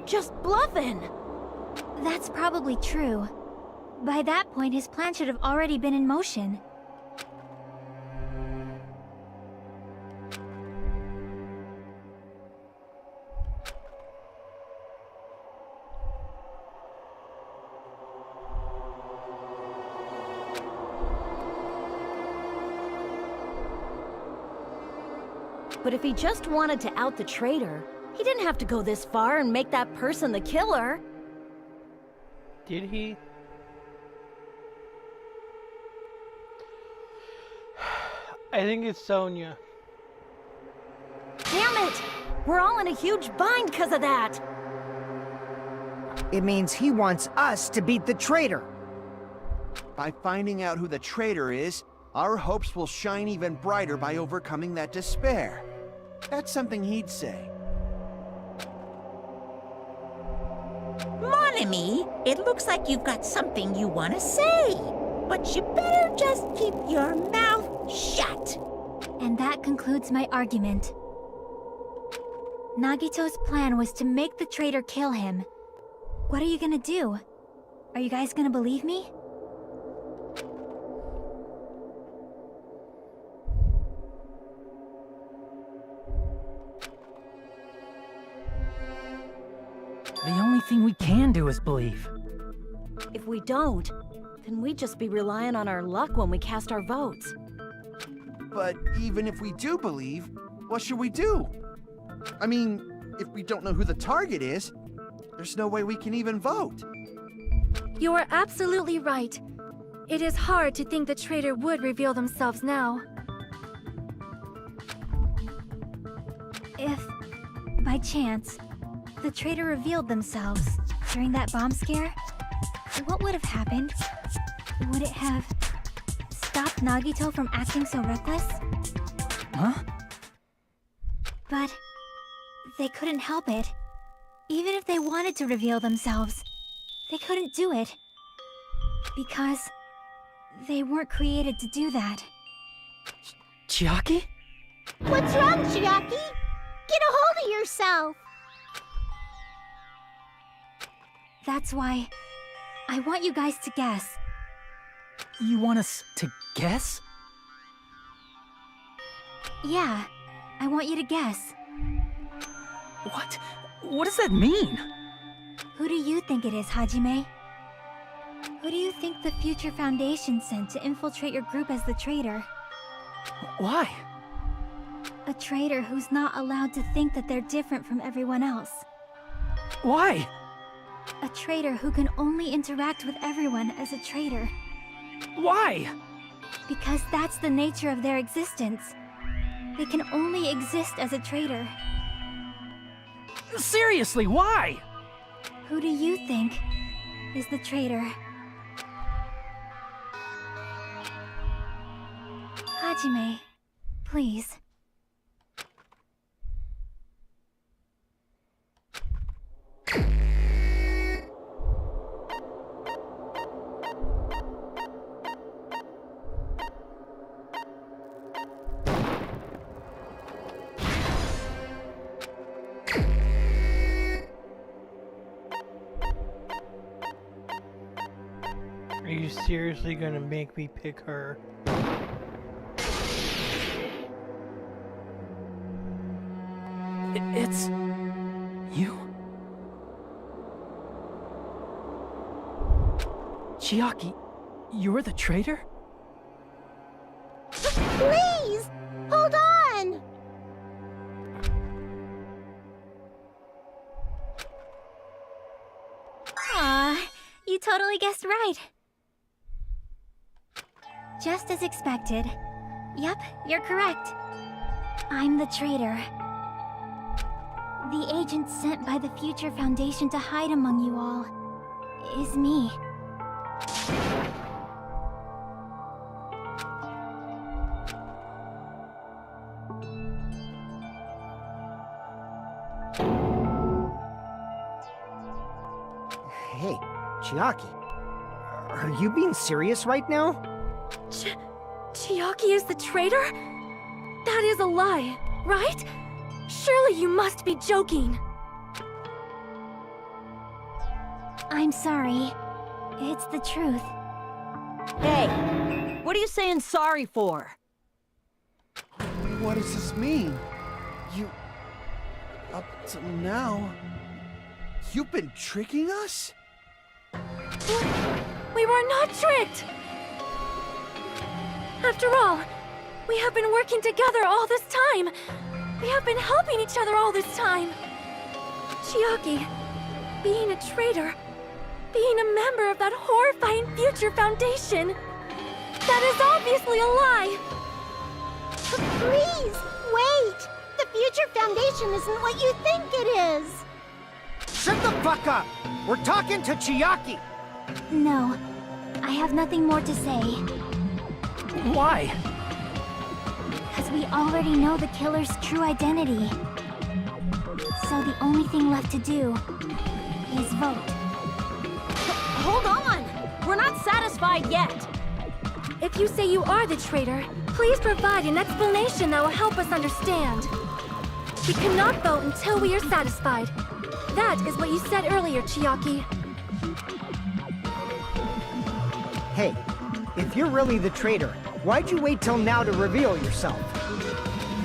just bluffing. That's probably true. By that point, his plan should have already been in motion. But if he just wanted to out the traitor, he didn't have to go this far and make that person the killer. Did he? I think it's Sonya. Damn it! We're all in a huge bind because of that! It means he wants us to beat the traitor. By finding out who the traitor is, our hopes will shine even brighter by overcoming that despair. That's something he'd say. Mon ami, it looks like you've got something you want to say. But you better just keep your mouth shut. And that concludes my argument. Nagito's plan was to make the traitor kill him. What are you gonna do? Are you guys gonna believe me? The only thing we can do is believe. If we don't, then we'd just be relying on our luck when we cast our votes. But even if we do believe, what should we do? I mean, if we don't know who the target is, there's no way we can even vote. You are absolutely right. It is hard to think the traitor would reveal themselves now. If, by chance, the traitor revealed themselves during that bomb scare, what would have happened? Would it have stopped Nagito from acting so reckless? Huh? But they couldn't help it. Even if they wanted to reveal themselves, they couldn't do it. Because they weren't created to do that. Chiaki? What's wrong, Chiaki? Get a hold of yourself! That's why I want you guys to guess. You want us to guess? Yeah, I want you to guess. What? What does that mean? Who do you think it is, Hajime? Who do you think the Future Foundation sent to infiltrate your group as the traitor? Why? A traitor who's not allowed to think that they're different from everyone else. Why? A traitor who can only interact with everyone as a traitor. Why? Because that's the nature of their existence. They can only exist as a traitor. Seriously, why? Who do you think is the traitor? Hajime, please. Are you seriously gonna make me pick her? It's... you? Chiaki, you're the traitor? Please! Hold on! Aw, you totally guessed right. Just as expected. Yep, you're correct. I'm the traitor. The agent sent by the Future Foundation to hide among you all is me. Hey, Chiaki. Are you being serious right now? Chiaki is the traitor? That is a lie, right? Surely you must be joking. I'm sorry. It's the truth. Hey, what are you saying sorry for? What does this mean? You... Up till now... You've been tricking us? We were not tricked! After all, we have been working together all this time. We have been helping each other all this time. Chiaki, being a traitor, being a member of that horrifying Future Foundation, that is obviously a lie. Please, wait! The Future Foundation isn't what you think it is! Shut the fuck up! We're talking to Chiaki! No, I have nothing more to say. Why? Because we already know the killer's true identity. So the only thing left to do is vote. Hold on! We're not satisfied yet! If you say you are the traitor, please provide an explanation that will help us understand. We cannot vote until we are satisfied. That is what you said earlier, Chiaki. Hey, if you're really the traitor, why'd you wait till now to reveal yourself?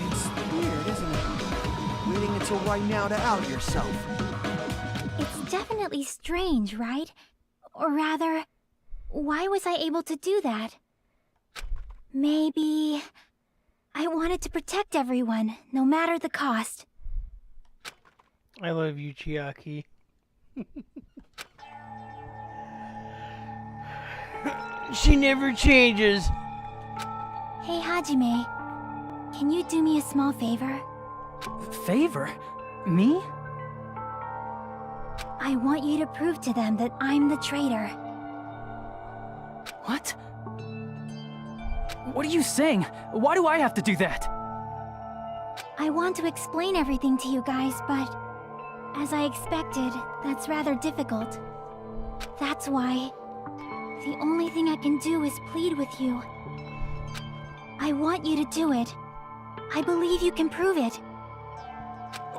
It's weird, isn't it? Waiting until right now to out yourself. It's definitely strange, right? Or rather, why was I able to do that? Maybe... I wanted to protect everyone, no matter the cost. I love you, Chiaki. She never changes. Hey, Hajime. Can you do me a small favor? Favor? Me? I want you to prove to them that I'm the traitor. What? What are you saying? Why do I have to do that? I want to explain everything to you guys, but... as I expected, that's rather difficult. That's why... the only thing I can do is plead with you. I want you to do it. I believe you can prove it.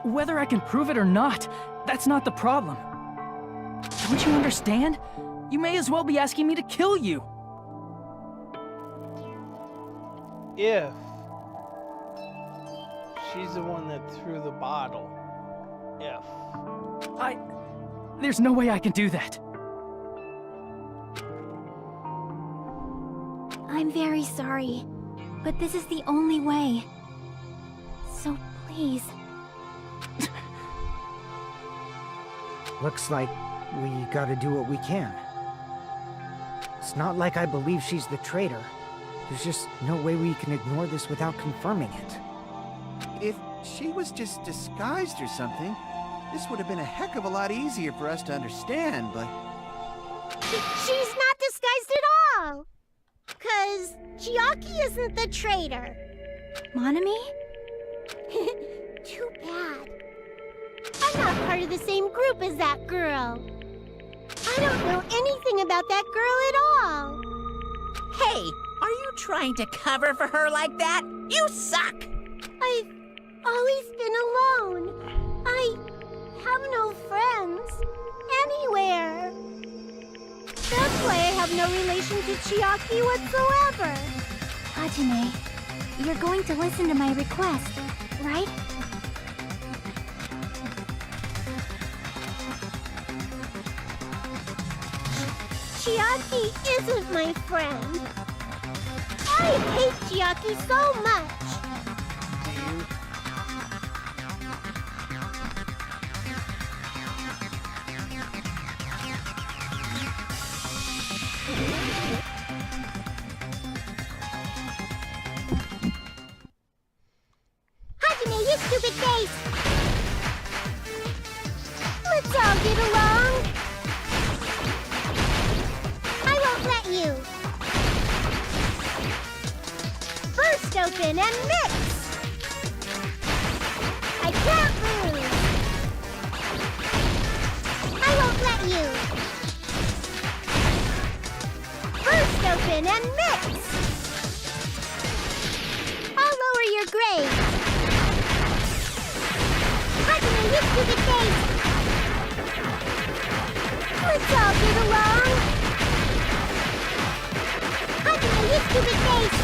Whether I can prove it or not, that's not the problem. Don't you understand? You may as well be asking me to kill you. if she's the one that threw the bottle. If. There's no way I can do that. I'm very sorry, but this is the only way. So please. Looks like we gotta do what we can. It's not like I believe she's the traitor. There's just no way we can ignore this without confirming it. If she was just disguised or something, this would have been a heck of a lot easier for us to understand, but... She's not disguised at all! 'Cause Chiaki isn't the traitor. Monami? Too bad. I'm not part of the same group as that girl. I don't know anything about that girl at all. Hey, are you trying to cover for her like that? You suck! I've always been alone. I have no friends anywhere. That's why I have no relation to Chiaki whatsoever. Hajime, you're going to listen to my request, right? Chiaki isn't my friend. I hate Chiaki so much. Hajime, you stupid face! Let's all get along. I won't let you. First open and mix. I can't lose. I won't let you. First open and mix. I'll lower your grade. Hajime, you stupid face. Let's all get along. Hajime, you stupid face.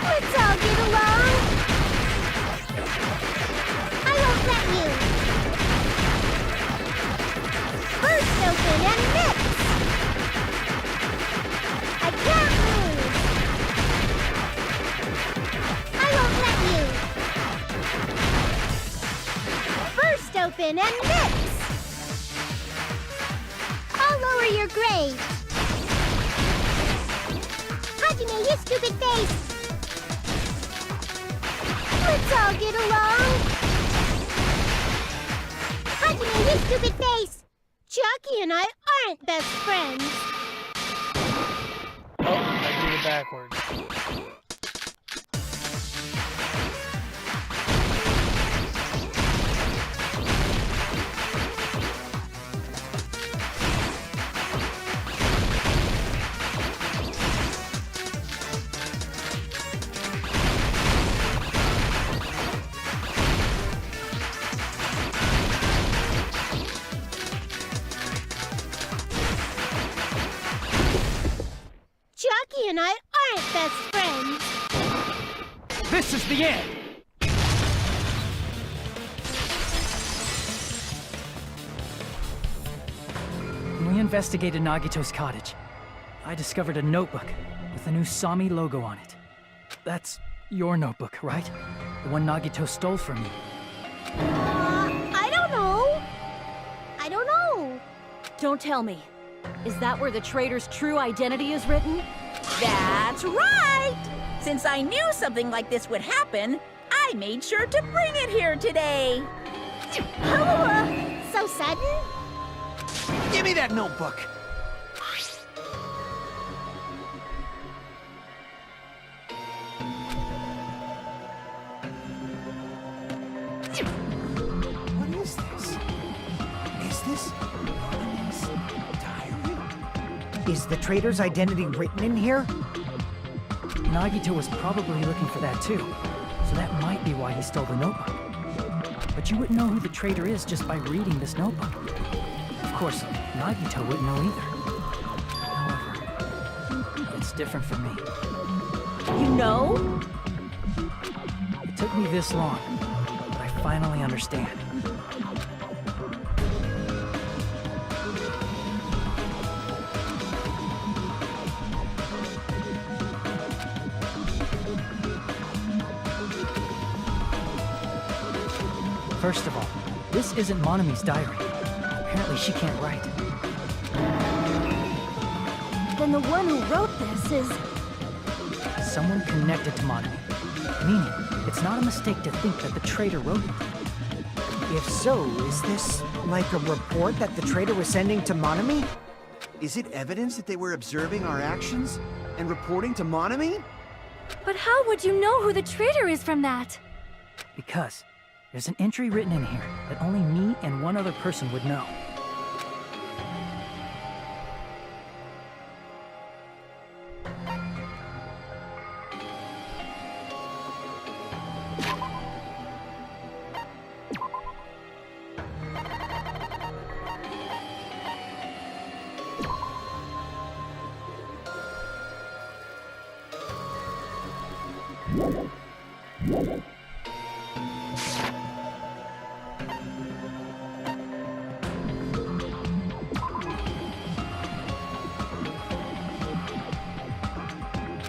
Let's all get along. I won't let you. First open and mix. I can't lose. I won't let you. First open and mix. I'll lower your grade. Hajime, you stupid face. Let's all get along. Hajime, you stupid face. Chiaki and I aren't best friends. Oh, I did it backwards. Chiaki and I aren't best friends. This is the end! When we investigated Nagito's cottage, I discovered a notebook with the new Sami logo on it. That's your notebook, right? The one Nagito stole from you. I don't know. I don't know. Don't tell me. Is that where the traitor's true identity is written? That's right! Since I knew something like this would happen, I made sure to bring it here today. Oh, so sudden? Give me that notebook! What is this? Is this Monami's diary? Is the traitor's identity written in here? Nagito was probably looking for that too, so that might be why he stole the notebook. But you wouldn't know who the traitor is just by reading this notebook. Of course, Nagito wouldn't know either. However, it's different for me. You know? It took me this long, but I finally understand. First of all, this isn't Monami's diary. Apparently she can't write. Then the one who wrote this is... Someone connected to Monami. Meaning, it's not a mistake to think that the traitor wrote it. If so, is this like a report that the traitor was sending to Monami? Is it evidence that they were observing our actions and reporting to Monami? But how would you know who the traitor is from that? Because there's an entry written in here that only me and one other person would know.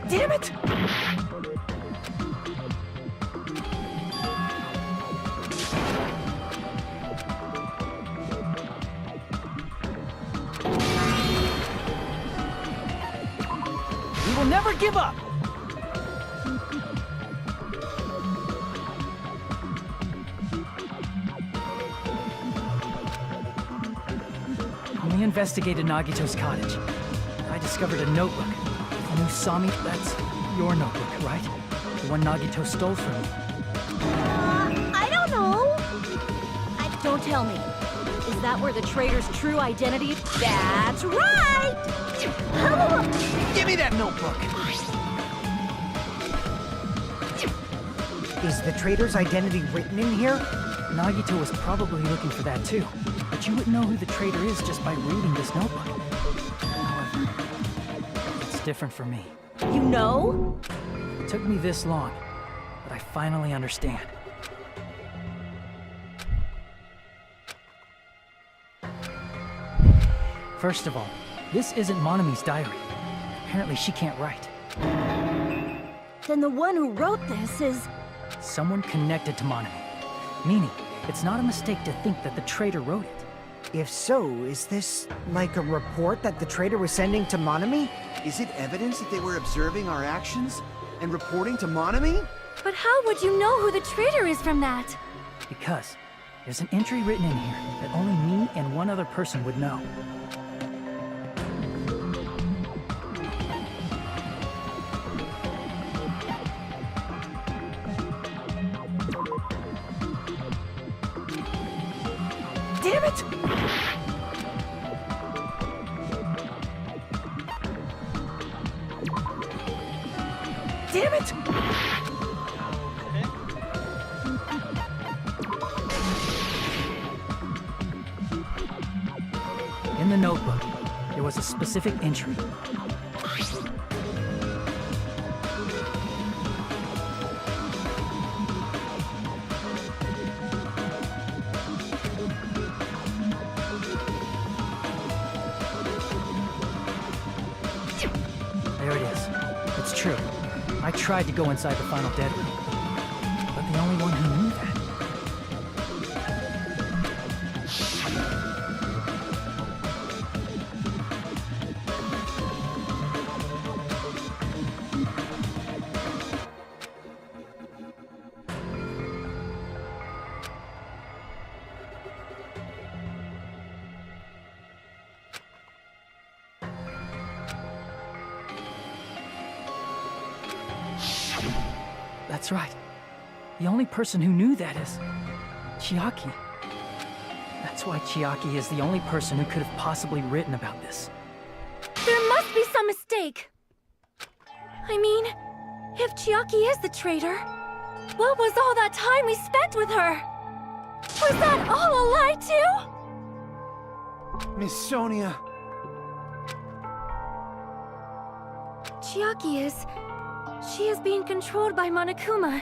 Damn it! We will never give up! When we investigated Nagito's cottage, I discovered a notebook. And who saw me? That's your notebook, right? The one Nagito stole from me. I don't know. Don't tell me. Is that where the traitor's true identity? That's right! Give me that notebook! Is the traitor's identity written in here? Nagito was probably looking for that too. But you wouldn't know who the traitor is just by reading this notebook. However, it's different for me. You know? It took me this long, but I finally understand. First of all, this isn't Monami's diary. Apparently she can't write. Then the one who wrote this is... Someone connected to Monami. Meaning, it's not a mistake to think that the traitor wrote it. If so, is this like a report that the traitor was sending to Monami? Is it evidence that they were observing our actions and reporting to Monami? But how would you know who the traitor is from that? Because there's an entry written in here that only me and one other person would know. Damn it! Damn it! In the notebook, there was a specific entry. There it is. It's true. I tried to go inside the final dead room, but the only one who knew that. That's right. The only person who knew that is Chiaki. That's why Chiaki is the only person who could have possibly written about this. There must be some mistake. I mean, if Chiaki is the traitor, what was all that time we spent with her? Was that all a lie too? Miss Sonia. Chiaki is She is being controlled by Monokuma.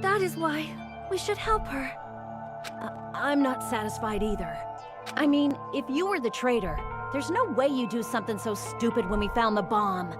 That is why we should help her. I'm not satisfied either. I mean, if you were the traitor, there's no way you'd do something so stupid when we found the bomb.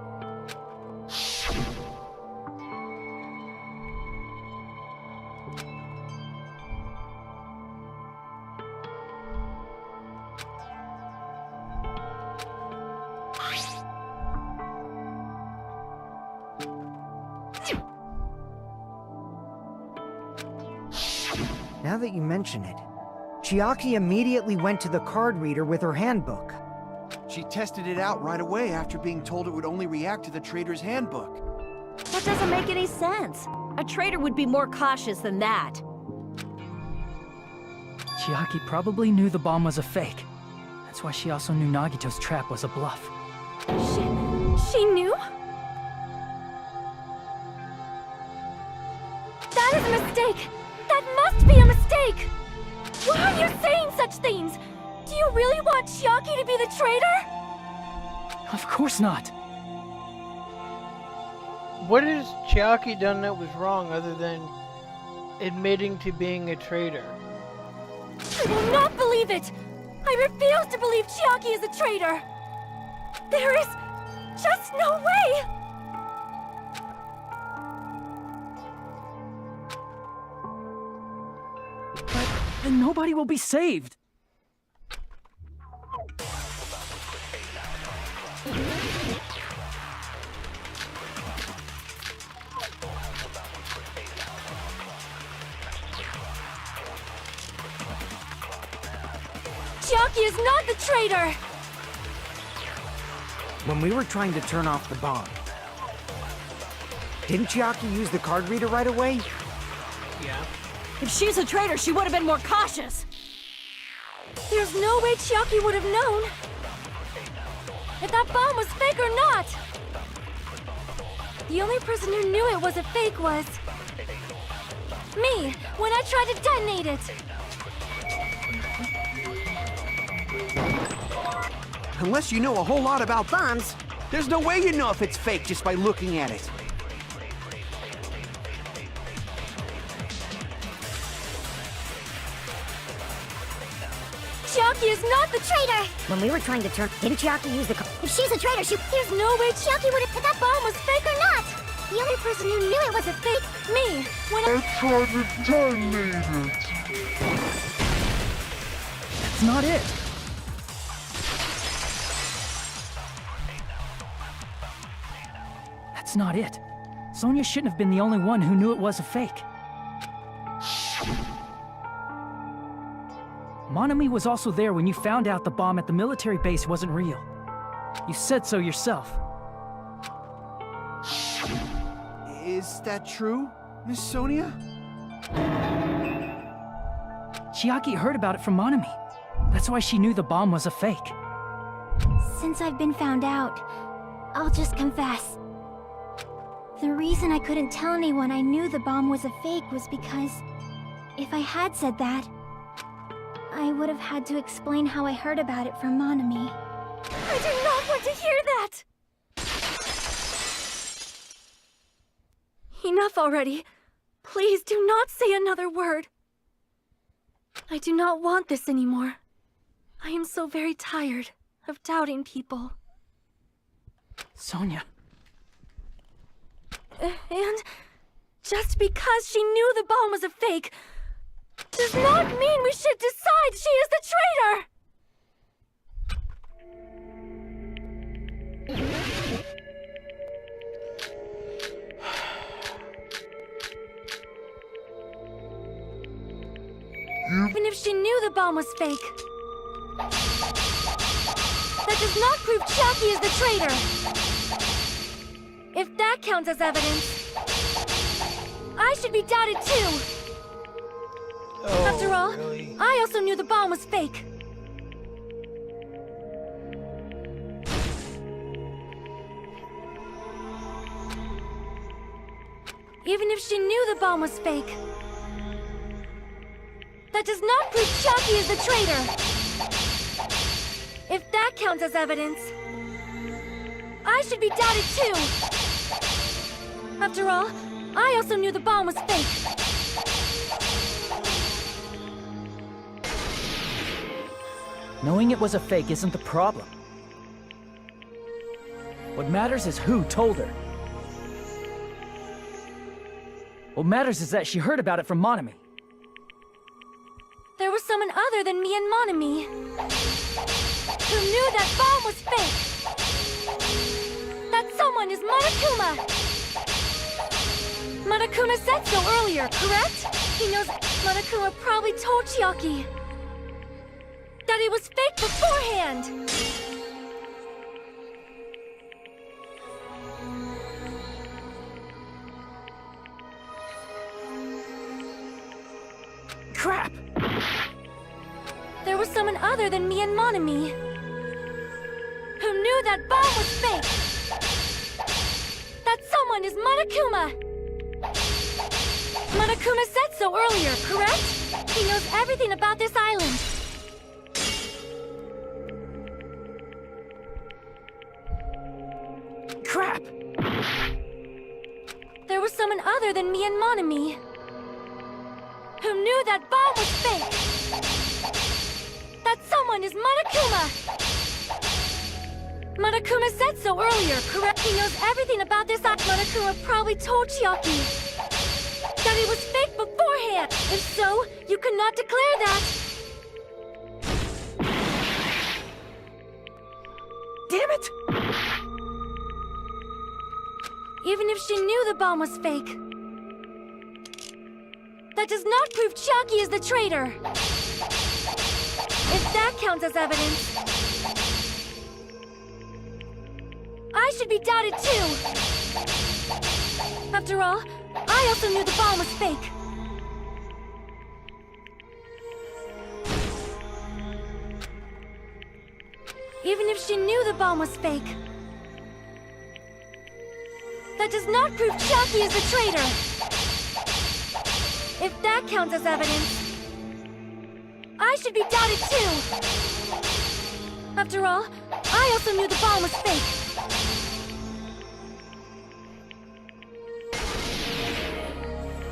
Now that you mention it, Chiaki immediately went to the card reader with her handbook. She tested it out right away after being told it would only react to the trader's handbook. That doesn't make any sense. A traitor would be more cautious than that. Chiaki probably knew the bomb was a fake. That's why she also knew Nagito's trap was a bluff. She knew? That is a mistake! That must be a mistake! Why are you saying such things? Do you really want Chiaki to be the traitor? Of course not. What has Chiaki done that was wrong other than admitting to being a traitor? I will not believe it! I refuse to believe Chiaki is a traitor! There is just no way! But then nobody will be saved. Chiaki is not the traitor! When we were trying to turn off the bomb, didn't Chiaki use the card reader right away? Yeah. If she's a traitor, she would have been more cautious. There's no way Chiaki would have known if that bomb was fake or not. The only person who knew it was a fake was me, when I tried to detonate it. Unless you know a whole lot about bombs, there's no way you know if it's fake just by looking at it. Chiaki is not the traitor! When we were trying to turn, didn't Chiaki use the If she's a traitor, There's no way Chiaki would have if that bomb was fake or not! The only person who knew it was a fake, me, when I tried to detonate it. That's not it. That's not it. Sonia shouldn't have been the only one who knew it was a fake. Monami was also there when you found out the bomb at the military base wasn't real. You said so yourself. Is that true, Miss Sonia? Chiaki heard about it from Monami. That's why she knew the bomb was a fake. Since I've been found out, I'll just confess. The reason I couldn't tell anyone I knew the bomb was a fake was because if I had said that, I would have had to explain how I heard about it from Monami. do not want to hear that! Enough already. Please do not say another word. I do not want this anymore. I am so very tired of doubting people. Sonia. And just because she knew the bomb was a fake does not mean we should decide she is the traitor! Even if she knew the bomb was fake, that does not prove Chiaki is the traitor! If that counts as evidence, I should be doubted too! After all, really? I also knew the bomb was fake. Even if she knew the bomb was fake, that does not prove Chiaki is the traitor! If that counts as evidence, I should be doubted too! After all, I also knew the bomb was fake. Knowing it was a fake isn't the problem. What matters is who told her. What matters is that she heard about it from Monami. There was someone other than me and Monami who knew that bomb was fake. That someone is Monokuma. Monokuma said so earlier, correct? He knows Monokuma probably told Chiaki that it was fake beforehand. Crap! There was someone other than me and Monami who knew that bomb was fake. That someone is Monokuma. Monokuma said so earlier, correct? He knows everything about this island. Crap! There was someone other than me and Monami who knew that bomb was fake. That someone is Monokuma. Monokuma said so earlier, correct? He knows everything about this island. Monokuma probably told Chiaki that it was fake beforehand. If so, you could not declare that. Damn it! Even if she knew the bomb was fake, that does not prove Chiaki is the traitor. If that counts as evidence, I should be doubted too. After all, I also knew the bomb was fake. Even if she knew the bomb was fake, that does not prove Chiaki is the traitor. If that counts as evidence, I should be doubted too. After all, I also knew the bomb was fake.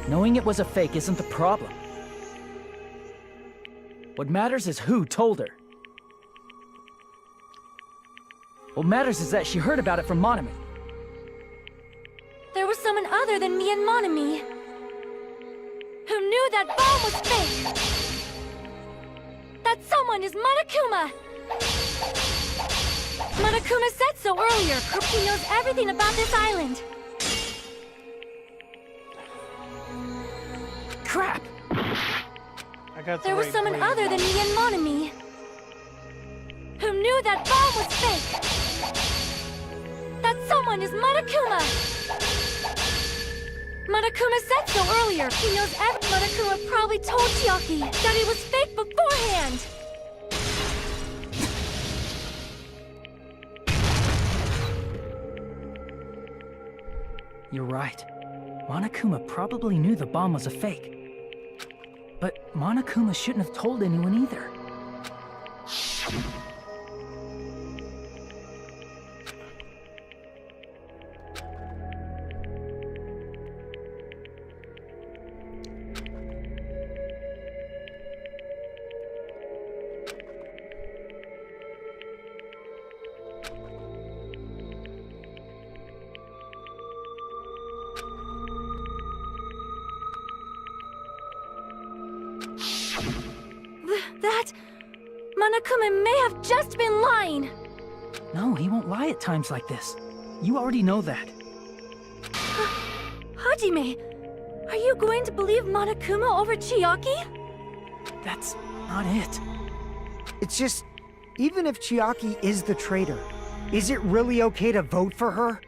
Knowing it was a fake isn't the problem. What matters is who told her. What matters is that she heard about it from Monami. There was someone other than me and Monami who knew that bomb was fake. That someone is Monokuma. Monokuma said so earlier. He knows everything about this island. Crap! I got the There was right someone blade. other than me and Monami who knew that bomb was fake. That someone is Monokuma. Monokuma said so earlier. He knows Monokuma probably told Chiaki that it was fake beforehand. You're right. Monokuma probably knew the bomb was a fake. But Monokuma shouldn't have told anyone either. That... Monokuma may have just been lying. No, he won't lie at times like this. You already know that. Hajime, are you going to believe Monokuma over Chiaki? That's not it. It's just, even if Chiaki is the traitor, is it really okay to vote for her?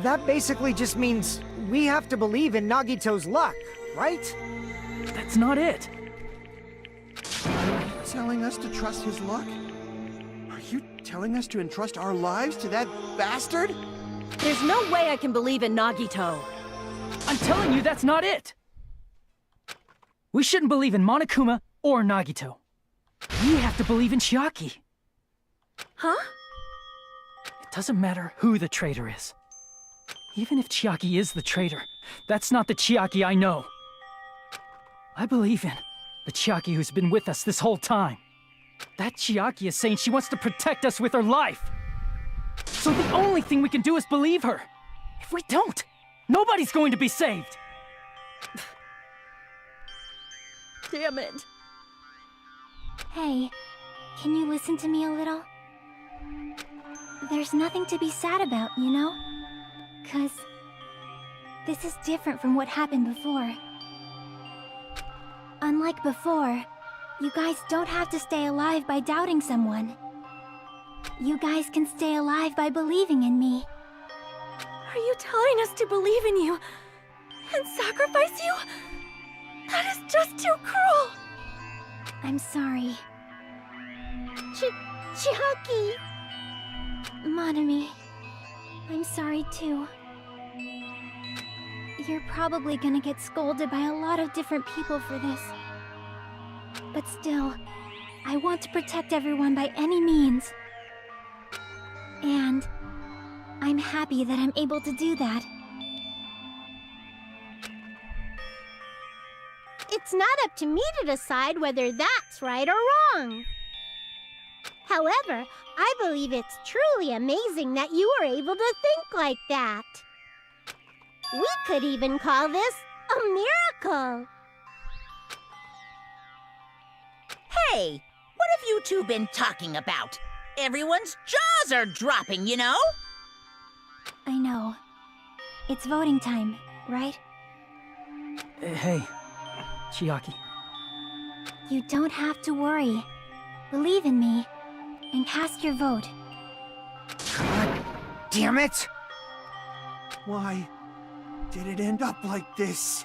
That basically just means we have to believe in Nagito's luck, right? That's not it. Are you telling us to trust his luck? Are you telling us to entrust our lives to that bastard? There's no way I can believe in Nagito. I'm telling you that's not it! We shouldn't believe in Monokuma or Nagito. We have to believe in Chiaki. Huh? It doesn't matter who the traitor is. Even if Chiaki is the traitor, that's not the Chiaki I know. I believe in the Chiaki who's been with us this whole time. That Chiaki is saying she wants to protect us with her life. So the only thing we can do is believe her. If we don't, nobody's going to be saved. Damn it. Hey, can you listen to me a little? There's nothing to be sad about, you know? 'Cause this is different from what happened before. Unlike before, you guys don't have to stay alive by doubting someone. You guys can stay alive by believing in me. Are you telling us to believe in you and sacrifice you? That is just too cruel. I'm sorry. Chiaki! Monami, I'm sorry too. You're probably gonna get scolded by a lot of different people for this. But still, I want to protect everyone by any means. And I'm happy that I'm able to do that. It's not up to me to decide whether that's right or wrong. However, I believe it's truly amazing that you were able to think like that. We could even call this a miracle. Hey, what have you two been talking about? Everyone's jaws are dropping, you know? I know. It's voting time, right? Hey, Chiaki. You don't have to worry. Believe in me, and cast your vote. God damn it! Why did it end up like this?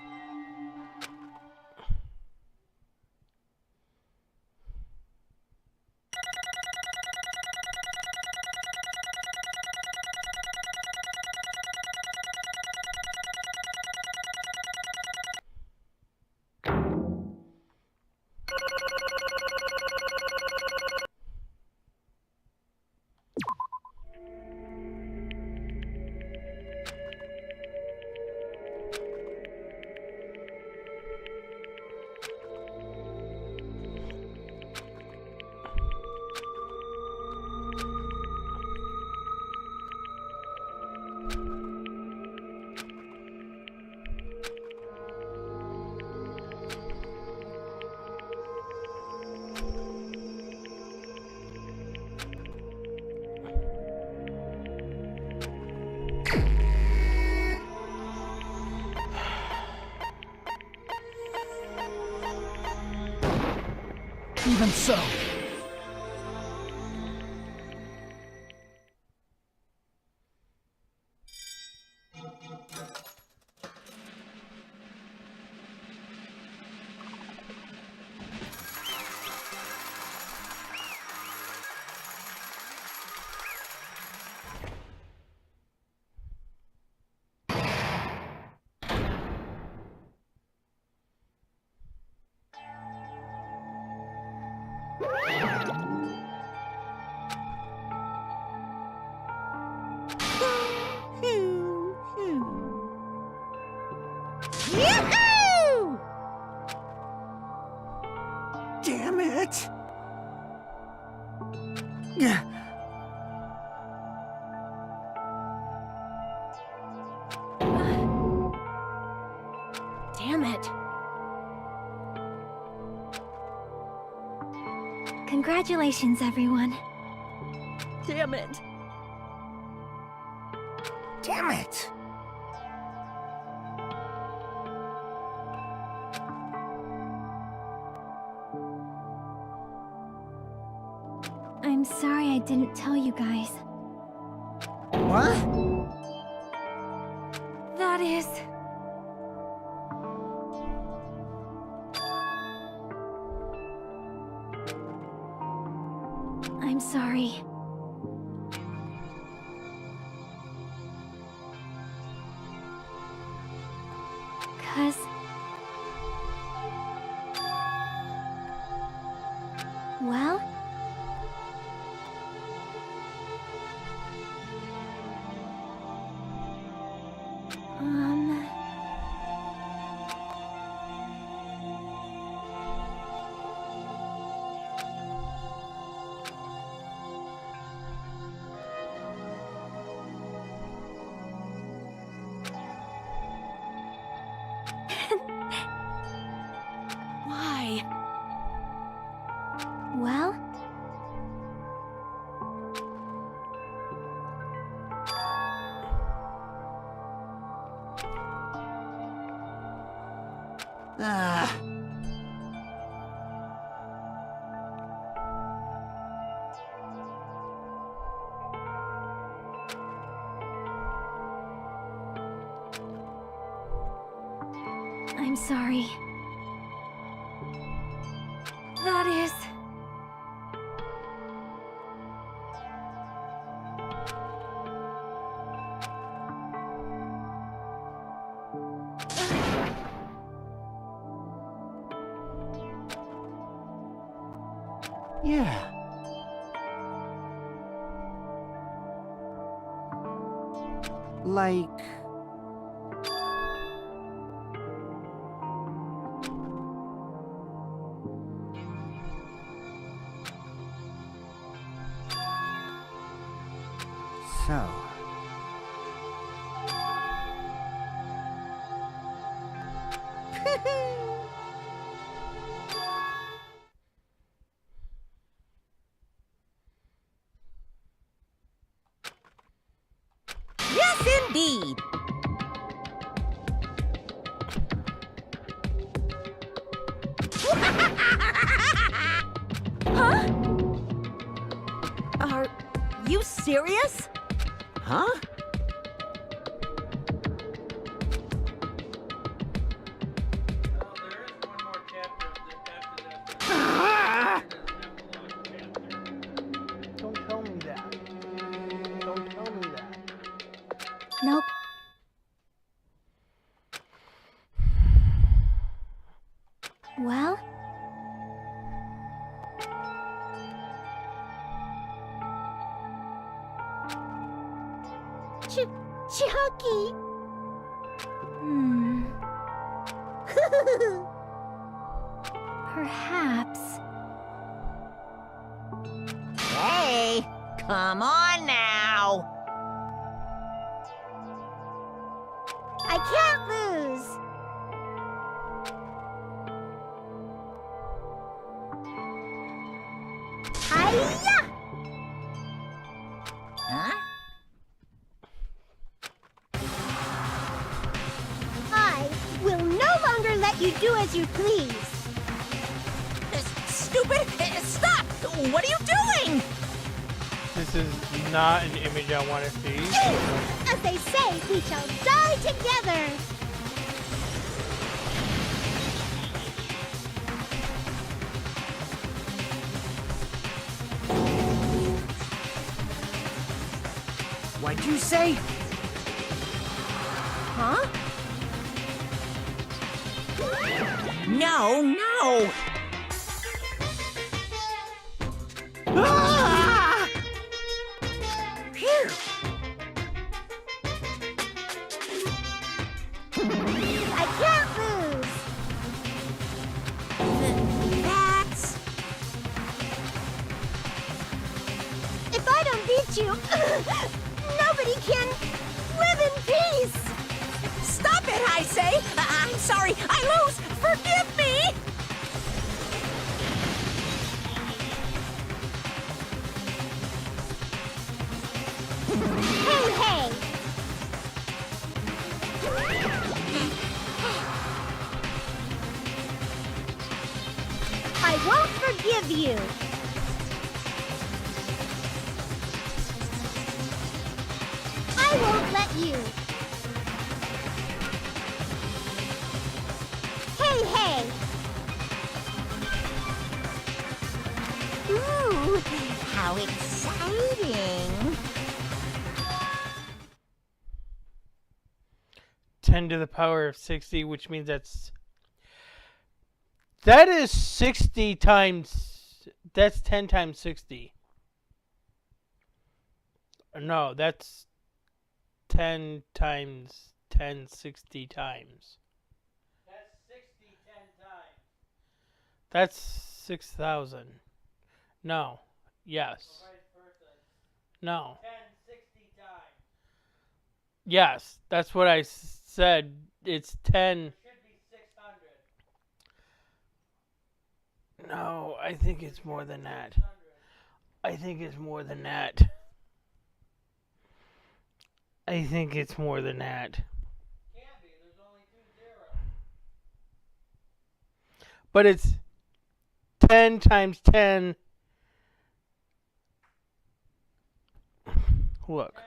Even so. Yahoo! Damn it! Damn it. Congratulations, everyone. Damn it. Damn it! I'm sorry I didn't tell you guys. What? That is... I'm sorry. Well? Ah. I'm sorry. That is... Yeah. Like... So... Yes, indeed. Huh? Are you serious? Huh? Don't tell me that. Don't tell me that. Nope. Well, Chucky. perhaps. Hey, come on now. I can't lose. Hiya! Huh? I will no longer let you do as you please. Stupid! Stop! What are you doing? This is not an image I want to see. As they say, we shall die together. What'd you say? Huh? No, no! Ah! Phew! I can't lose. That's... If I don't beat you, nobody can live in peace. Stop it, I say! I'm sorry, I lose! Forgive me! Hey, hey! I won't forgive you. I won't let you. Hey, hey! Ooh, how exciting! 10 to the power of 60, which means that is 60 times, that's 10 times 60. No, that's 10 times 10, 60 times. That's 60 10 times. That's 6,000. No. Yes. No. 10, 60 times. Yes, that's what I said. It's 10. It should be 600. No, I think it's more than that. I think it's more than that. I think it's more than that. Can't be. There's only 2 zeros. But it's 10 times 10. Look.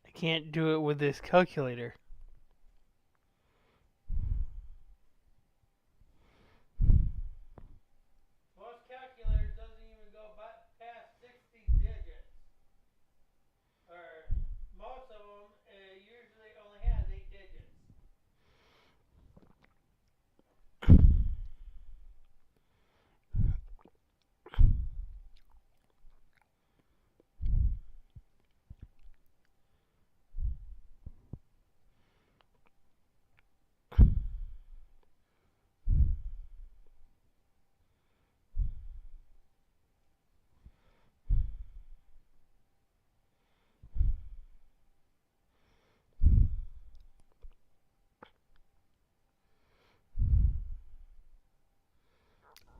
I can't do it with this calculator. Most calculators doesn't even go past 60 digits. Or most of them usually only has 8 digits.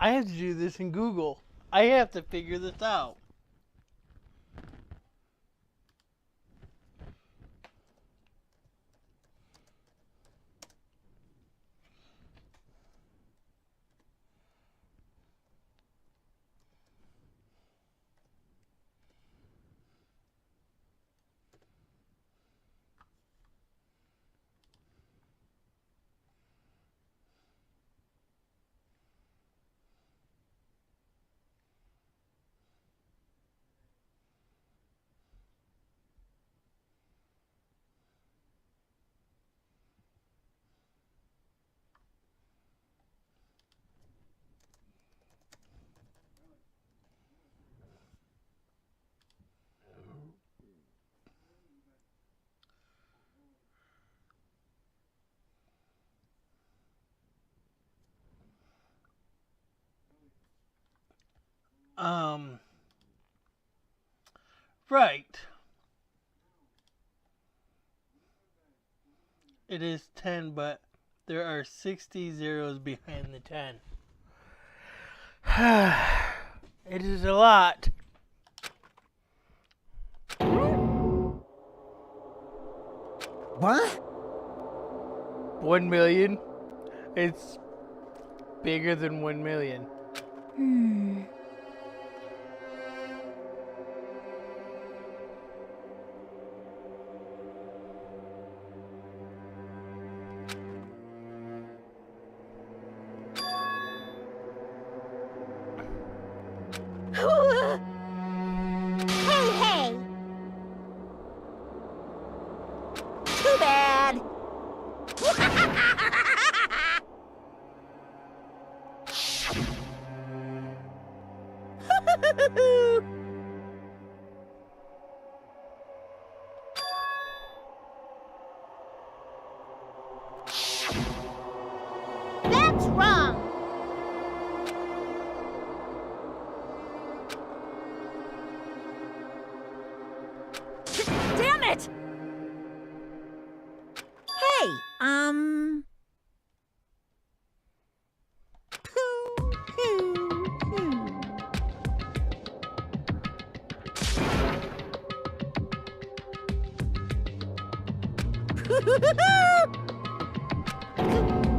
I have to do this in Google. I have to figure this out. Right. It is 10, but there are 60 zeros behind the 10. It is a lot. What? 1 million? It's bigger than 1 million. Hey, hey! Too bad. That's wrong! Damn it! Hey,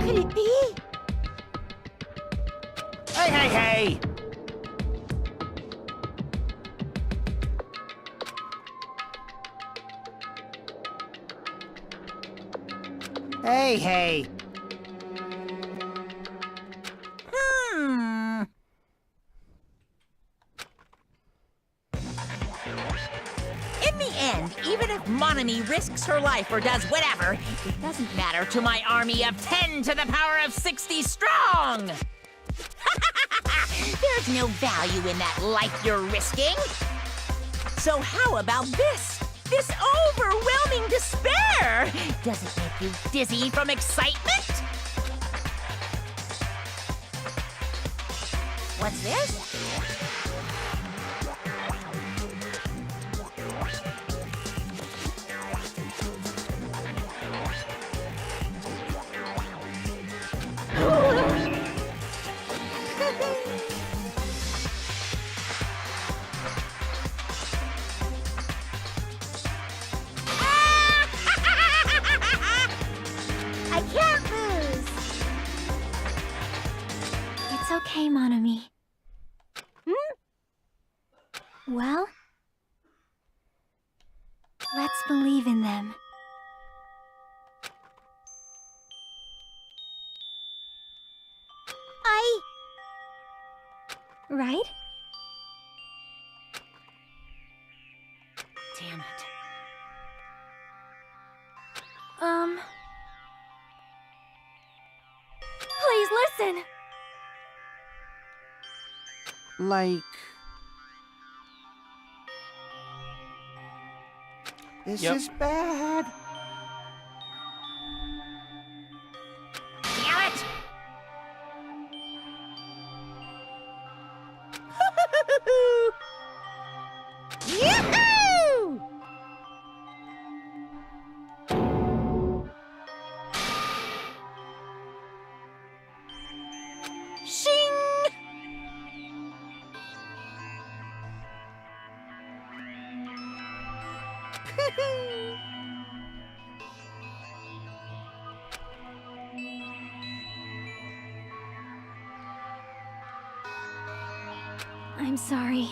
Could it be? Hey, hey, hey! Hey, hey! In the end, even if Monami risks her life or does whatever, it doesn't matter to my army of 10 to the power of 60 strong! There's no value in that life you're risking. So how about this? This overwhelming despair! Does it make you dizzy from excitement? What's this? I can't lose. It's okay, Monami. Well, let's believe in them. Right? Damn it. Please listen. Like... This Yep. is bad. Damn it! Yoo-hoo! Shing! I'm sorry.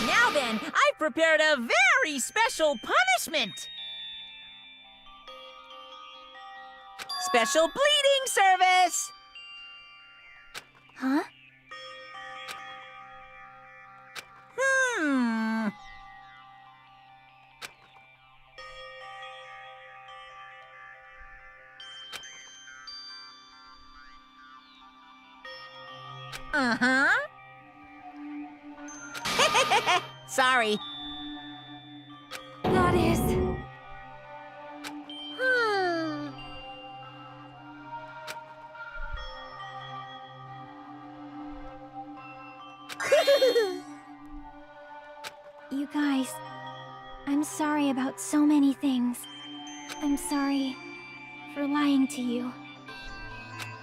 Now then, I've prepared a very special punishment. Special bleeding service. Huh? Uh-huh. Sorry. That is... You guys, I'm sorry about so many things. I'm sorry for lying to you.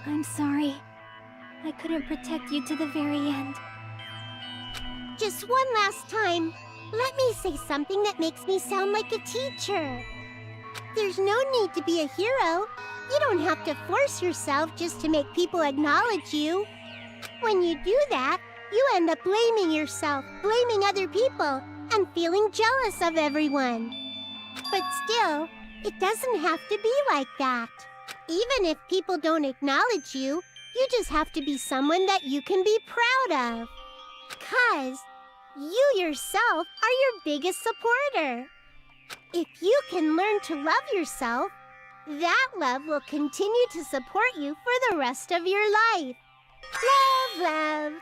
I'm sorry I couldn't protect you to the very end. Just one last time, let me say something that makes me sound like a teacher. There's no need to be a hero. You don't have to force yourself just to make people acknowledge you. When you do that, you end up blaming yourself, blaming other people, and feeling jealous of everyone. But still, it doesn't have to be like that. Even if people don't acknowledge you, you just have to be someone that you can be proud of. 'Cause you yourself are your biggest supporter. If you can learn to love yourself, that love will continue to support you for the rest of your life. Love, love.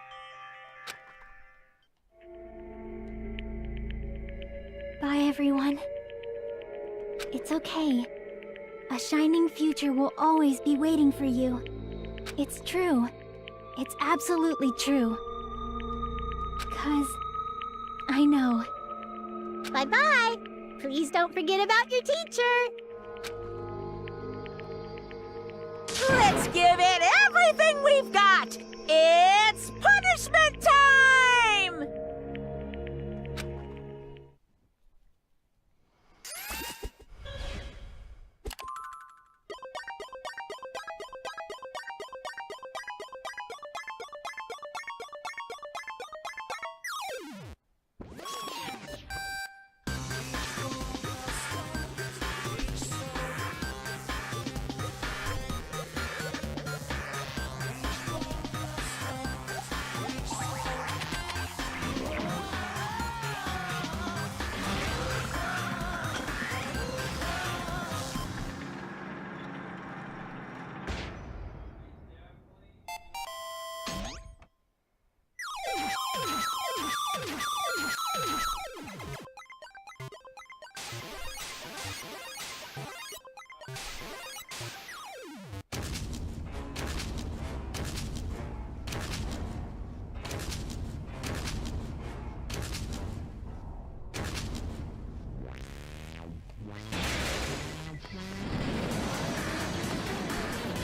Bye, everyone. It's okay. A shining future will always be waiting for you. It's true. It's absolutely true. 'Cause I know. Bye-bye. Please don't forget about your teacher. Let's give it everything we've got! It's punishment time!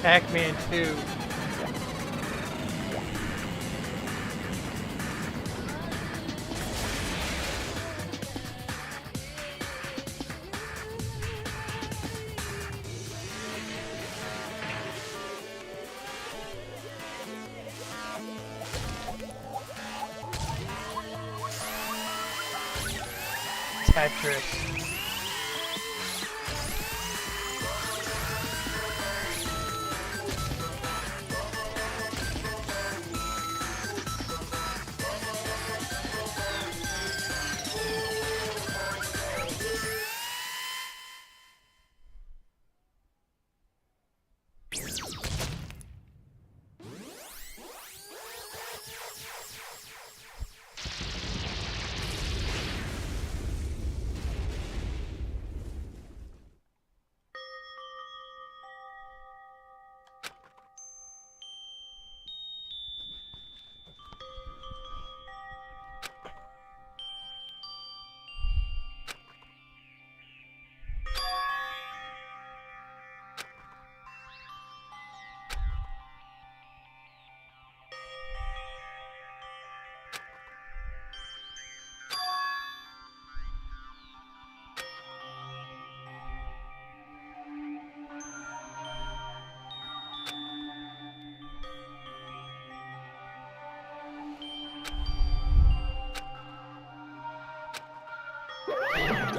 Pac-Man 2. Tetris.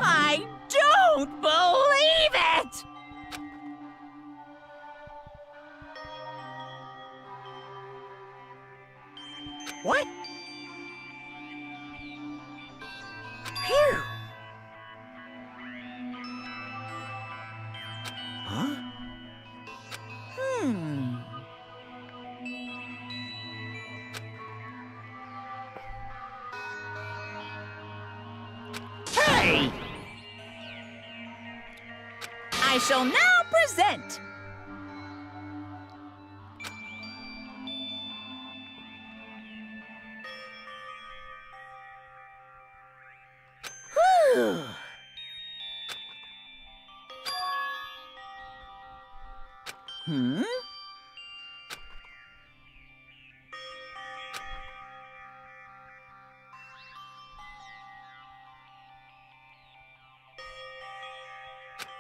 I don't believe it! What? Phew! Huh? Hey! I shall now present. Whew.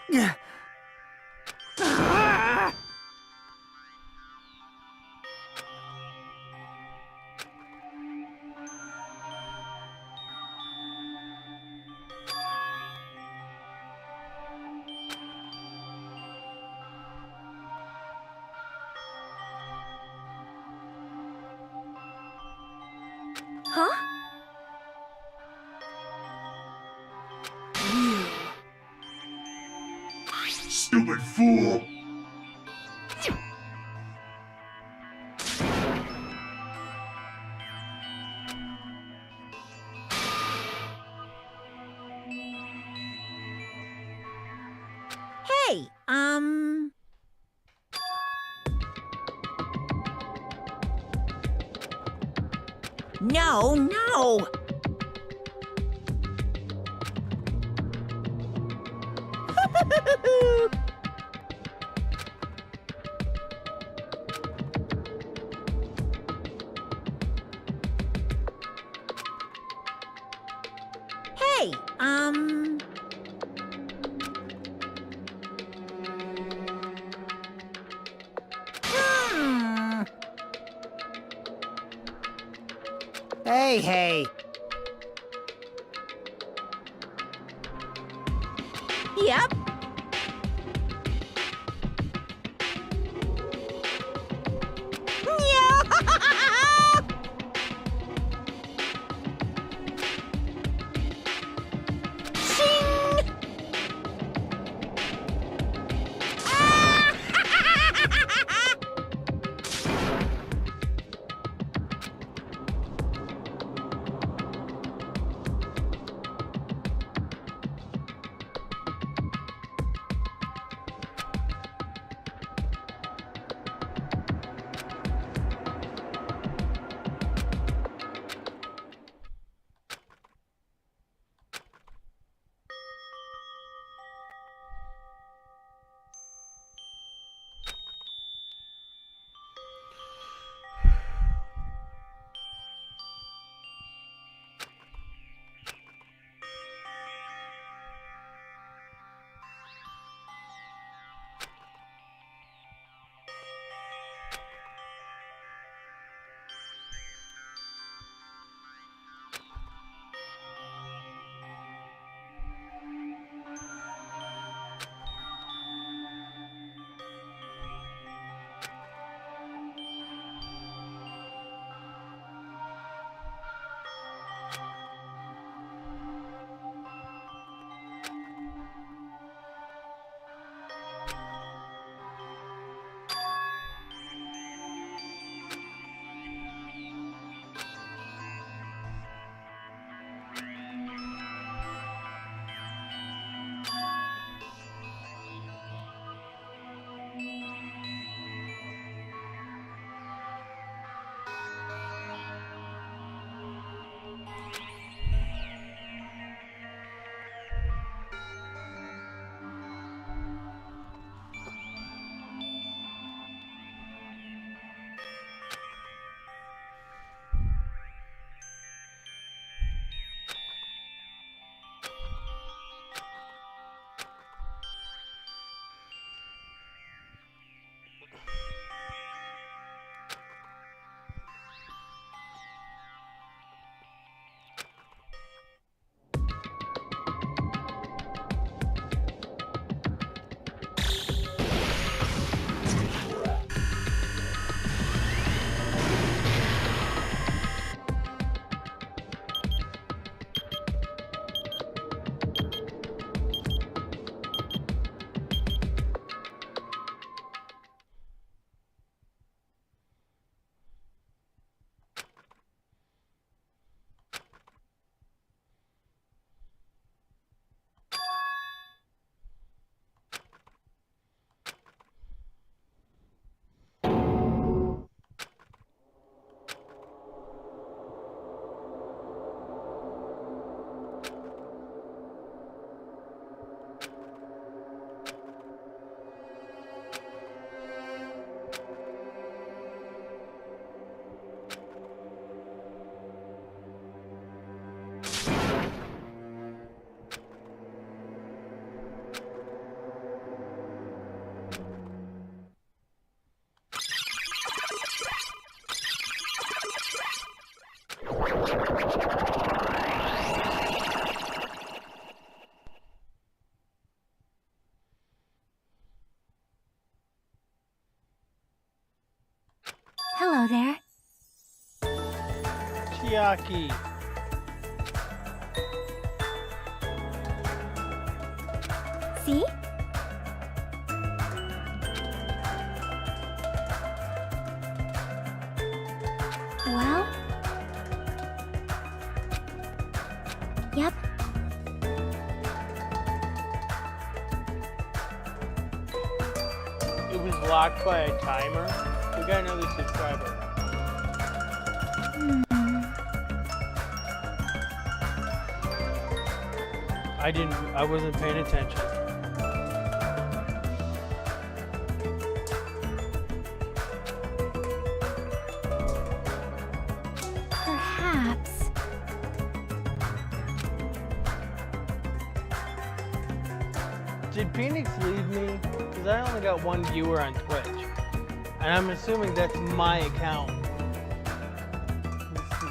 Yeah. Huh? Stupid fool! Hey, No, no! Hey, Hey, hey. Yep. Hello there. Chiaki. See? Well? Yep. It was locked by a timer. We got another subscriber. I wasn't paying attention. Perhaps. Did Phoenix leave me? Because I only got one viewer on Twitch. And I'm assuming that's my account. Let's see.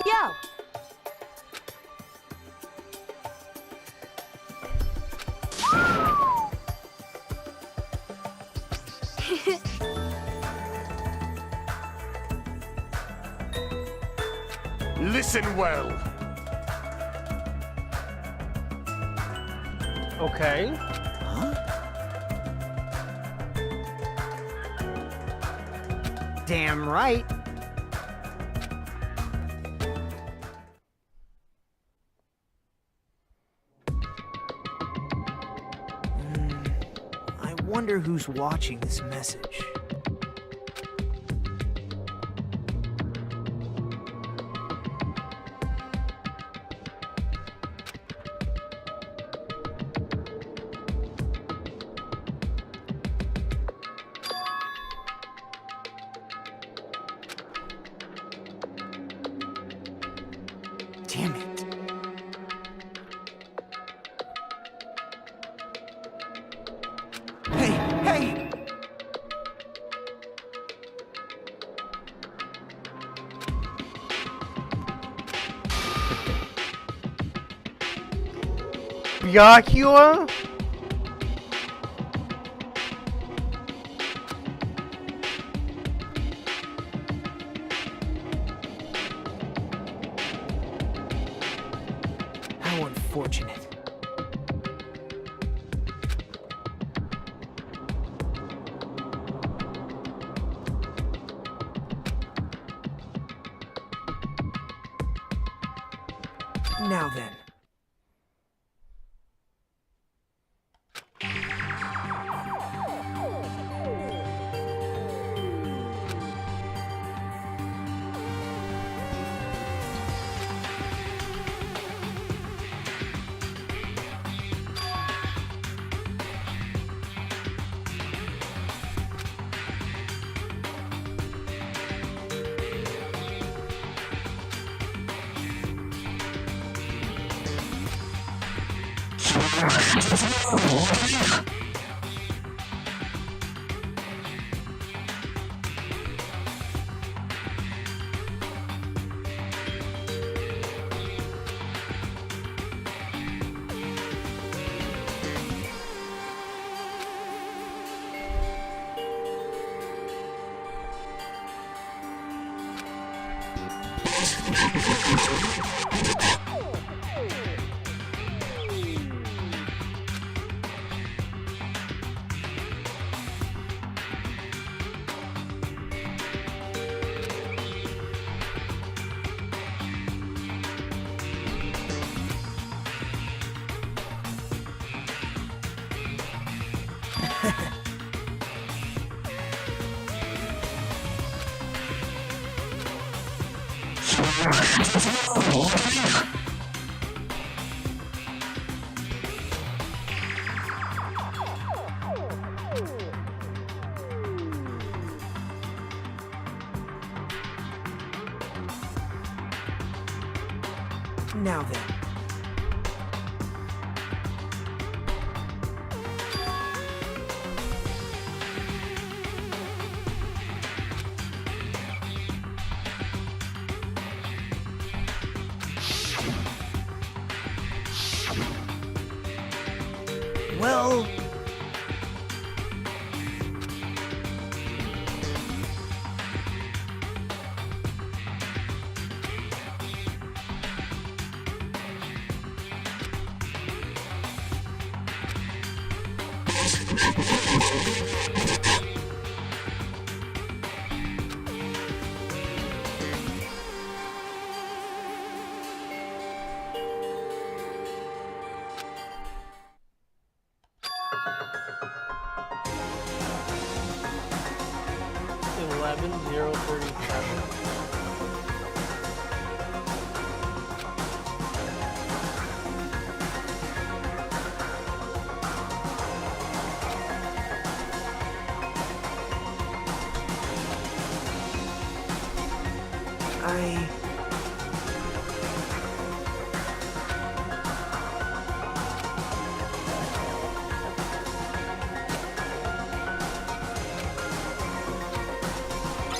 Yo! Listen well. Okay. Damn right. I wonder who's watching this message. Damn it. Hey! Byakuya? How unfortunate. Now then. Now then. Well...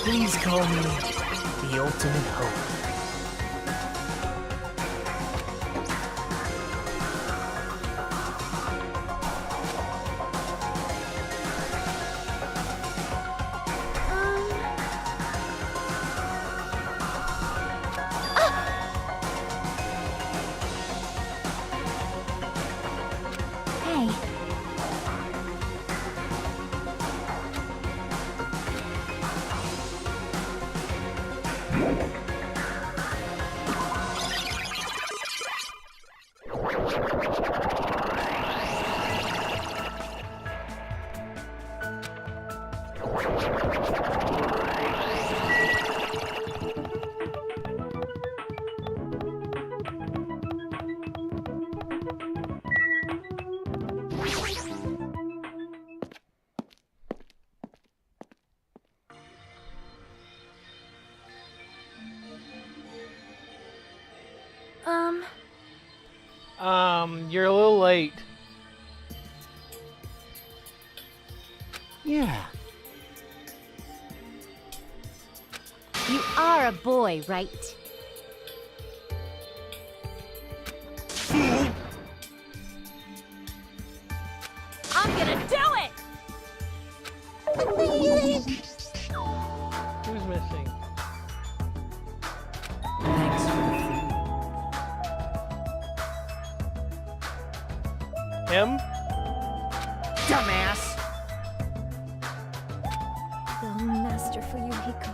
Please call me the ultimate hope. You're a little late. Yeah. You are a boy, right? I'm gonna do it! Who's missing? Thanks for the food. Him? Dumbass! The master for Yuhiko.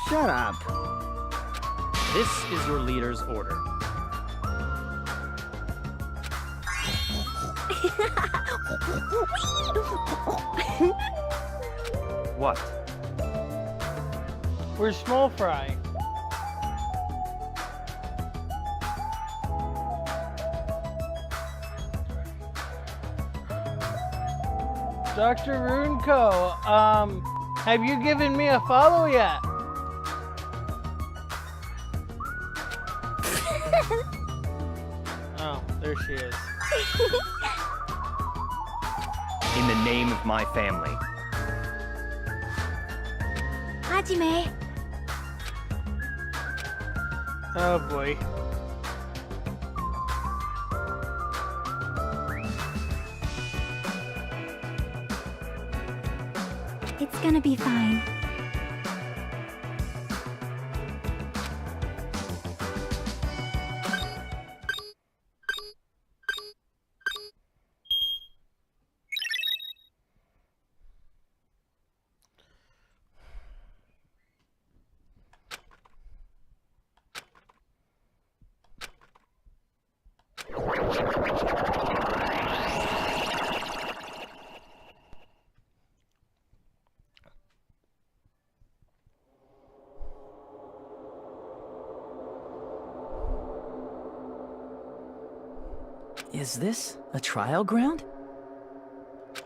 Shut up. This is your leader's order. What? Where's Small Fry? Dr. Runko, have you given me a follow yet? Oh, there she is. In the name of my family. Hajime. Oh boy. It's gonna be fine. Is this a trial ground?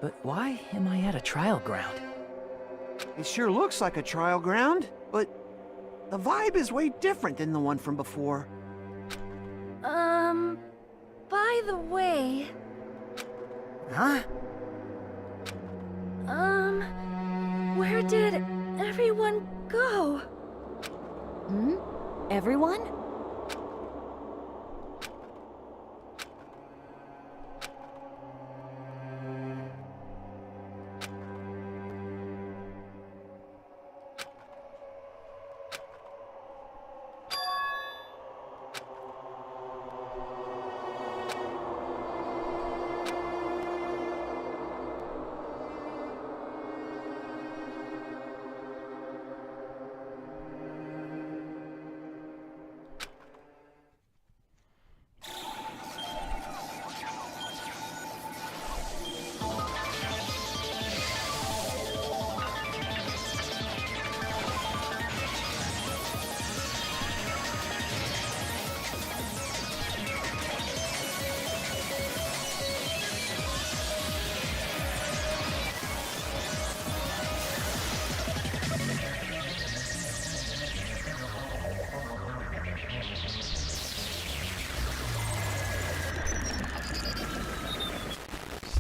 But why am I at a trial ground? It sure looks like a trial ground, but the vibe is way different than the one from before. By the way... Huh? Where did everyone go? Everyone?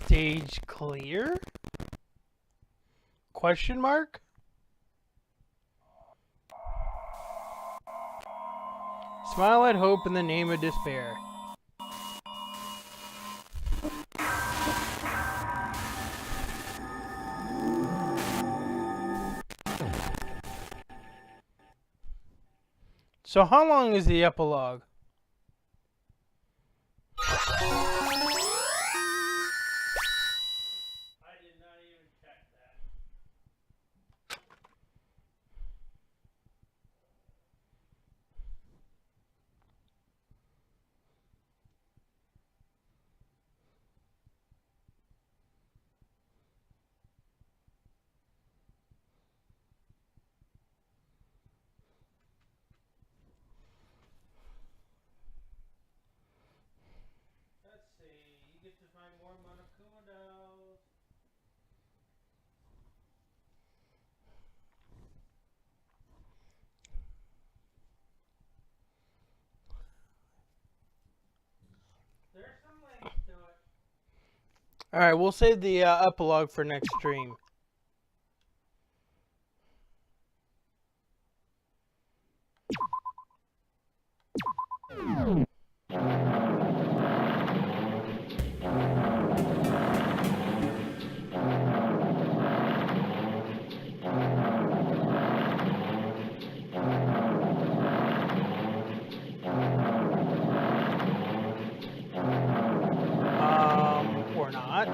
Stage clear? Question mark? Smile at hope in the name of despair. So how long is the epilogue? Alright, we'll save the epilogue for next stream. Or not.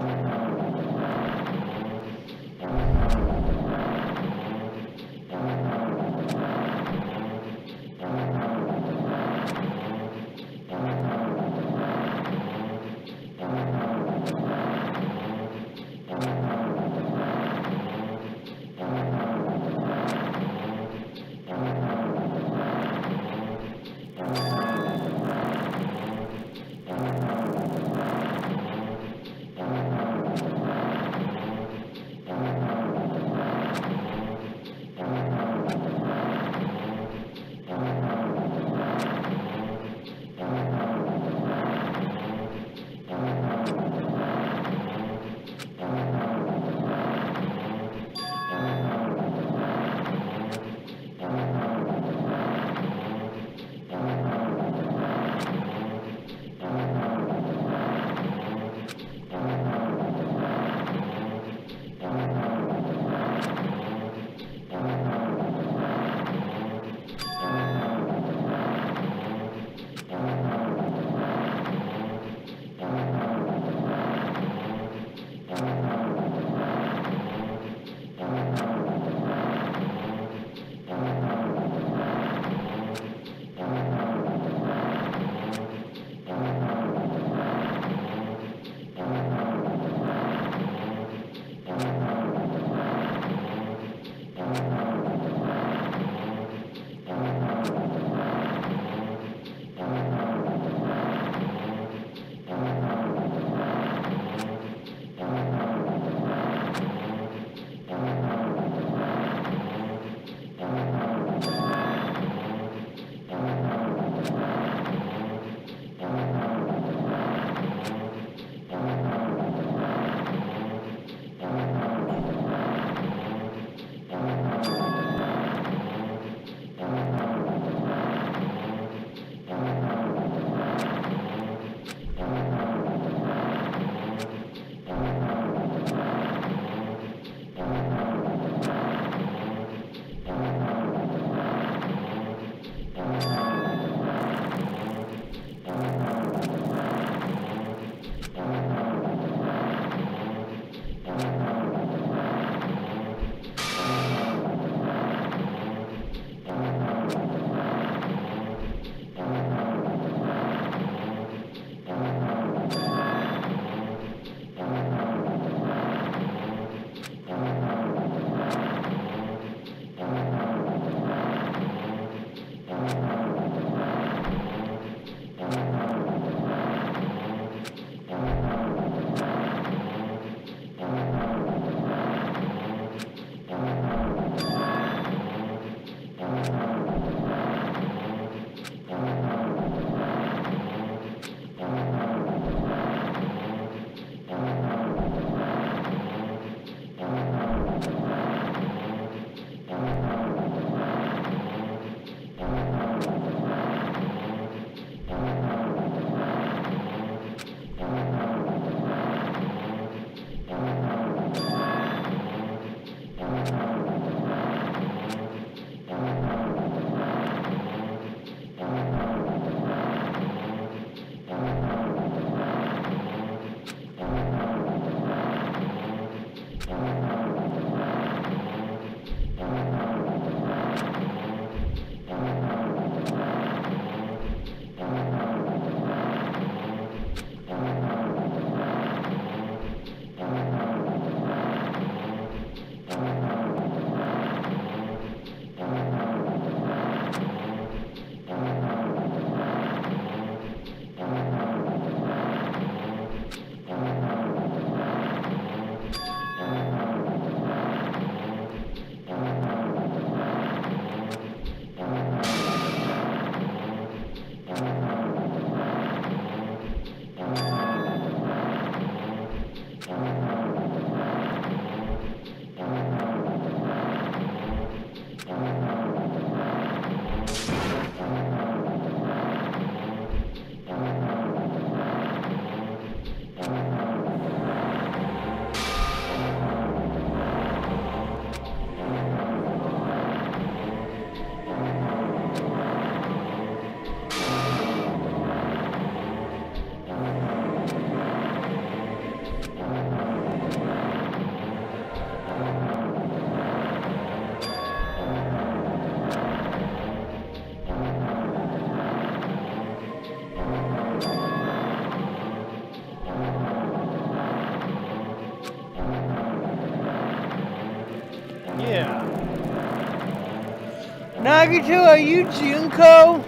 Nagito, are you Junko?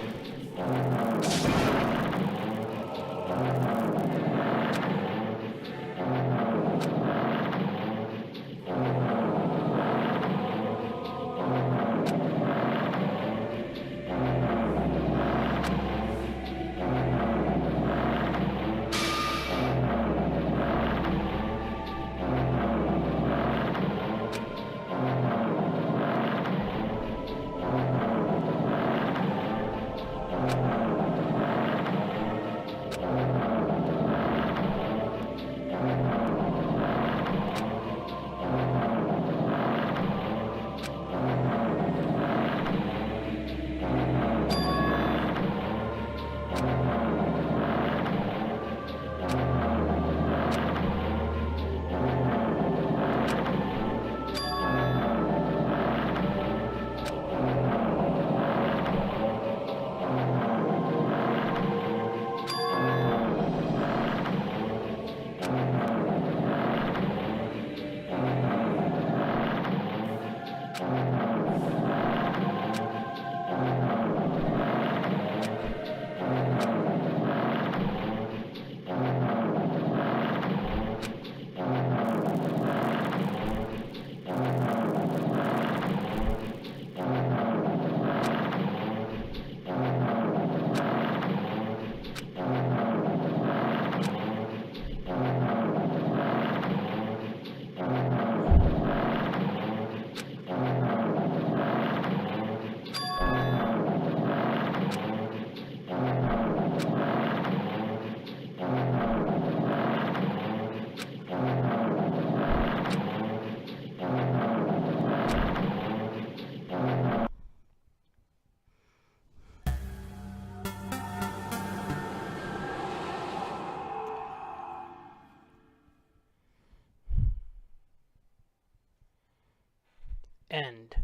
End.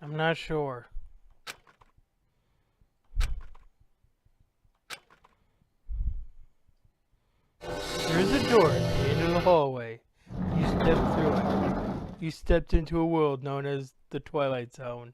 I'm not sure. There's a door at the end of the hallway. You stepped through it. You stepped into a world known as the Twilight Zone.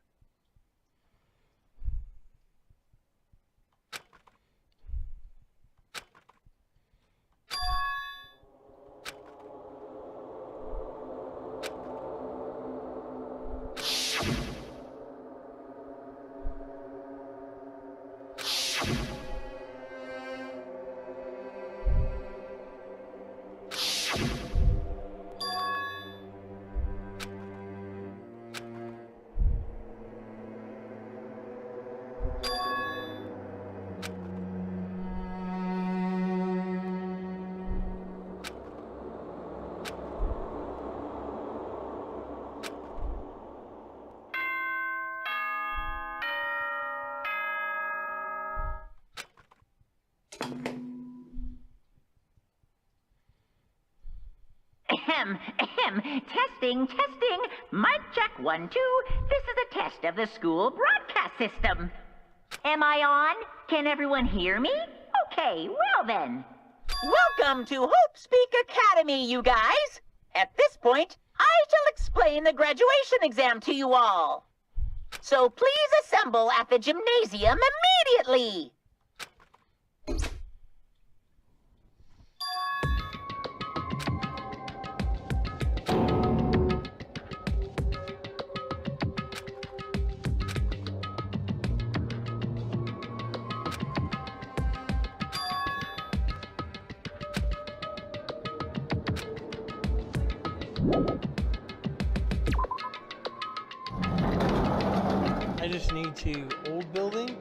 Testing. Mic check 1, 2. This is a test of the school broadcast system. Am I on? Can everyone hear me? Okay, well then. Welcome to Hope Speak Academy, you guys. At this point, I shall explain the graduation exam to you all. So please assemble at the gymnasium immediately. I just need to old building.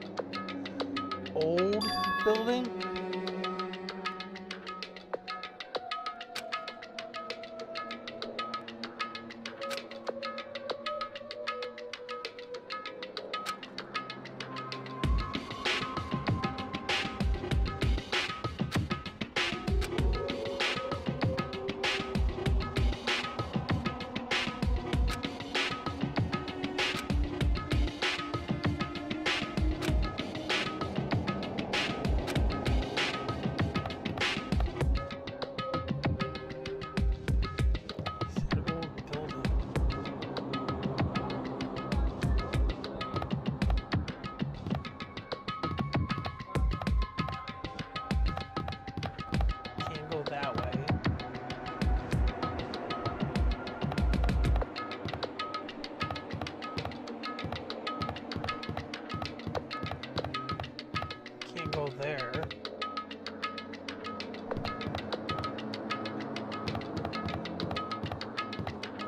there.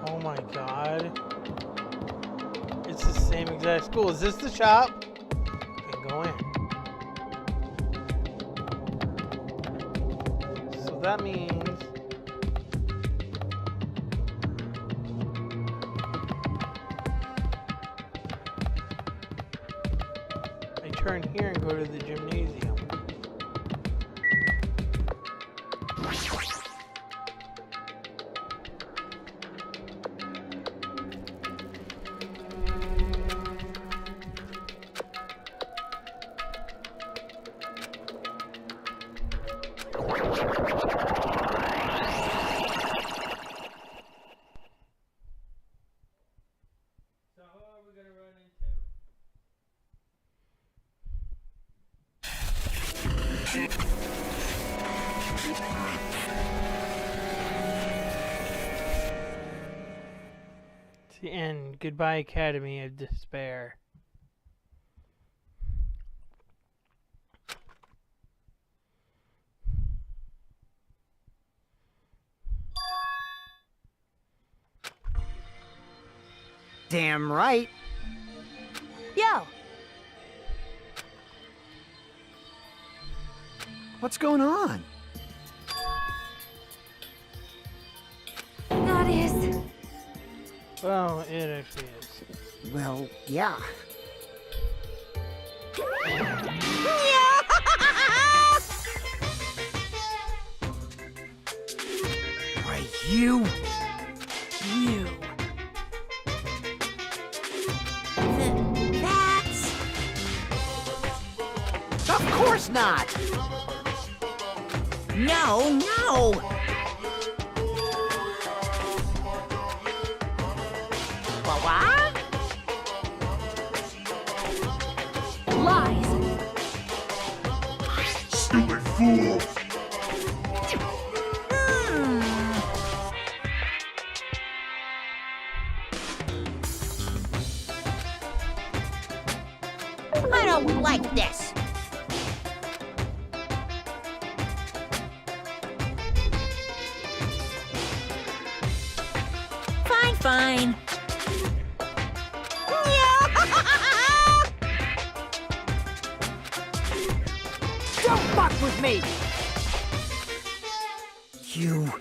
Oh my god. It's the same exact school. Is this the shop? Okay, go in. So that means... I turn here and go to the gymnasium. So who are we gonna run into? It's the end. Goodbye, Academy of Despair. Damn right. Yo, What's going on? That is... Well, it actually is. Well, yeah. Why, you? you. That's... Of course not! No, no! What? lies. Stupid fool! I don't like this. Fine, fine. Don't fuck with me! You...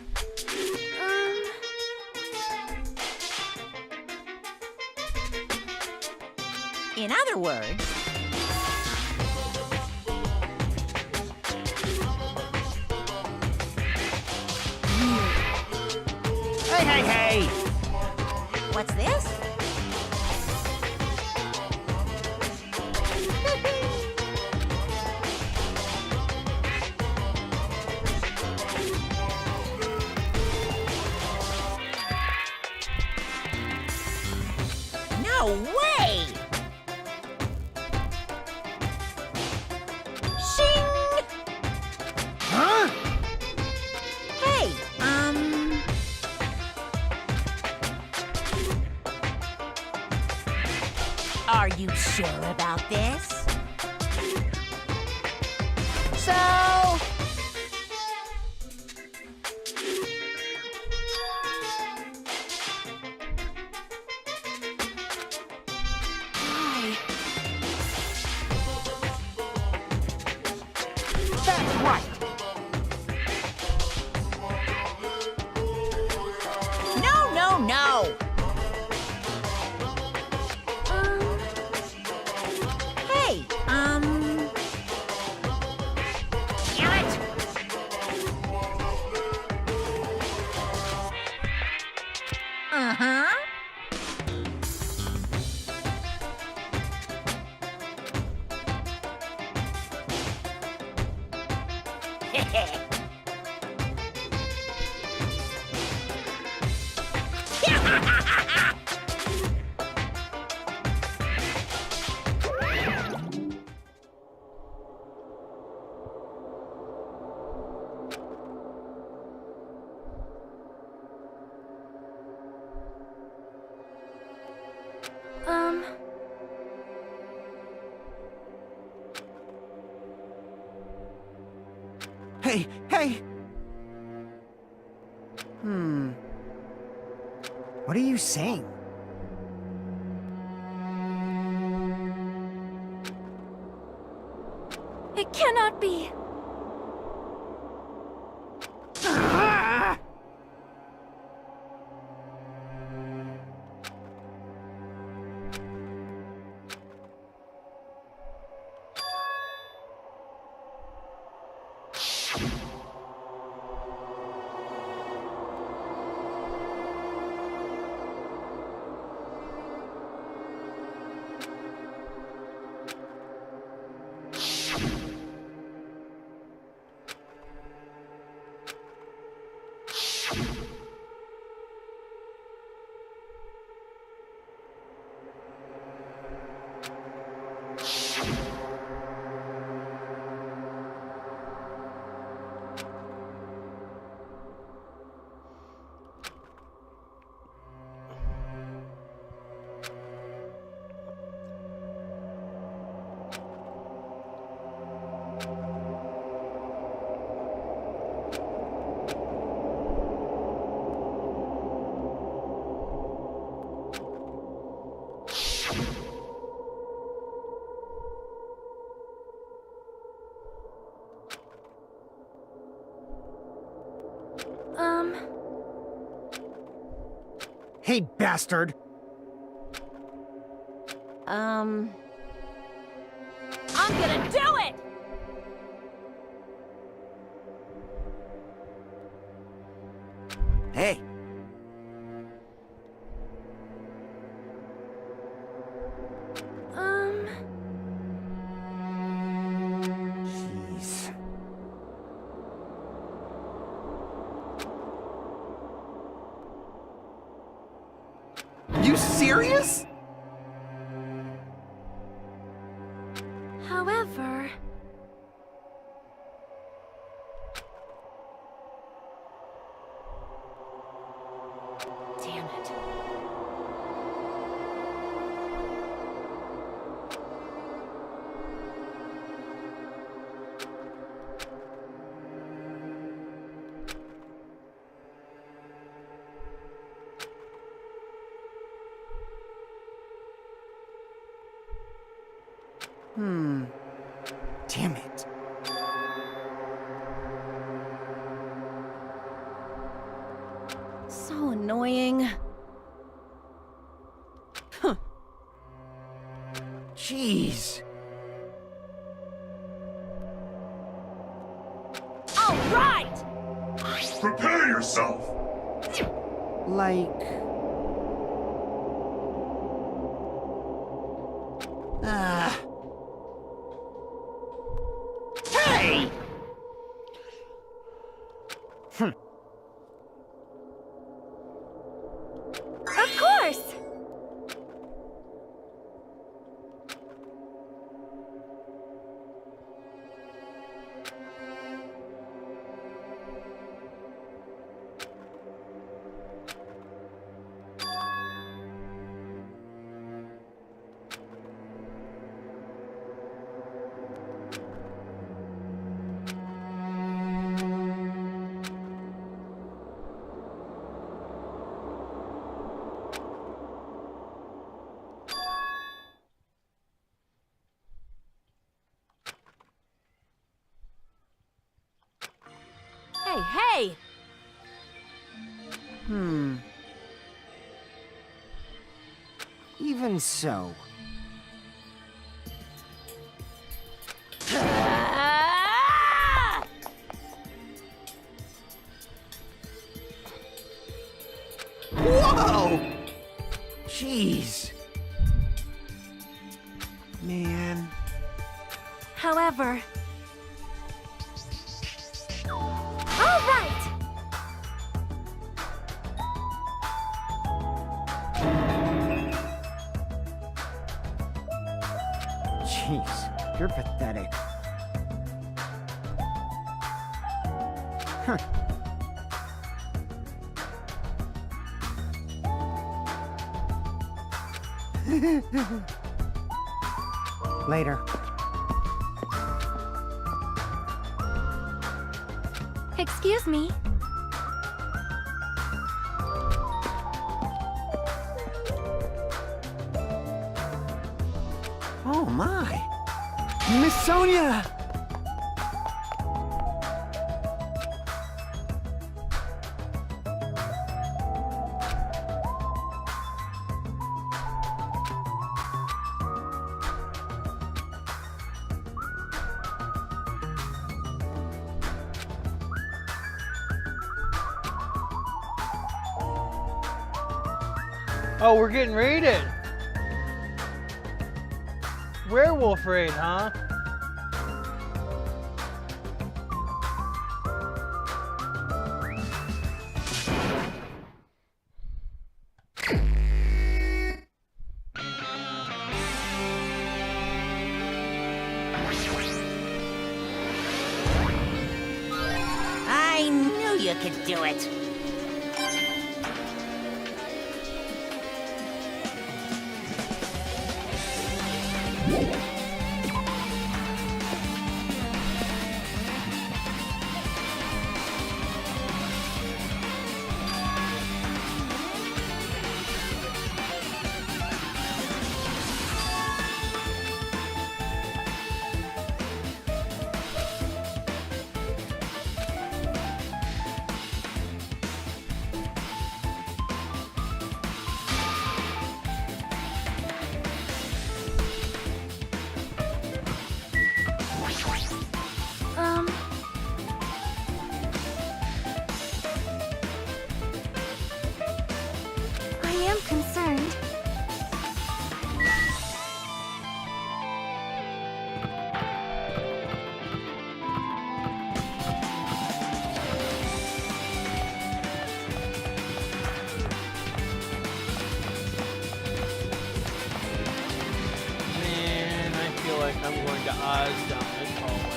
In other words... Hey, hey, hey! What's this? No way! Shing! Huh? Hey, are you sure about this? So... That's right! No, no, no! Hey, damn it! Uh-huh. Hey! What are you saying? It cannot be. Hey, bastard! I'm gonna do it! Hey! Jeez. You serious? However... Damn it. Damn it. So annoying. Jeez. All right! Prepare yourself! Like... Hey! Of course! Hey! Even so. Ah! Whoa! Jeez. Man. However... All right! Jeez, you're pathetic. Huh. Later. Excuse me. Oh my! Miss Sonia! Oh, we're getting raided. Werewolf raid, huh? I knew you could do it. I am concerned. Man, I feel like I'm going to Oz down this hallway.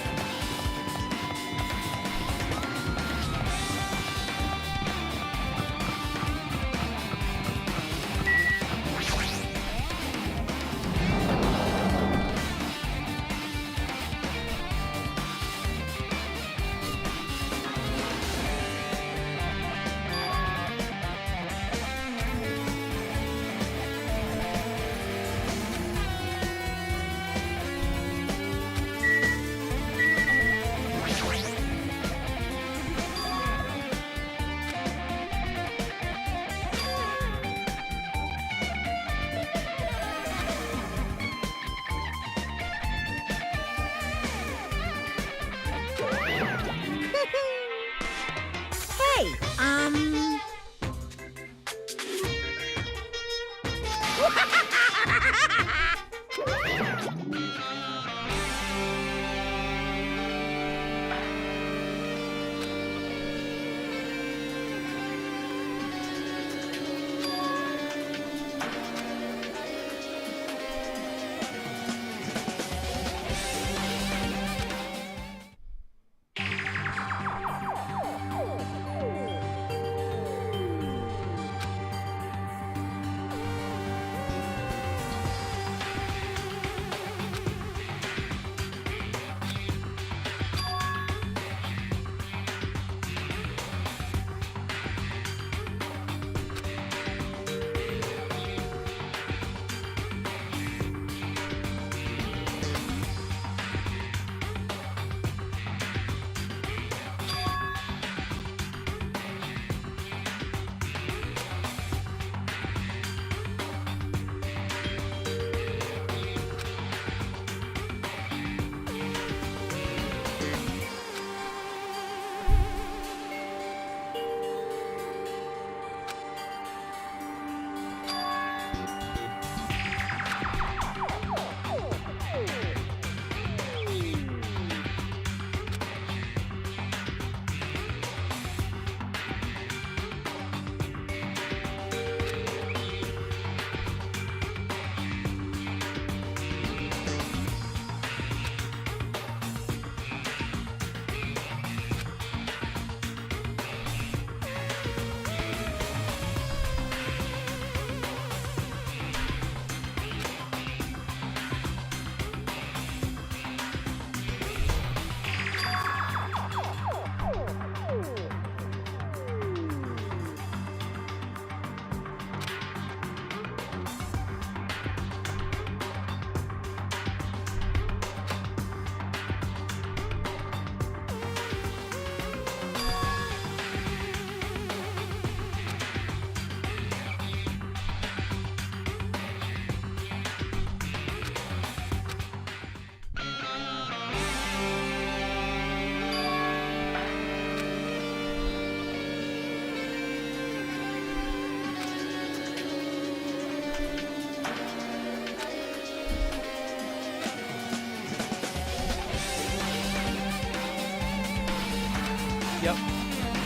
Yep,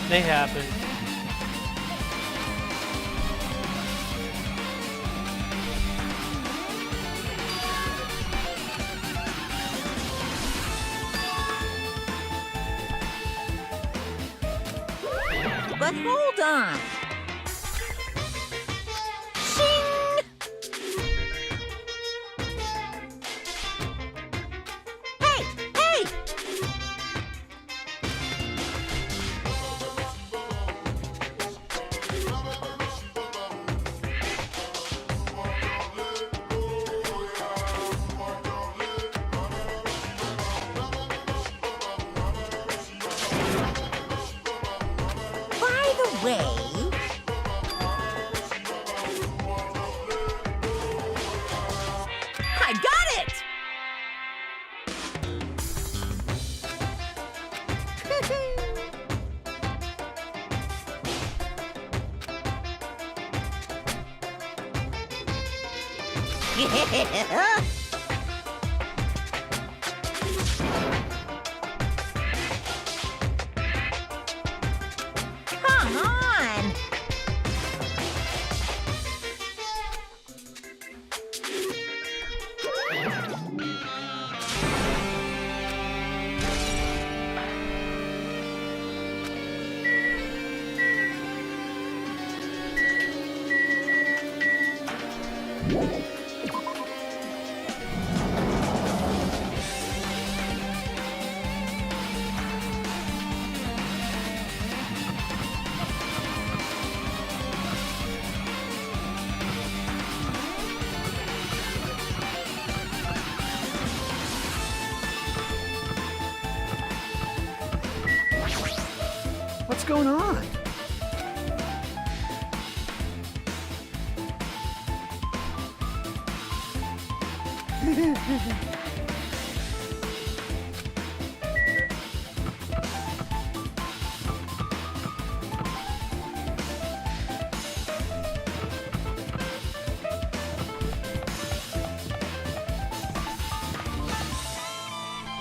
they happen. But hold on. Shing! Hey! Hey! By the way, I got it! Yeah. Come on! What's going on?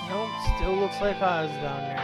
Nope, still looks like Oz down there.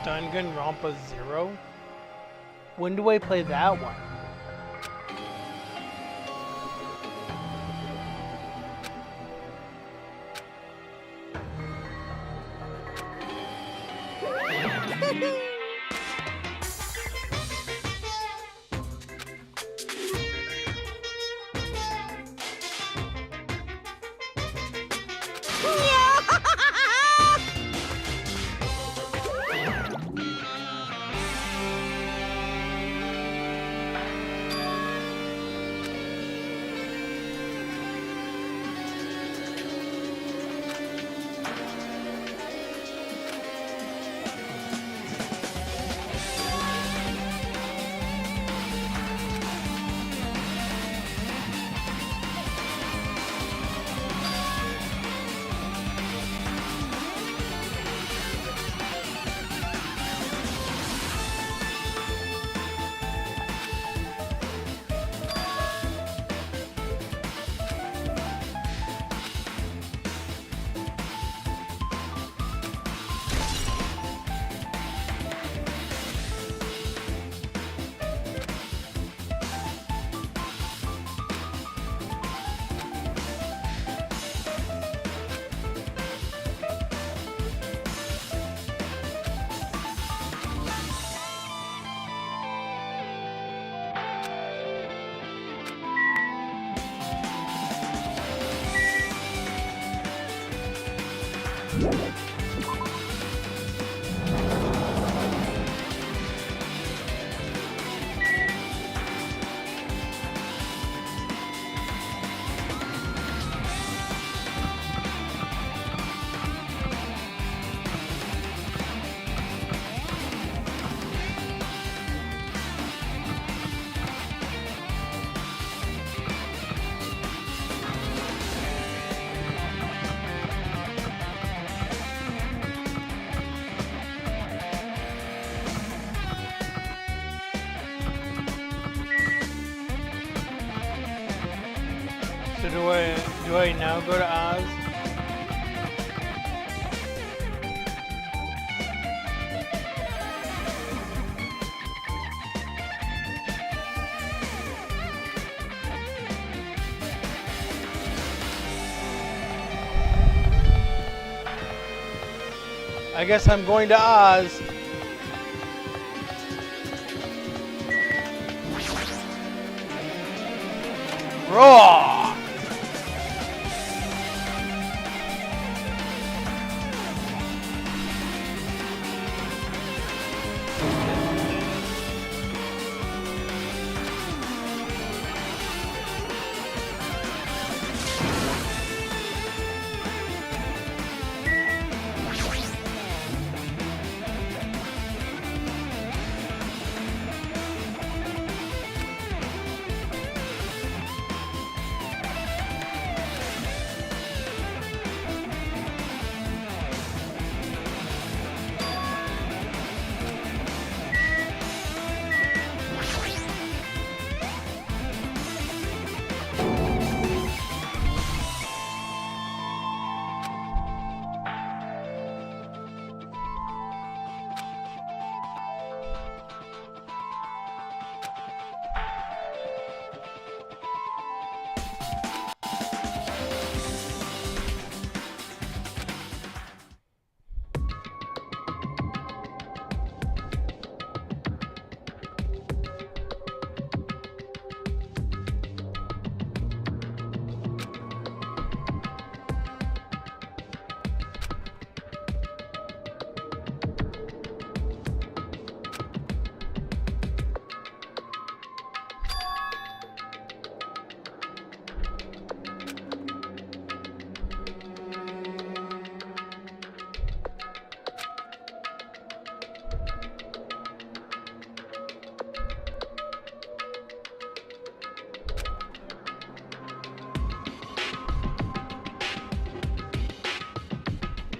Danganronpa 0? When do I play that one? So do I now go to Oz? I guess I'm going to Oz. Raw!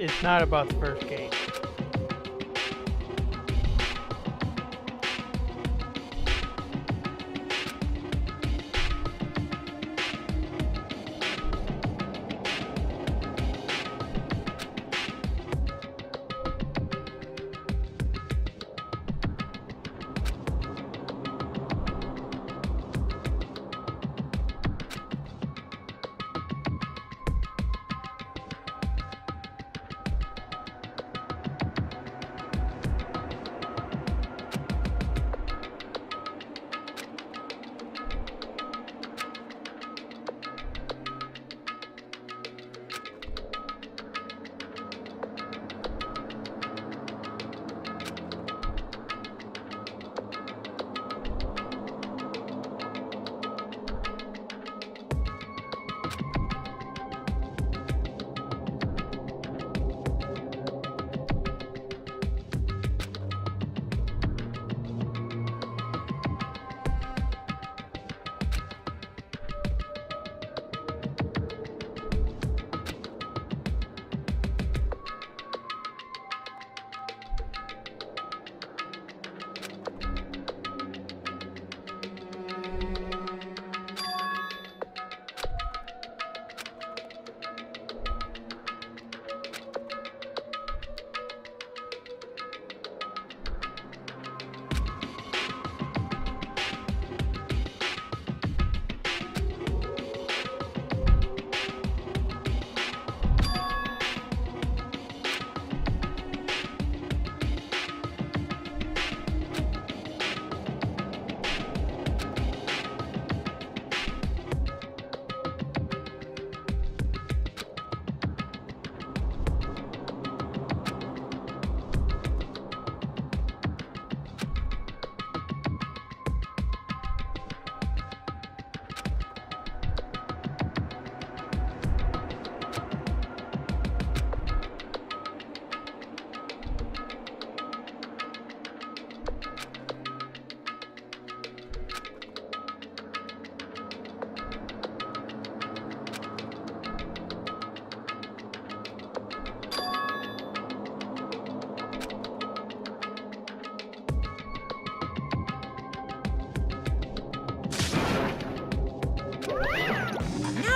It's not about the first game.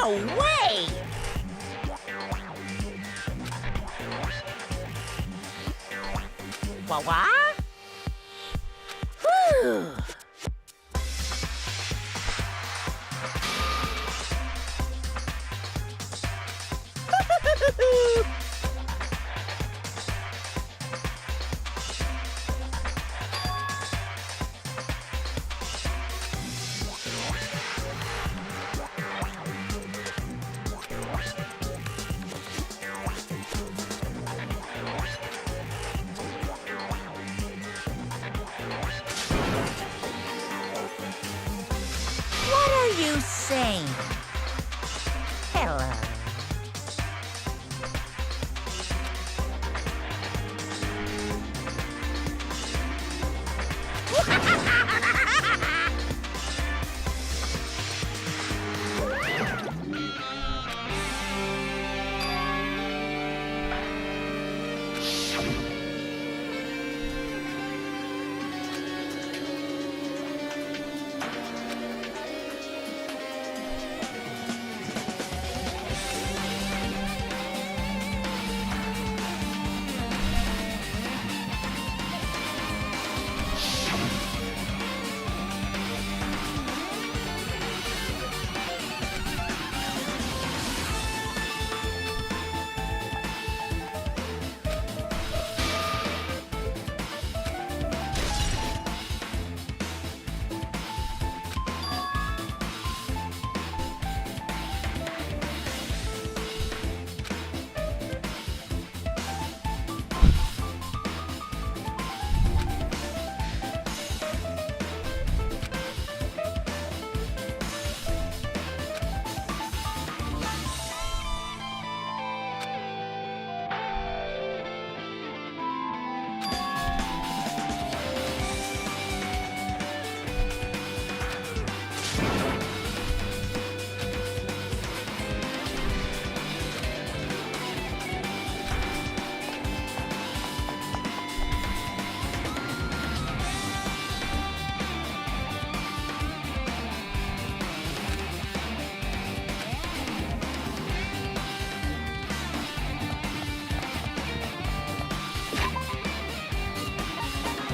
No way! Wah-wah? Whew. What are you saying? Hello.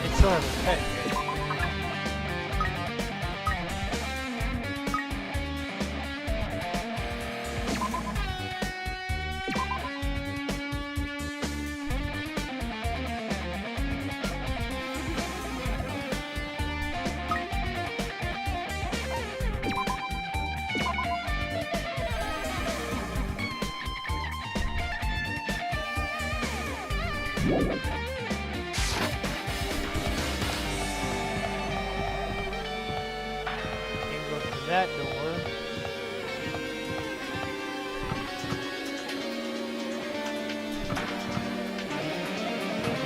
It's sort of a pet. Can't go through that door.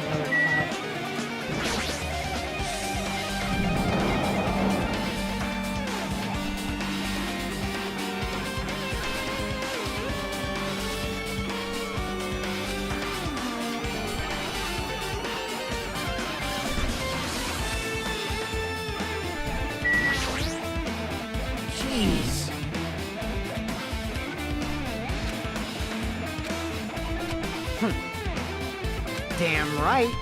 Another classroom. Jeez. Damn right.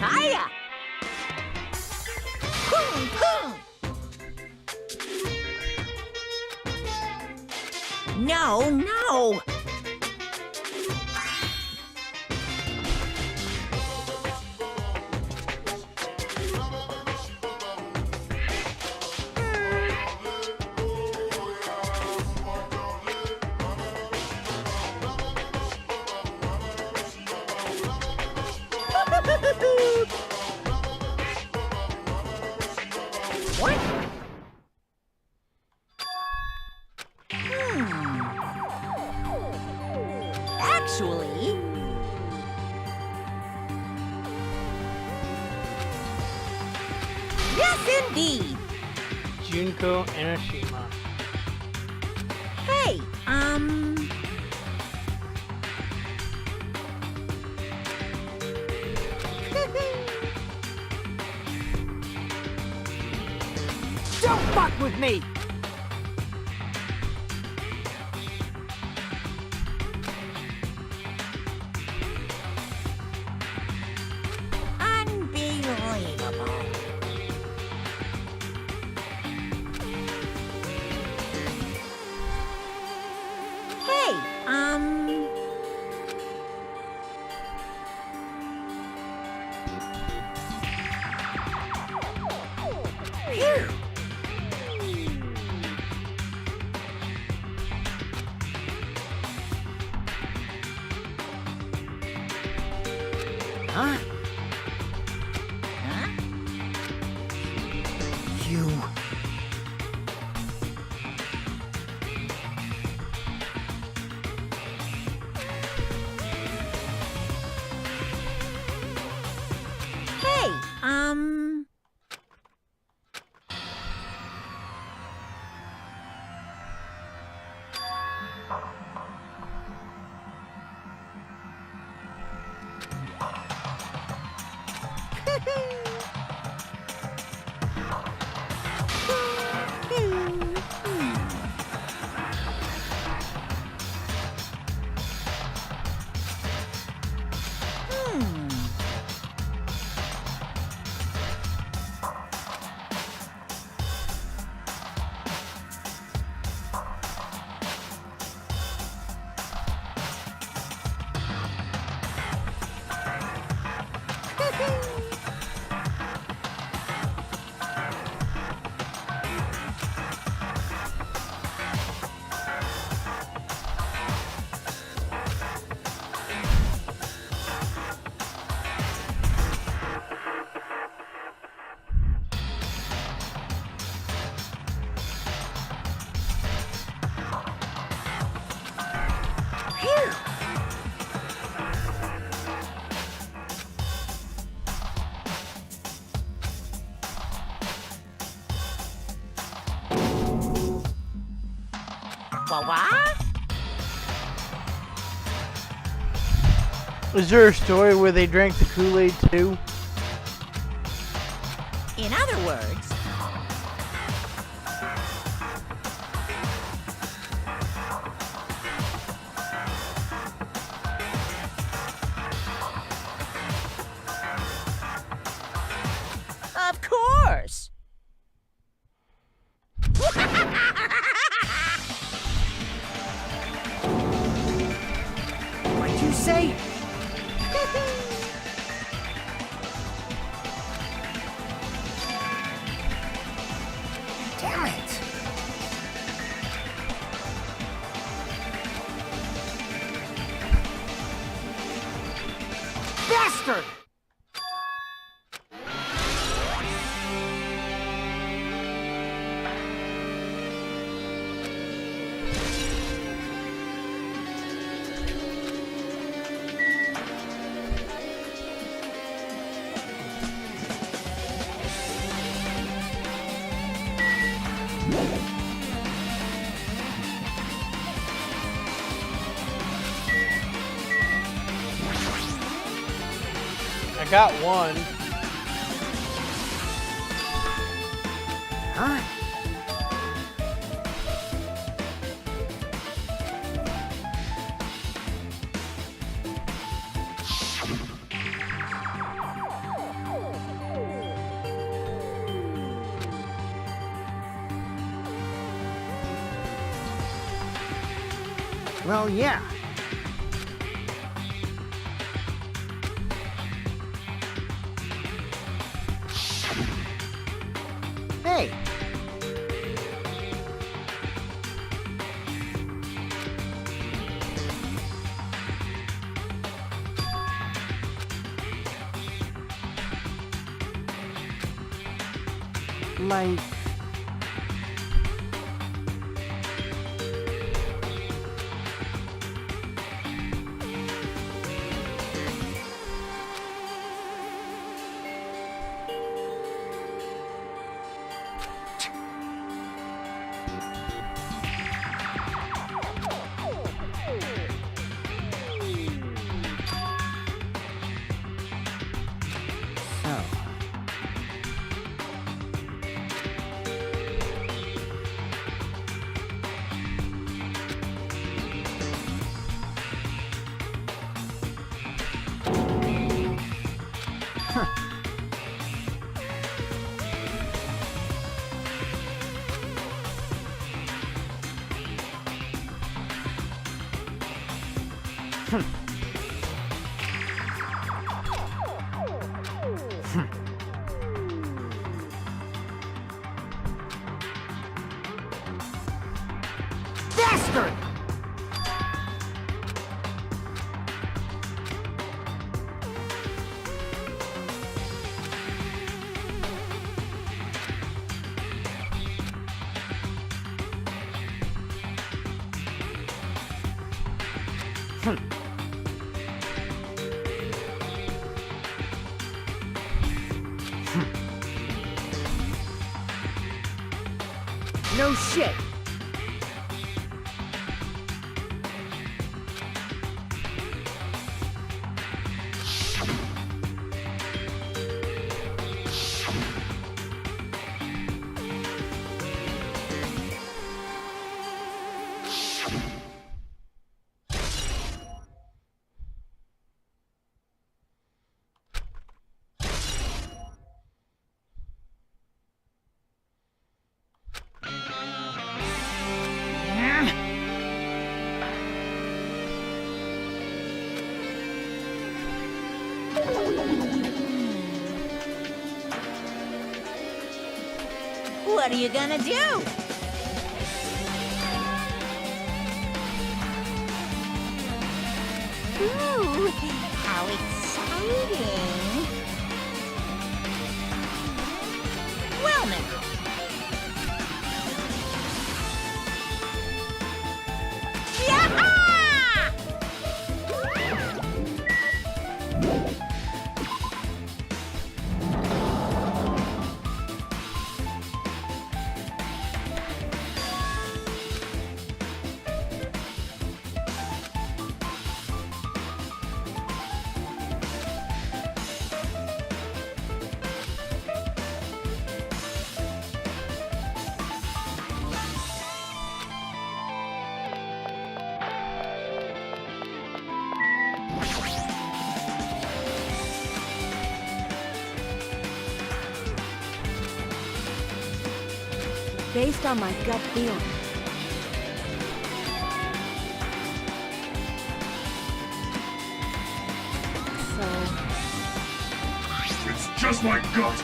Hiya! Boom, boom. No, no! What? Actually... Yes, indeed! Junko Enoshima. Hey, stick with me. Unbelievable. Hey, Phew. Huh? Huh? You... Hey, phew. What? Is there a story where they drank the Kool-Aid too? In other words, of course. What'd you say? Damn it! Bastard! I got one. Huh? Well, yeah. Hey! Like... Bastard! No shit! What are you gonna do? Ooh, how exciting! Well now. Yah-ha! Based on my gut feeling. It's just my gut.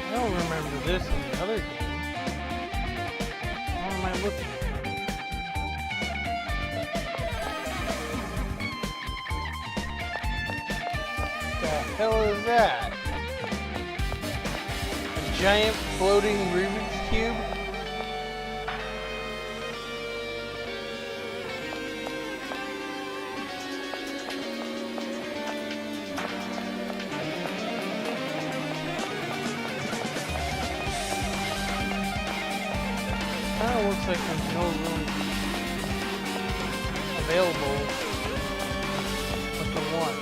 I don't remember this in the other game. What am I looking for? The hell is that? A giant floating Rubik's Cube? Kinda looks like there's no room available with the one.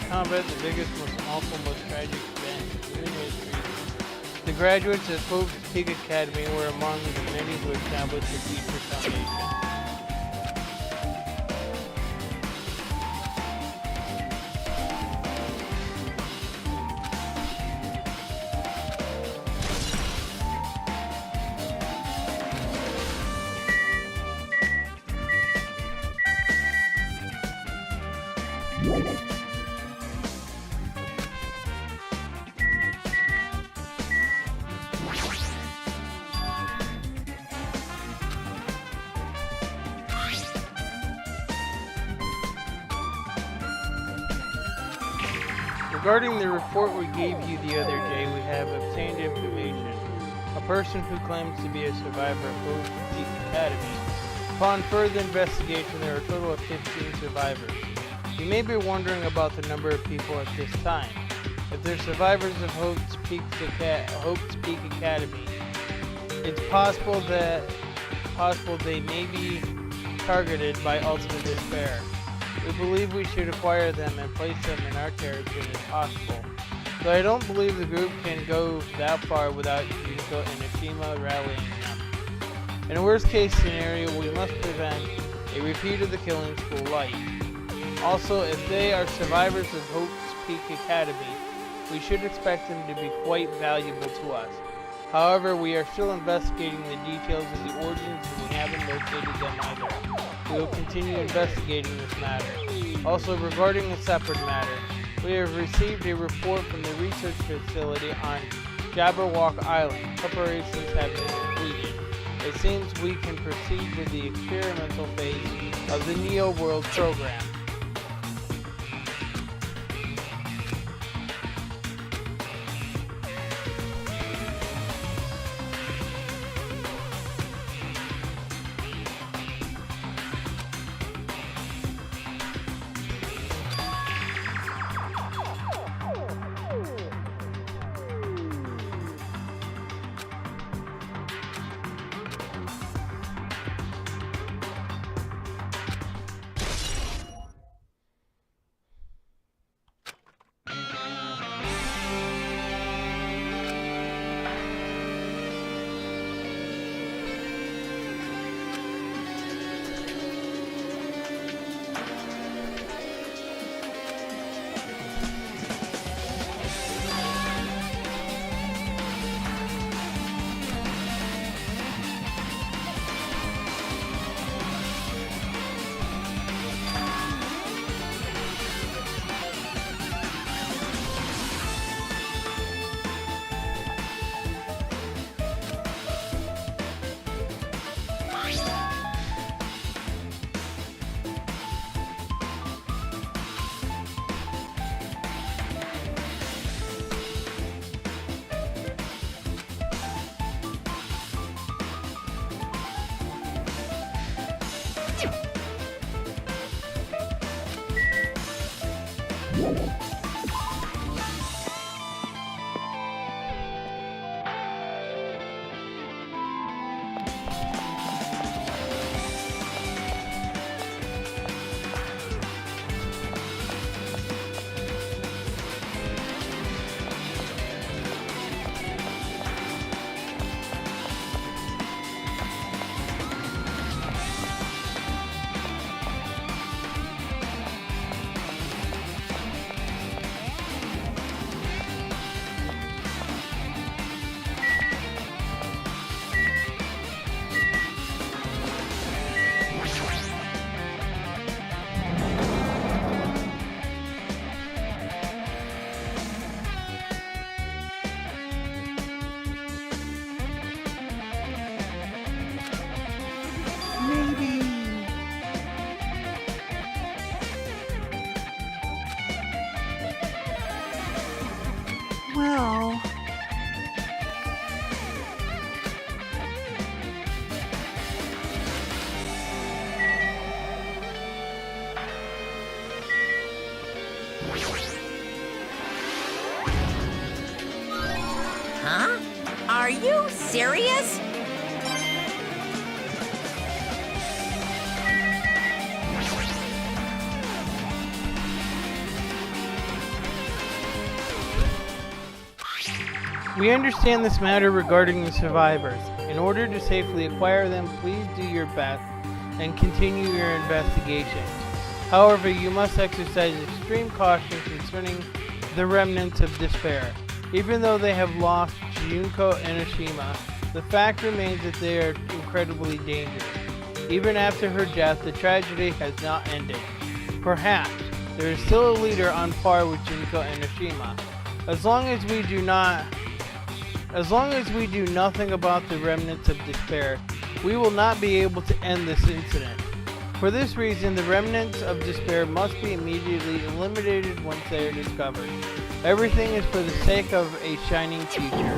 Combat, the biggest, most awful, most tragic event in human history. The graduates of Hope's Peak Academy were among the many who established the future foundation. regarding the report we gave you the other day, we have obtained information. A person who claims to be a survivor of Hope Peak Academy. Upon further investigation, there are a total of 15 survivors. You may be wondering about the number of people at this time. If they're survivors of Hope's Peak Academy, it's possible they may be targeted by ultimate despair. We believe we should acquire them and place them in our care as soon as possible. Though I don't believe the group can go that far without Junko and Ashima rallying them. In a worst case scenario, we must prevent a repeat of the killing school life. Also, if they are survivors of Hope's Peak Academy, we should expect them to be quite valuable to us. However, we are still investigating the details of the origins and we haven't located them either. We will continue investigating this matter. Also, regarding a separate matter, we have received a report from the research facility on Jabberwock Island. Preparations have been completed. It seems we can proceed with the experimental phase of the Neo World program. Well... Huh? Are you serious? We understand this matter regarding the survivors. In order to safely acquire them, please do your best and continue your investigation. However, you must exercise extreme caution concerning the remnants of despair. Even though they have lost Junko and Ashima, the fact remains that they are incredibly dangerous. Even after her death, the tragedy has not ended. Perhaps there is still a leader on par with Junko and Ashima. As long as we do nothing about the remnants of despair, we will not be able to end this incident. For this reason, the remnants of despair must be immediately eliminated once they are discovered. Everything is for the sake of a shining future.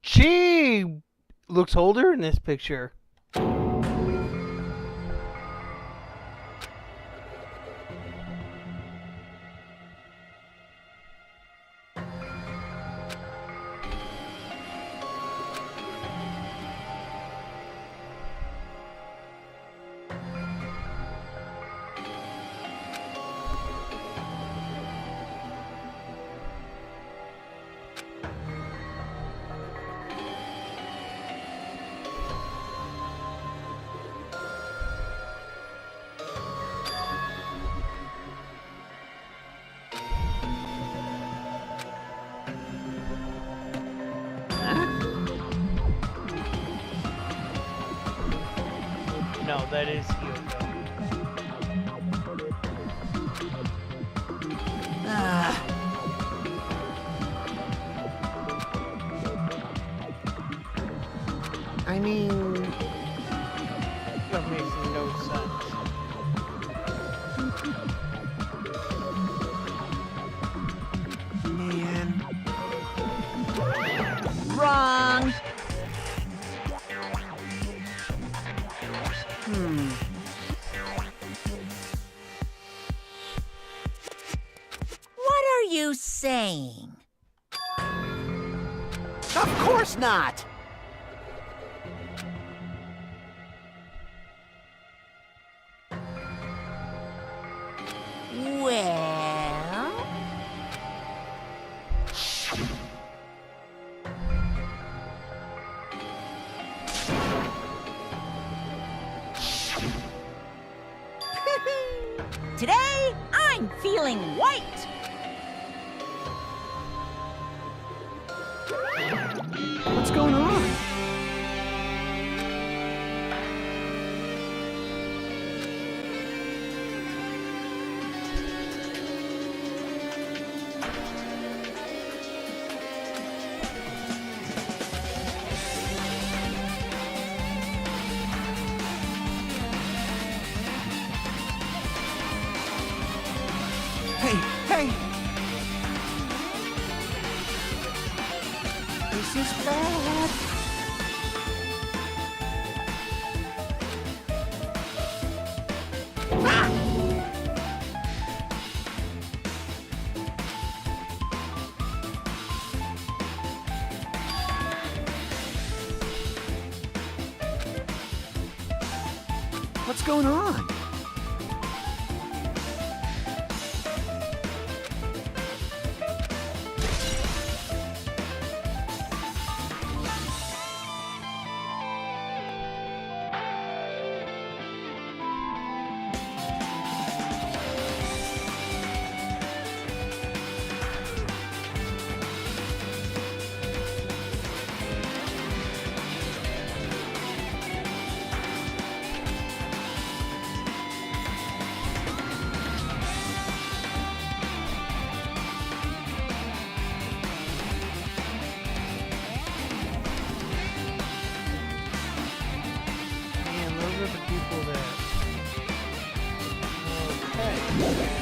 She looks older in this picture. No, that is Yoko. I mean, That makes no sense. man. Wrong. What are you saying? Of course not! Well... Today, I'm feeling white. What's going on? Hey! This is bad. What's going on? Man, those are the people that... Okay.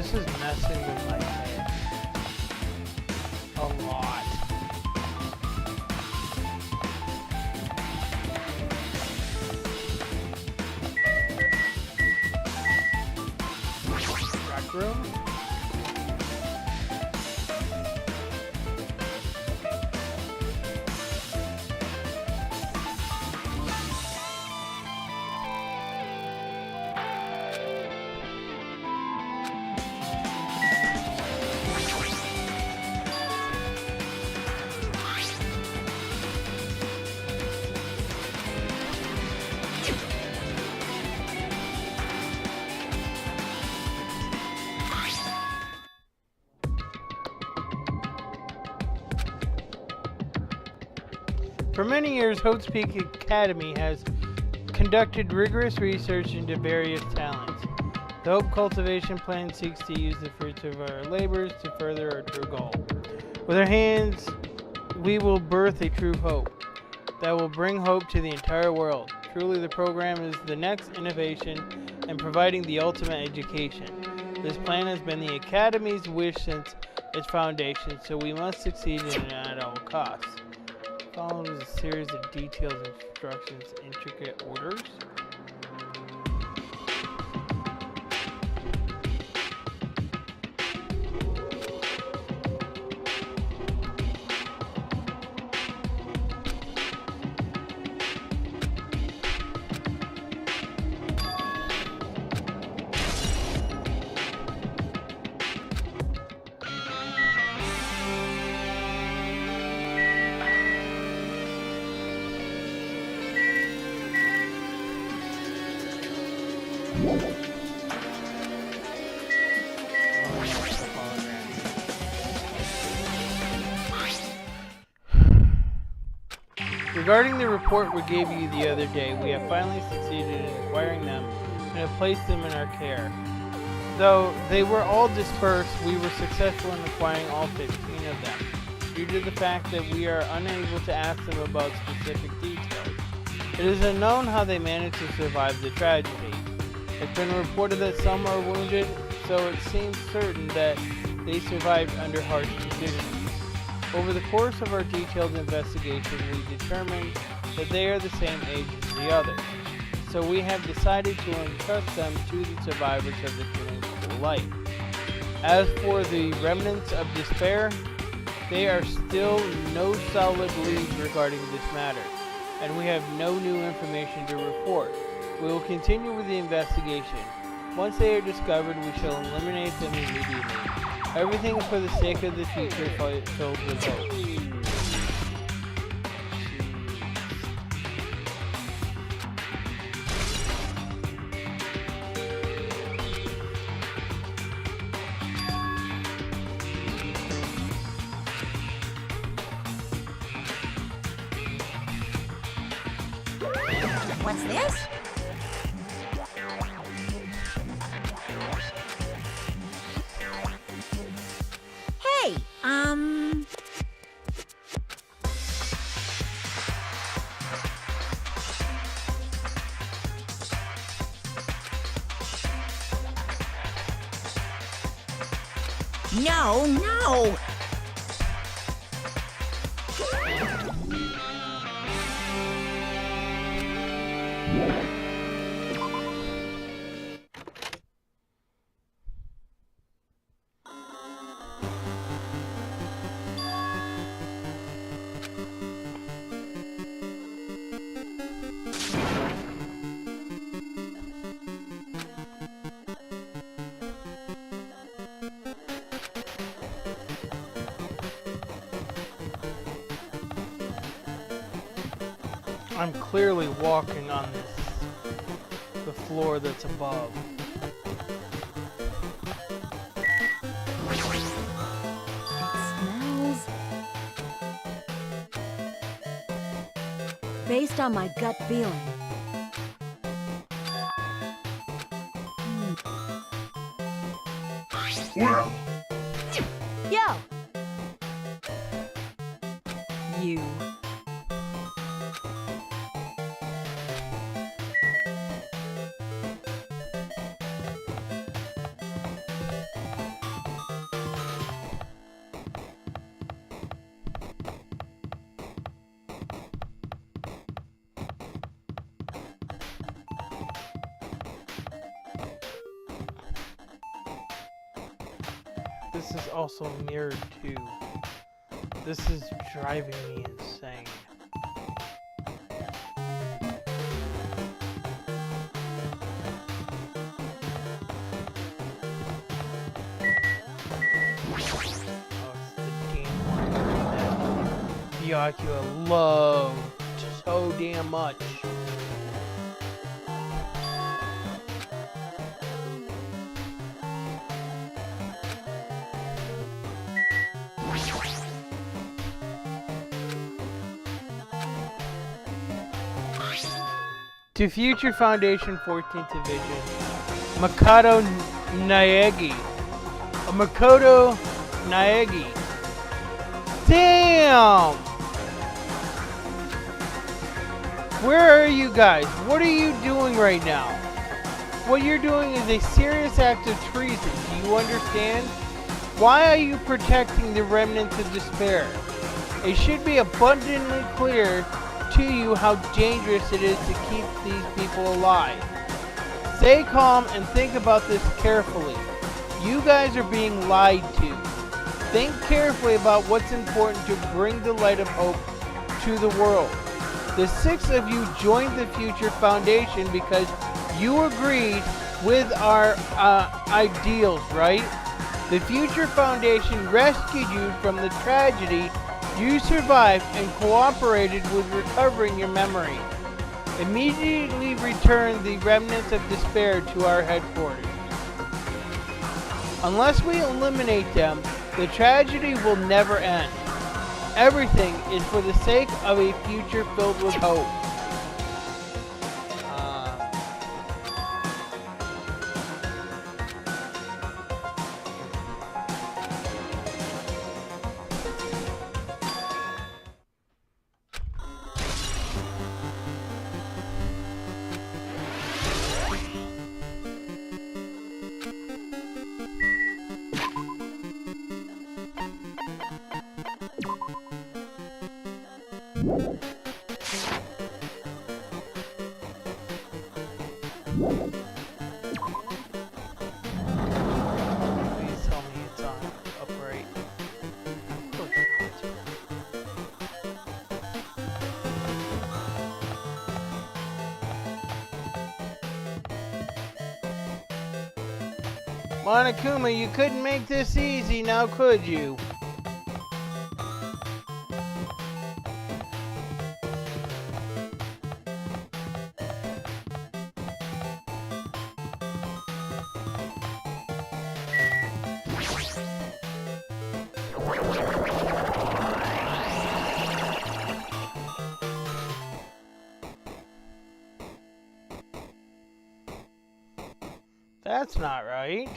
This is messing with my head a lot. Rec room? For many years, Hope's Peak Academy has conducted rigorous research into various talents. The Hope Cultivation Plan seeks to use the fruits of our labors to further our true goal. With our hands, we will birth a true hope that will bring hope to the entire world. Truly, the program is the next innovation in providing the ultimate education. This plan has been the Academy's wish since its foundation, so we must succeed in it at all costs. Follows a series of details, instructions, intricate orders. Regarding the report we gave you the other day, we have finally succeeded in acquiring them and have placed them in our care. Though they were all dispersed, we were successful in acquiring all 15 of them, due to the fact that we are unable to ask them about specific details. It is unknown how they managed to survive the tragedy. It's been reported that some are wounded, so it seems certain that they survived under harsh conditions. Over the course of our detailed investigation, we determined that they are the same age as the others, so we have decided to entrust them to the survivors of the Killing School Light. As for the remnants of despair, they are still no solid leads regarding this matter, and we have no new information to report. We will continue with the investigation. Once they are discovered, we shall eliminate them immediately. Everything for the sake of the future filled with hope. What's this? Hey, No! I'm clearly walking on the floor that's above. Smells. Based on my gut feeling. Well, Yo! You. This is also mirrored too. This is driving me insane. Byakuya loved so damn much. To Future Foundation 14th Division, Makoto Naegi. Makoto Naegi. Damn! Where are you guys? What are you doing right now? What you're doing is a serious act of treason. Do you understand? Why are you protecting the remnants of despair? It should be abundantly clear to you how dangerous it is to keep these people alive. Stay calm and think about this carefully. You guys are being lied to. Think carefully about what's important to bring the light of hope to the world. The 6 of you joined the Future Foundation because you agreed with our ideals, right? The Future Foundation rescued you from the tragedy. You survived and cooperated with recovering your memory. Immediately return the remnants of despair to our headquarters. Unless we eliminate them, the tragedy will never end. Everything is for the sake of a future filled with hope. Monokuma, you couldn't make this easy, now could you? That's not right.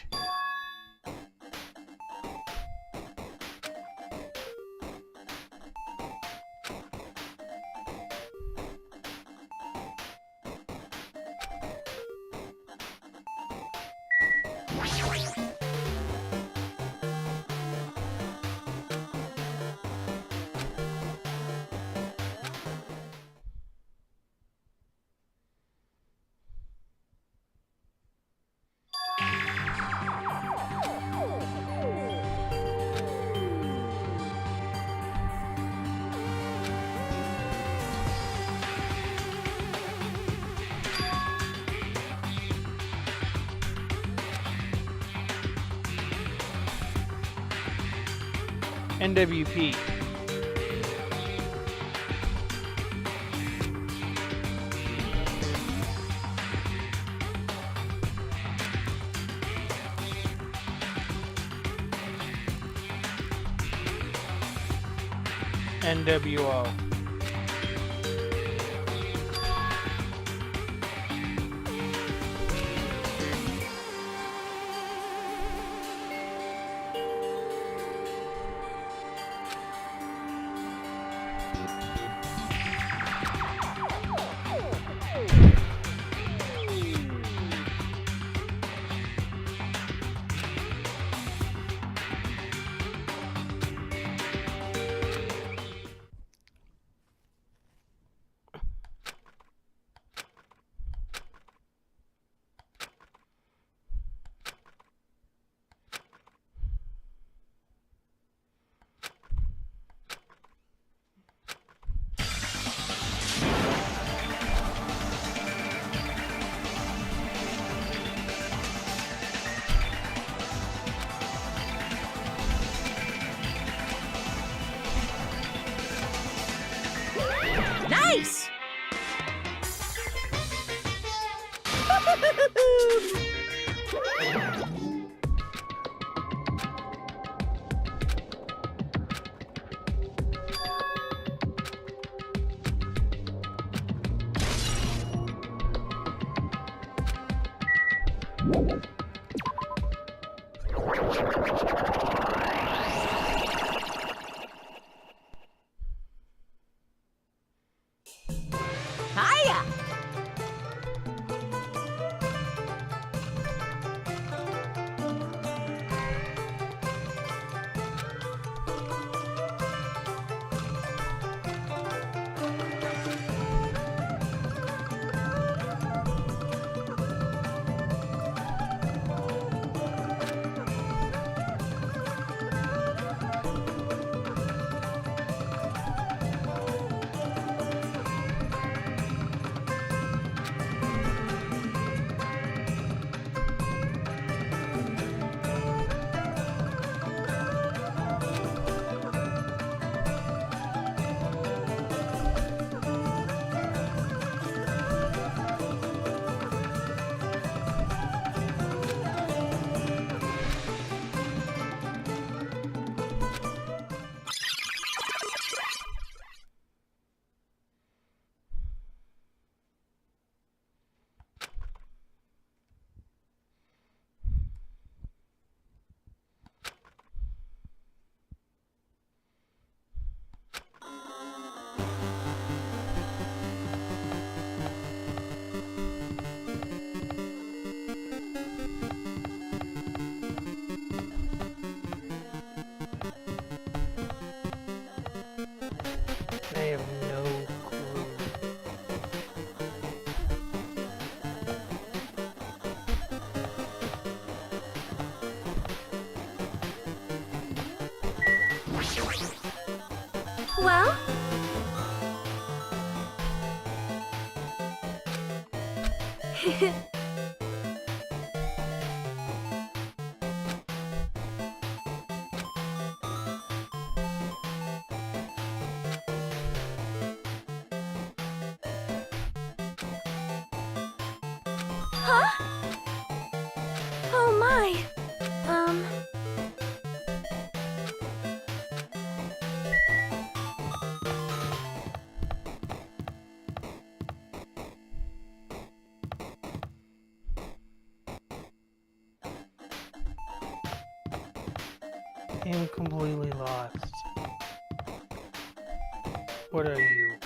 NWP. NWO. Well? Huh? Oh my. I'm completely lost. What are you?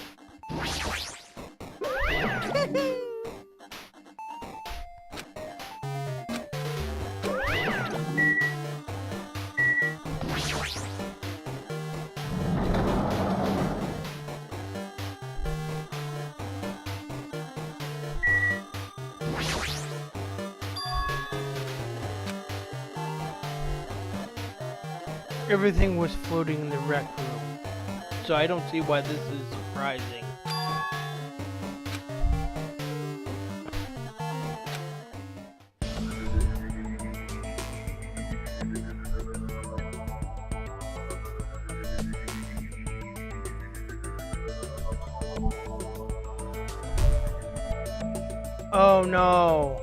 Everything was floating in the rec room, so I don't see why this is surprising. Oh no!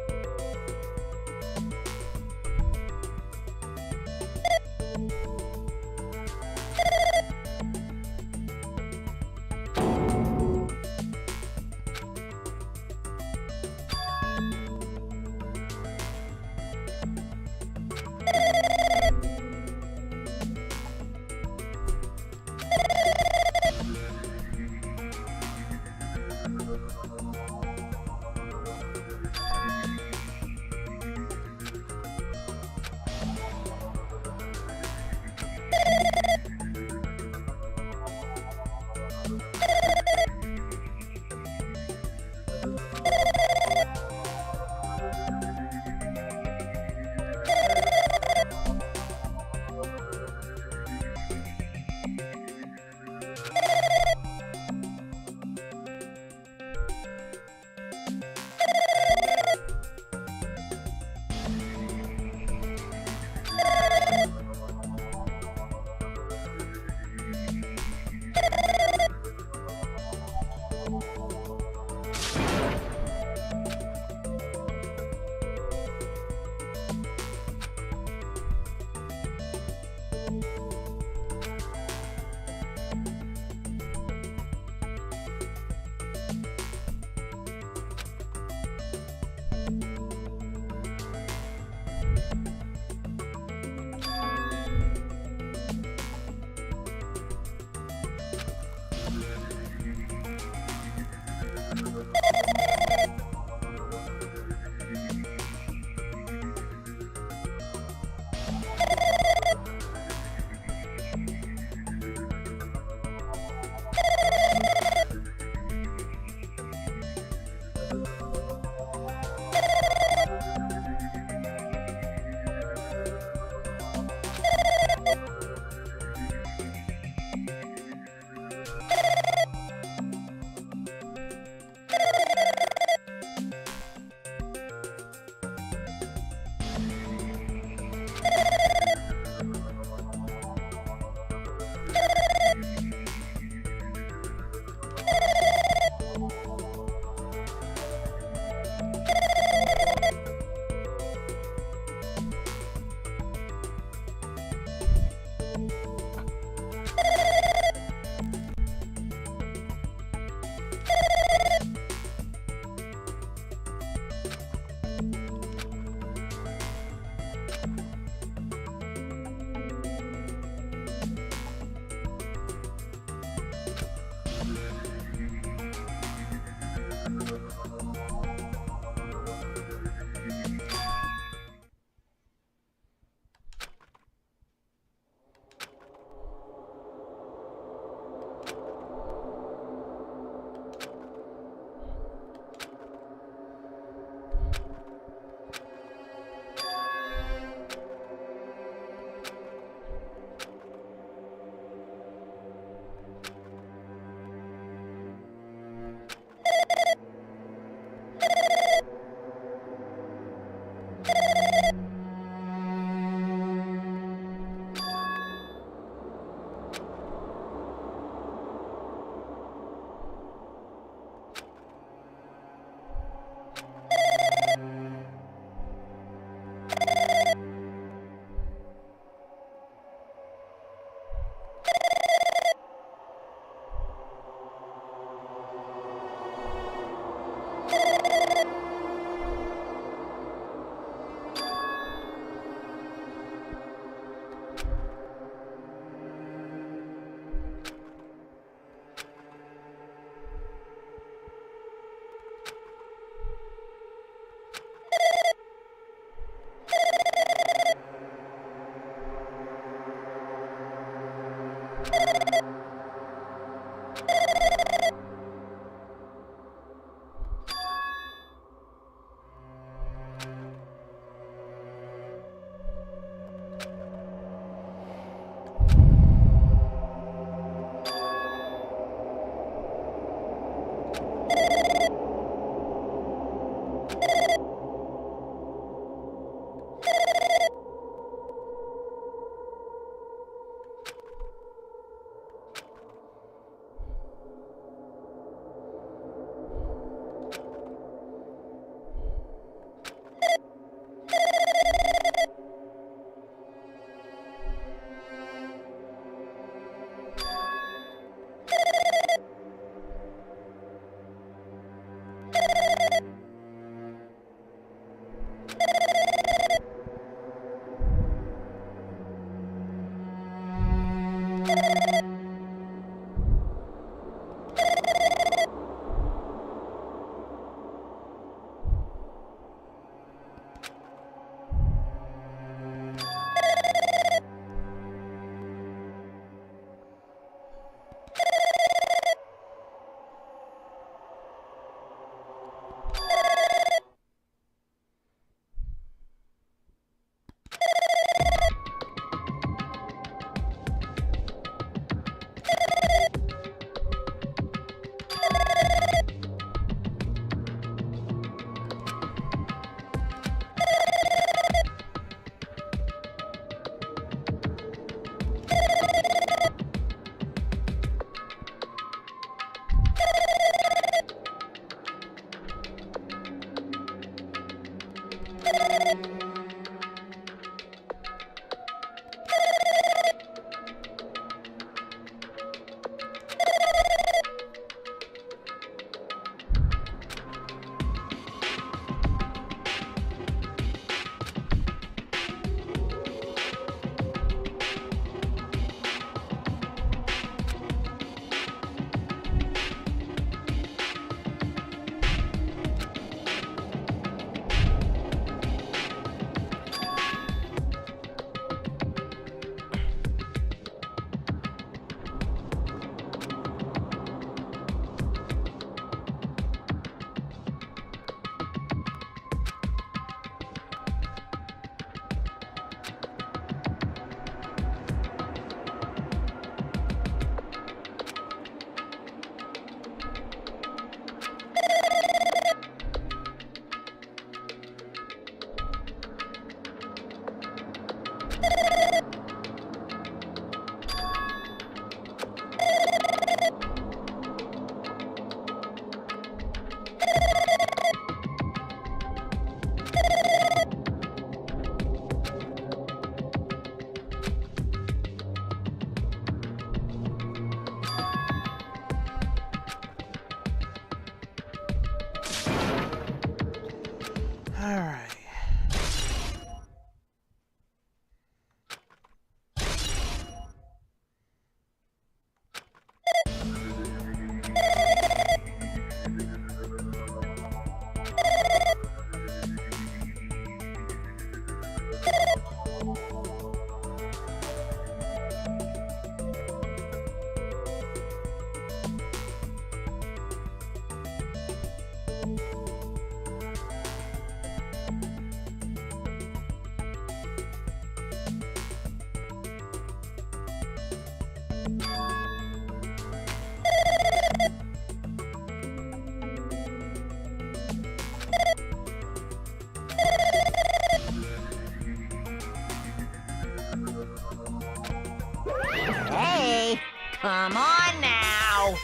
Come on now!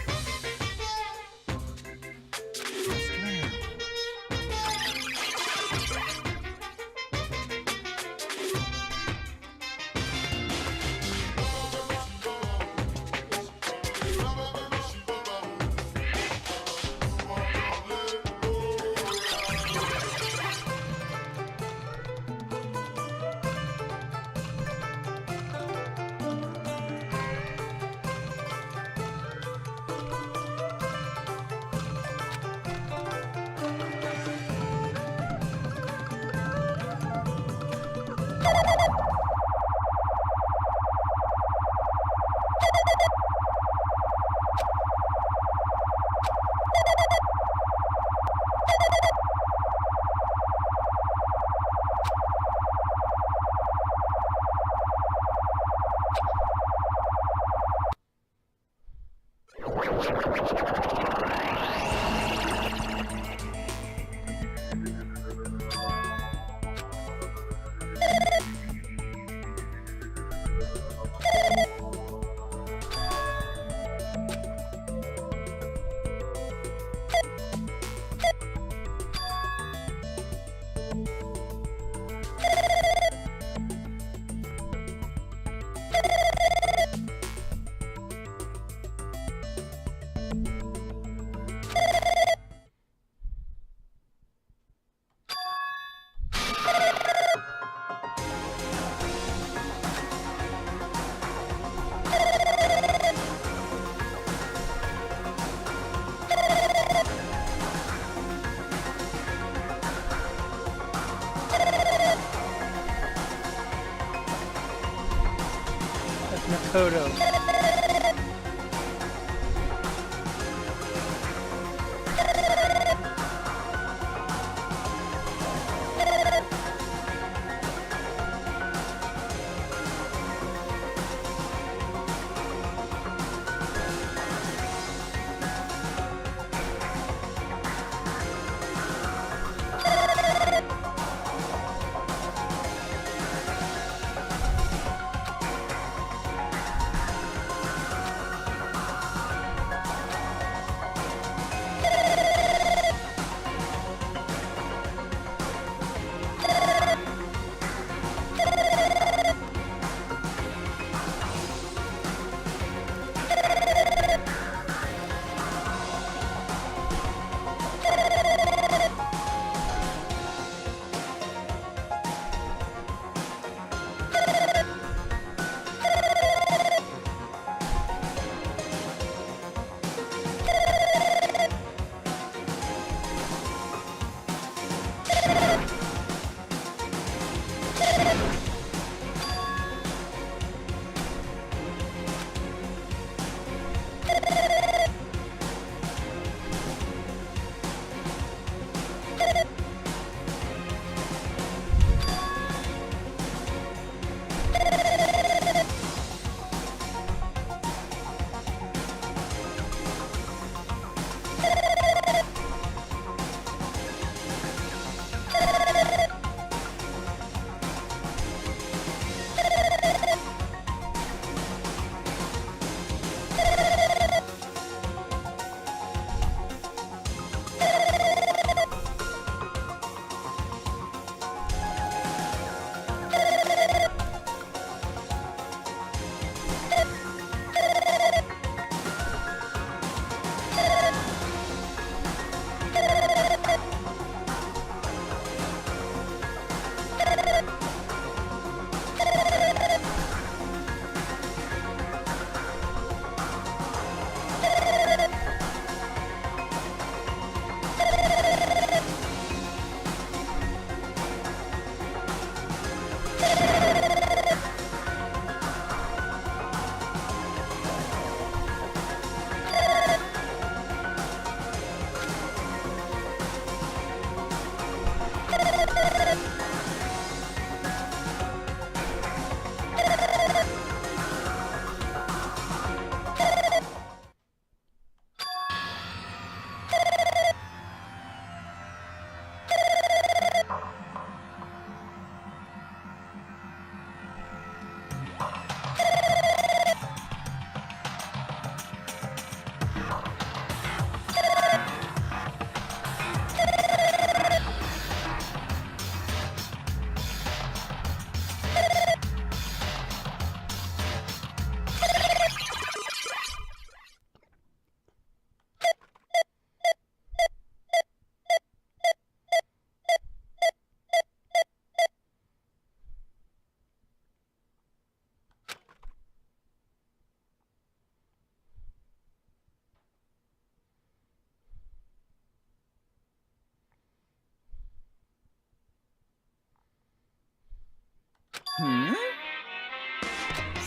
Makoto.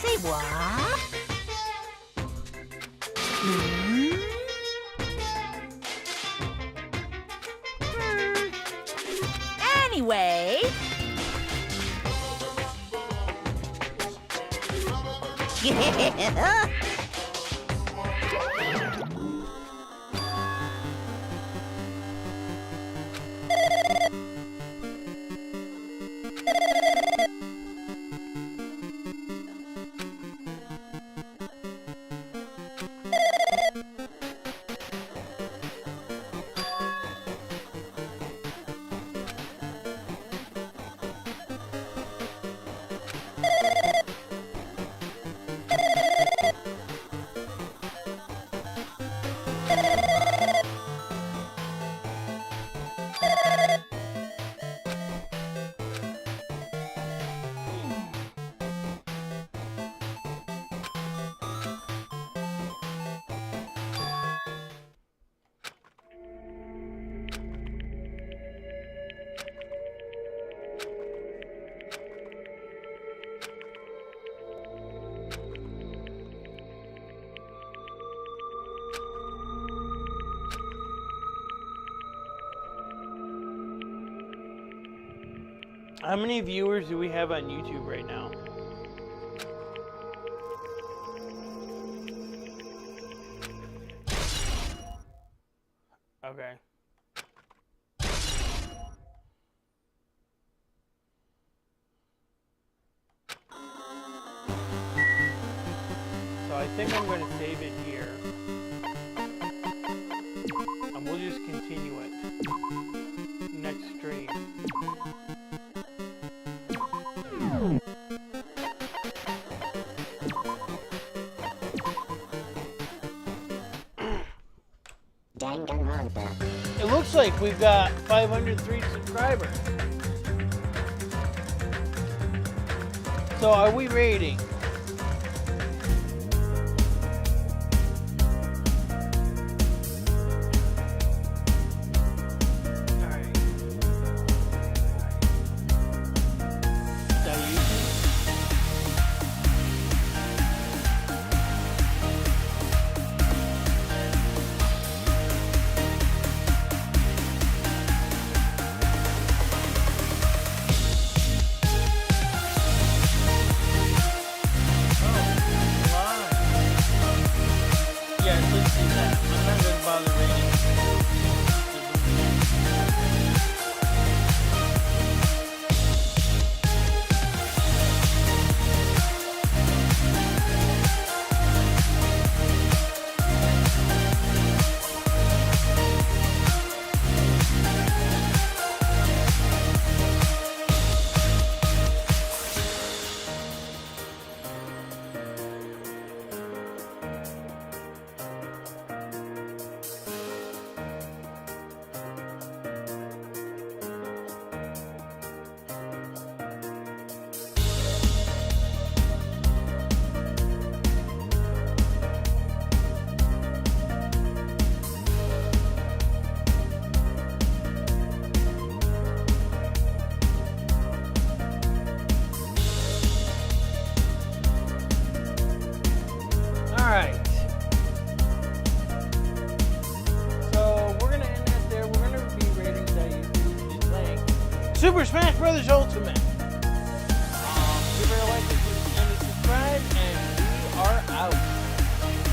Say what? Anyway... How many viewers do we have on YouTube right now? Okay. So I think I'm going to save it here. And we'll just continue it next stream. Danganronpa. It looks like we've got 503 subscribers. So are we rating? Alright. So we're gonna end that there. We're gonna be rating that you're playing Super Smash Bros. Ultimate.